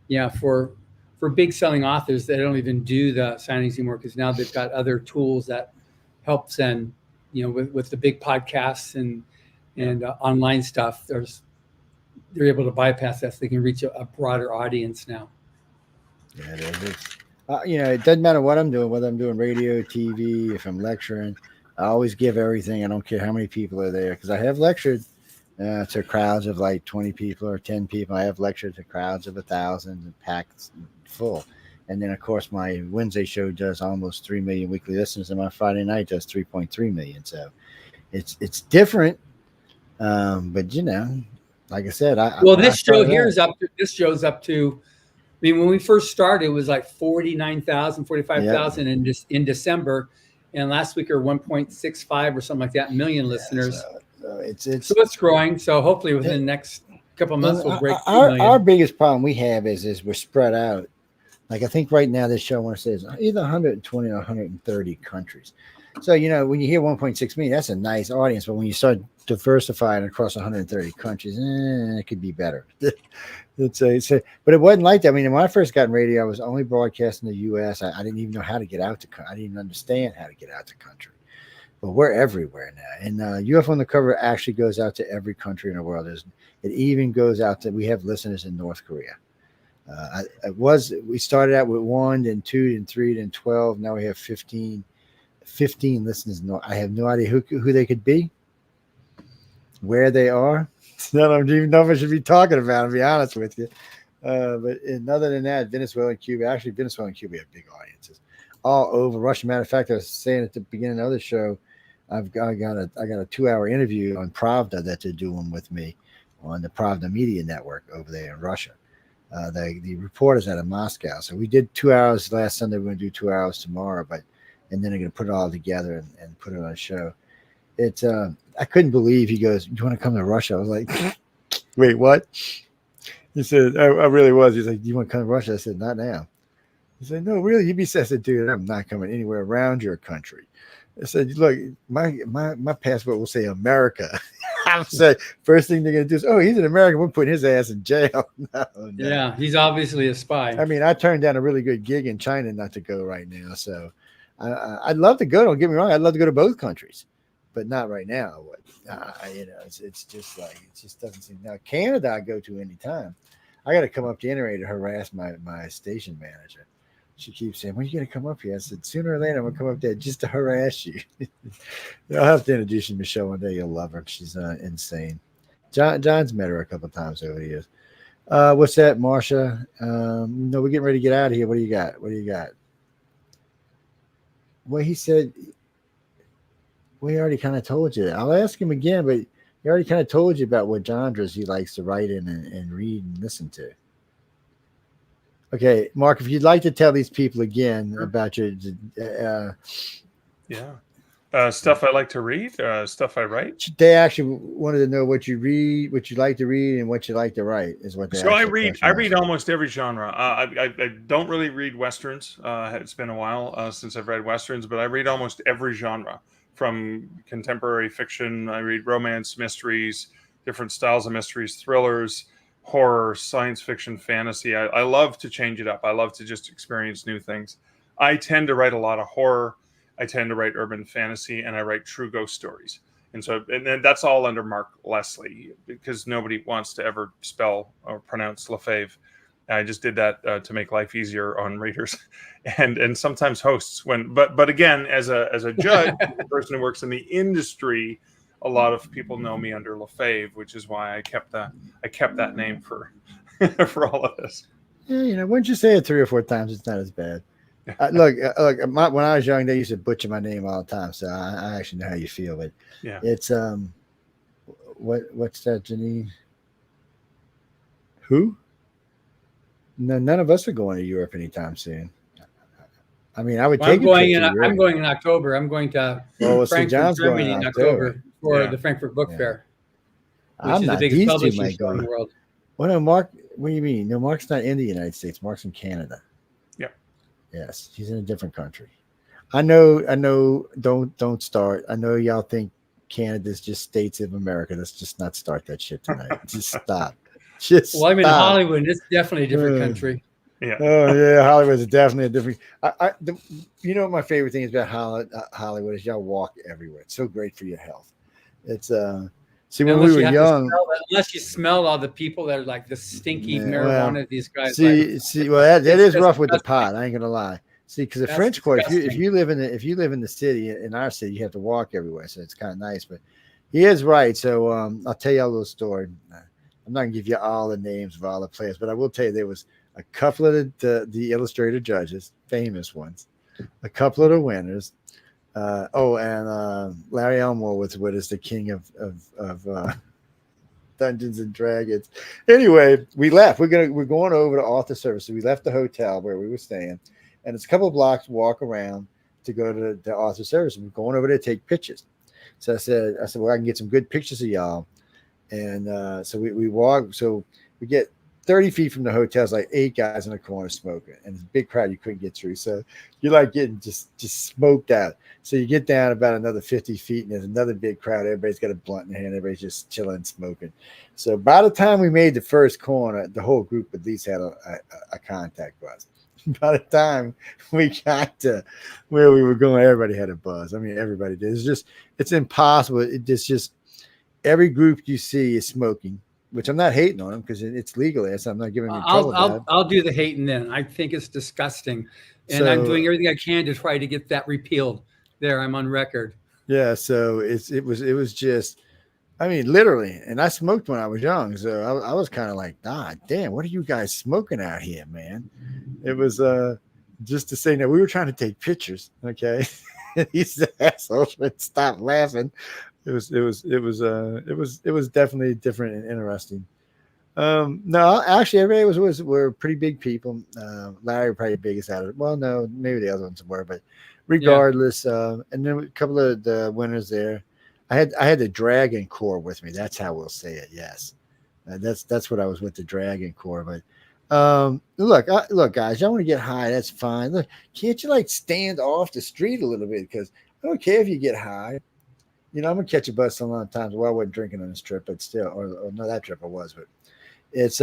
is for big selling authors, they don't even do the signings anymore because now they've got other tools that helps them, with the big podcasts and online stuff. They're able to bypass that, so they can reach a broader audience now. Yeah, it is. It doesn't matter what I'm doing, whether I'm doing radio, TV, if I'm lecturing. I always give everything. I don't care how many people are there, because I have lectured to crowds of like 20 people or 10 people. I have lectured to crowds of 1,000 and packed full. And then, of course, my Wednesday show does almost 3 million weekly listeners, and my Friday night does 3.3 million. So it's different, but like I said, this show's up to. I mean, when we first started, it was like 49,000, 45,000 in December, and last week are 1.65 or something like that million listeners. So it's growing. So hopefully within the next couple of months we'll break 2 million. Our biggest problem we have is we're spread out. Like I think right now this show I want to say is either 120 or 130 countries. So when you hear 1.6 million, that's a nice audience. But when you start diversifying across 130 countries, it could be better. But it wasn't like that. I mean, when I first got in radio, I was only broadcasting the U.S. I didn't even know how to get out to. I didn't even understand how to get out to country. But we're everywhere now, and UFO on the Cover actually goes out to every country in the world. It even goes out to. We have listeners in North Korea. We started out with 1, then 2, then 3, then 12. Now we have 15 listeners. I have no idea who they could be, where they are. I don't even know if I should be talking about it, to be honest with you. But other than that, Venezuela and Cuba have big audiences all over Russia. Matter of fact, I was saying at the beginning of the show, I got a 2-hour interview on Pravda that they're doing with me on the Pravda Media Network over there in Russia. The reporter's out of Moscow. So we did 2 hours last Sunday. We're going to do 2 hours tomorrow, and then they're going to put it all together and put it on a show. It's I couldn't believe he goes, "Do you want to come to Russia?" I was like, "Wait, what?" He said, "I really was." He's like, "Do you want to come to Russia?" I said, "Not now." He said, "No, really?" You'd be sad. I said, "Dude, I'm not coming anywhere around your country." I said, "Look, my passport will say America." I said, first thing they're going to do is, "Oh, he's an American. We're putting his ass in jail." No. Yeah, he's obviously a spy. I mean, I turned down a really good gig in China not to go right now. So I'd love to go. Don't get me wrong. I'd love to go to both countries, but not right now. It's just like, it just doesn't seem. Now, Canada I go to anytime. I got to come up to anyway to harass my station manager. She keeps saying, "When are you going to come up here?" I said, "Sooner or later, I'm going to come up there just to harass you." I'll have to introduce you to Michelle one day. You'll love her. She's insane. John's met her a couple of times over the years. What's that, Marsha? No, we're getting ready to get out of here. What do you got? Well, he said, we already kind of told you. I'll ask him again, but he already kind of told you about what genres he likes to write in and read and listen to. Okay, Mark, if you'd like to tell these people again about your stuff I like to read, stuff I write. They actually wanted to know what you read, what you like to read, and what you like to write is what they. So I read almost every genre. I don't really read westerns. It's been a while since I've read westerns, but I read almost every genre, from contemporary fiction. I read romance, mysteries, different styles of mysteries, thrillers, horror, science fiction, fantasy. I love to change it up. I love to just experience new things. I tend to write a lot of horror. I tend to write urban fantasy, and I write true ghost stories. And then that's all under Mark Leslie, because nobody wants to ever spell or pronounce Lefebvre. I just did that to make life easier on readers and sometimes hosts. But again, as a judge, a person who works in the industry, a lot of people know me under Lefebvre, which is why I kept that name for for all of this. Yeah, once you say it 3 or 4 times, it's not as bad. Look, when I was young, they used to butcher my name all the time, so I actually know how you feel. But yeah, it's what's that, Janine? Who? No, none of us are going to Europe anytime soon. I mean, I would take. I'm going in October. I'm going to Frankfurt, John's Germany going in October for the Frankfurt Book Fair, which is the biggest publishing store in the world. Well, no, Mark. What do you mean? No, Mark's not in the United States. Mark's in Canada. Yes, he's in a different country. I know. Don't start. I know y'all think Canada's just states of America. Let's just not start that shit tonight. Just stop. Well, I'm in Hollywood, and it's definitely a different country. Yeah. Oh yeah, Hollywood's definitely a different. You know what my favorite thing is about Hollywood is y'all walk everywhere. It's so great for your health. It's See, when we were young, unless you smell all the people that are like the stinky marijuana, these guys. See, well, that is rough with the pot. I ain't gonna lie. See, because the French Quarter, if you live in the city, in our city, you have to walk everywhere, so it's kind of nice. But he is right. So I'll tell you a little story. I'm not gonna give you all the names of all the players, but I will tell you there was a couple of the illustrator judges, famous ones, a couple of the winners. And Larry Elmore was with us, the king of Dungeons and Dragons. Anyway, we left. We're going over to author service. So we left the hotel where we were staying, and it's a couple of blocks to walk around to go to the author service. And we're going over there to take pictures. So I said, well, I can get some good pictures of y'all. And so we walk. So we get 30 feet from the hotel, is like 8 guys in the corner smoking, and it's a big crowd you couldn't get through. So you're like getting just smoked out. So you get down about another 50 feet, and there's another big crowd. Everybody's got a blunt in their hand. Everybody's just chilling, smoking. So by the time we made the first corner, the whole group at least had a contact buzz. By the time we got to where we were going, everybody had a buzz. I mean, everybody did. It's impossible. It's just every group you see is smoking. Which I'm not hating on them because it's legal. So I'm not giving them trouble. I'll do the hating then. I think it's disgusting, and I'm doing everything I can to try to get that repealed. There, I'm on record. Yeah, so it was just, I mean, literally. And I smoked when I was young, so I was kind of like, damn, what are you guys smoking out here, man? It was just to say that we were trying to take pictures, okay? These assholes would stop laughing. It was definitely different and interesting. No, actually, everybody were pretty big people. Larry probably the biggest out of it. Well, no, maybe the other ones were, but regardless, and then a couple of the winners there. I had the Dragon Corps with me. That's how we'll say it. Yes, that's what I was with, the Dragon Corps. But look, guys, y'all want to get high? That's fine. Look, can't you like stand off the street a little bit? Because I don't care if you get high. I'm gonna catch a bus a lot of times. Well, I wasn't drinking on this trip, but still, or no, that trip I was. But it's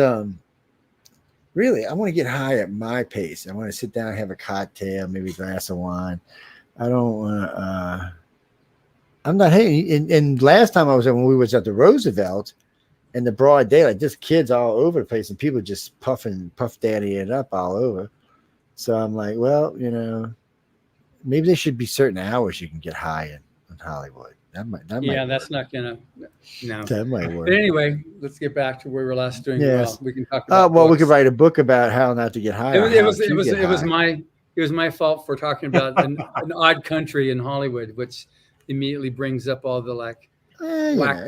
really, I want to get high at my pace. I want to sit down and have a cocktail, maybe a glass of wine. I don't want to. I'm not hating. And last time I was when we was at the Roosevelt, in the broad daylight, just kids all over the place and people just puff daddy it up all over. So I'm like, well, maybe there should be certain hours you can get high in Hollywood. That might That's work. not gonna. No. That might work. But anyway, let's get back to where we were last doing. Yes. Well, we can talk about. Well, we books. could write a book about how not to get high. It was my fault for talking about an odd country in Hollywood, which immediately brings up all the whacked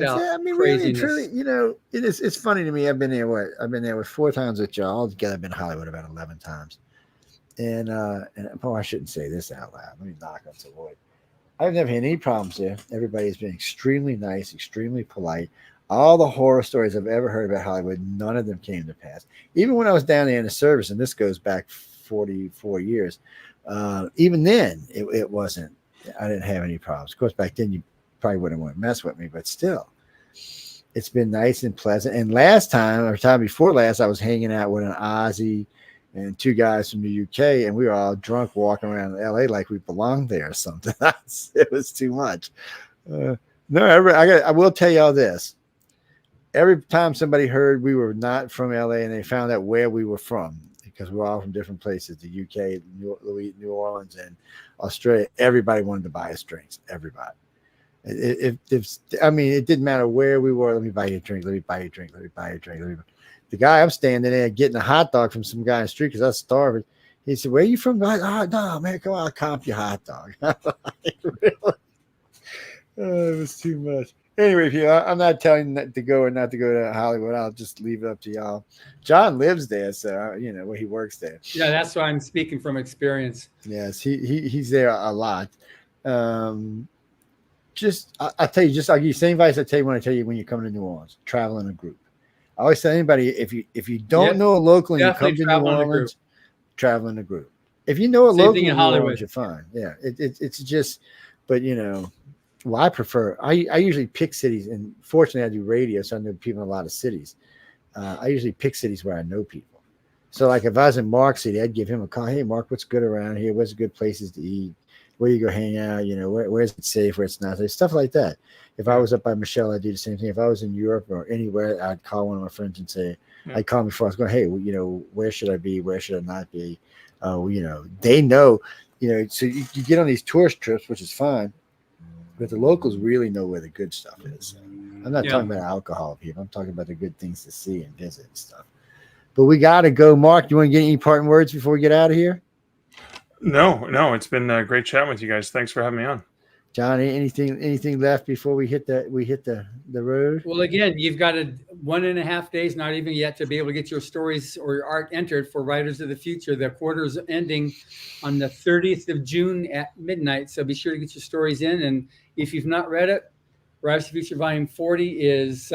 out craziness. Really, it's funny to me. I've been there 4 times with y'all. Altogether, I've been in Hollywood about 11 times. And I shouldn't say this out loud. Let me knock on some wood. I've never had any problems there. Everybody's been extremely nice, extremely polite. All the horror stories I've ever heard about Hollywood, none of them came to pass. Even when I was down there in the service, and this goes back 44 years, even then it wasn't. I didn't have any problems. Of course, back then you probably wouldn't want to mess with me, but still, it's been nice and pleasant. And last time, or time before last, I was hanging out with an Aussie and 2 guys from the UK, and we were all drunk walking around LA like we belonged there or something. It was too much. I will tell y'all this. Every time somebody heard we were not from LA and they found out where we were from, because we're all from different places, the UK, New Orleans, and Australia, everybody wanted to buy us drinks. Everybody. It didn't matter where we were. Let me buy you a drink. Let me buy you a drink. Let me buy you a drink. The guy, I'm standing there getting a hot dog from some guy in the street because I was starving. He said, "Where are you from?" I'm like, "Oh, no, man, come on, I'll comp your hot dog." Really? It was too much. Anyway, I'm not telling you to go or not to go to Hollywood. I'll just leave it up to y'all. John lives there, so where he works there. Yeah, that's why I'm speaking from experience. Yes, he's there a lot. I'll tell you, I'll give you the same advice I tell you when you come to New Orleans. Travel in a group. I always tell anybody, if you don't know a local and you come to New Orleans, travel in a group. If you know a local in New Orleans, you're fine. Yeah, it's just, but I prefer. I usually pick cities, and fortunately, I do radio, so I know people in a lot of cities. I usually pick cities where I know people. So, like if I was in Mark City, I'd give him a call. Hey, Mark, what's good around here? What's good places to eat? Where you go hang out? Where's it safe? Where it's not safe? Stuff like that. If I was up by Michelle, I'd do the same thing. If I was in Europe or anywhere, I'd call one of my friends and say, I'd call me before I was going, hey, where should I be? Where should I not be? They know, so you get on these tourist trips, which is fine, but the locals really know where the good stuff is. I'm not talking about alcohol, people. I'm talking about the good things to see and visit and stuff. But we got to go. Mark, you want to get any parting words before we get out of here? No, it's been great chatting with you guys. Thanks for having me on. John, anything left before we hit the road? Well, again, you've got 1.5 days, not even yet, to be able to get your stories or your art entered for Writers of the Future. The quarter is ending on the 30th of June at midnight, so be sure to get your stories in. And if you've not read it, Writers of the Future Volume 40 is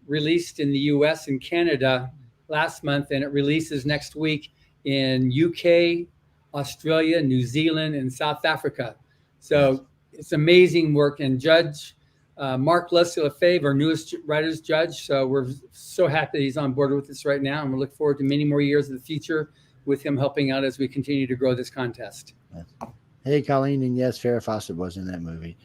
released in the U.S. and Canada last month, and it releases next week in UK, Australia, New Zealand, and South Africa. So it's amazing work. And Judge Mark Leslie Lefebvre, our newest writer's judge. So we're so happy he's on board with us right now. And we look forward to many more years of the future with him helping out as we continue to grow this contest. Hey, Colleen, and yes, Farrah Fawcett was in that movie.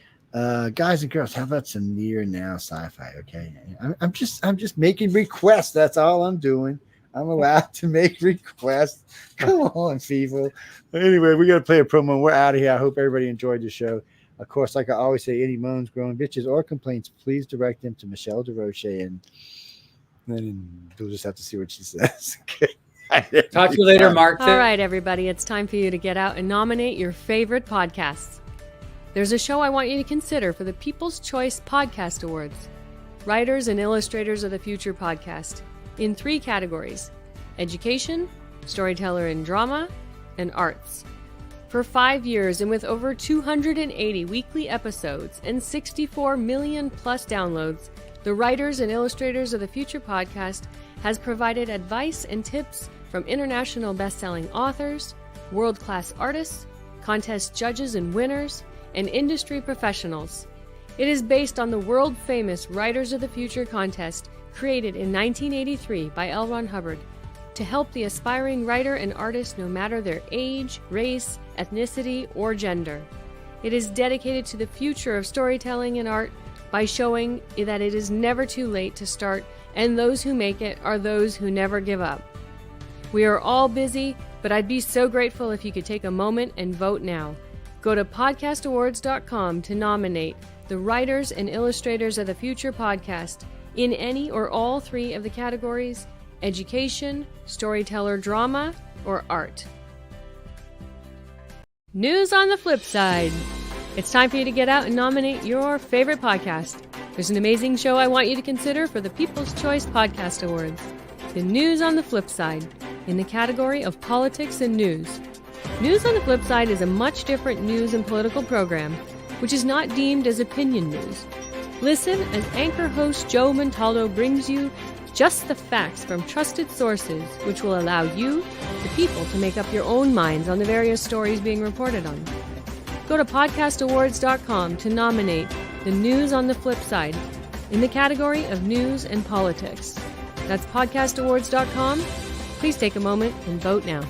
Guys and girls, how about some near now sci-fi? Okay, I'm just making requests. That's all I'm doing. I'm allowed to make requests. Come on, people. Anyway, we got to play a promo. We're out of here. I hope everybody enjoyed the show. Of course, like I always say, any moans, groans, bitches, or complaints, please direct them to Michelle DeRoche, and then we'll just have to see what she says. Okay. Talk to you later, Mark. All right, everybody. It's time for you to get out and nominate your favorite podcasts. There's a show I want you to consider for the People's Choice Podcast Awards. Writers and Illustrators of the Future podcast. In 3 categories: education, storyteller and drama, and arts. For 5 years and with over 280 weekly episodes and 64 million plus downloads, the Writers and Illustrators of the Future podcast has provided advice and tips from international best-selling authors, world-class artists, contest judges and winners, and industry professionals. It is based on the world-famous Writers of the Future contest created in 1983 by L. Ron Hubbard to help the aspiring writer and artist no matter their age, race, ethnicity, or gender. It is dedicated to the future of storytelling and art by showing that it is never too late to start and those who make it are those who never give up. We are all busy, but I'd be so grateful if you could take a moment and vote now. Go to podcastawards.com to nominate the Writers and Illustrators of the Future podcast in any or all 3 of the categories: education, storyteller drama, or art. News on the flip side. It's time for you to get out and nominate your favorite podcast. There's an amazing show I want you to consider for the People's Choice Podcast Awards. The News on the Flip Side, in the category of politics and news. News on the Flip Side is a much different news and political program, which is not deemed as opinion news. Listen as anchor host Joe Montaldo brings you just the facts from trusted sources, which will allow you, the people, to make up your own minds on the various stories being reported on. Go to podcastawards.com to nominate the News on the Flip Side in the category of news and politics. That's podcastawards.com. Please take a moment and vote now.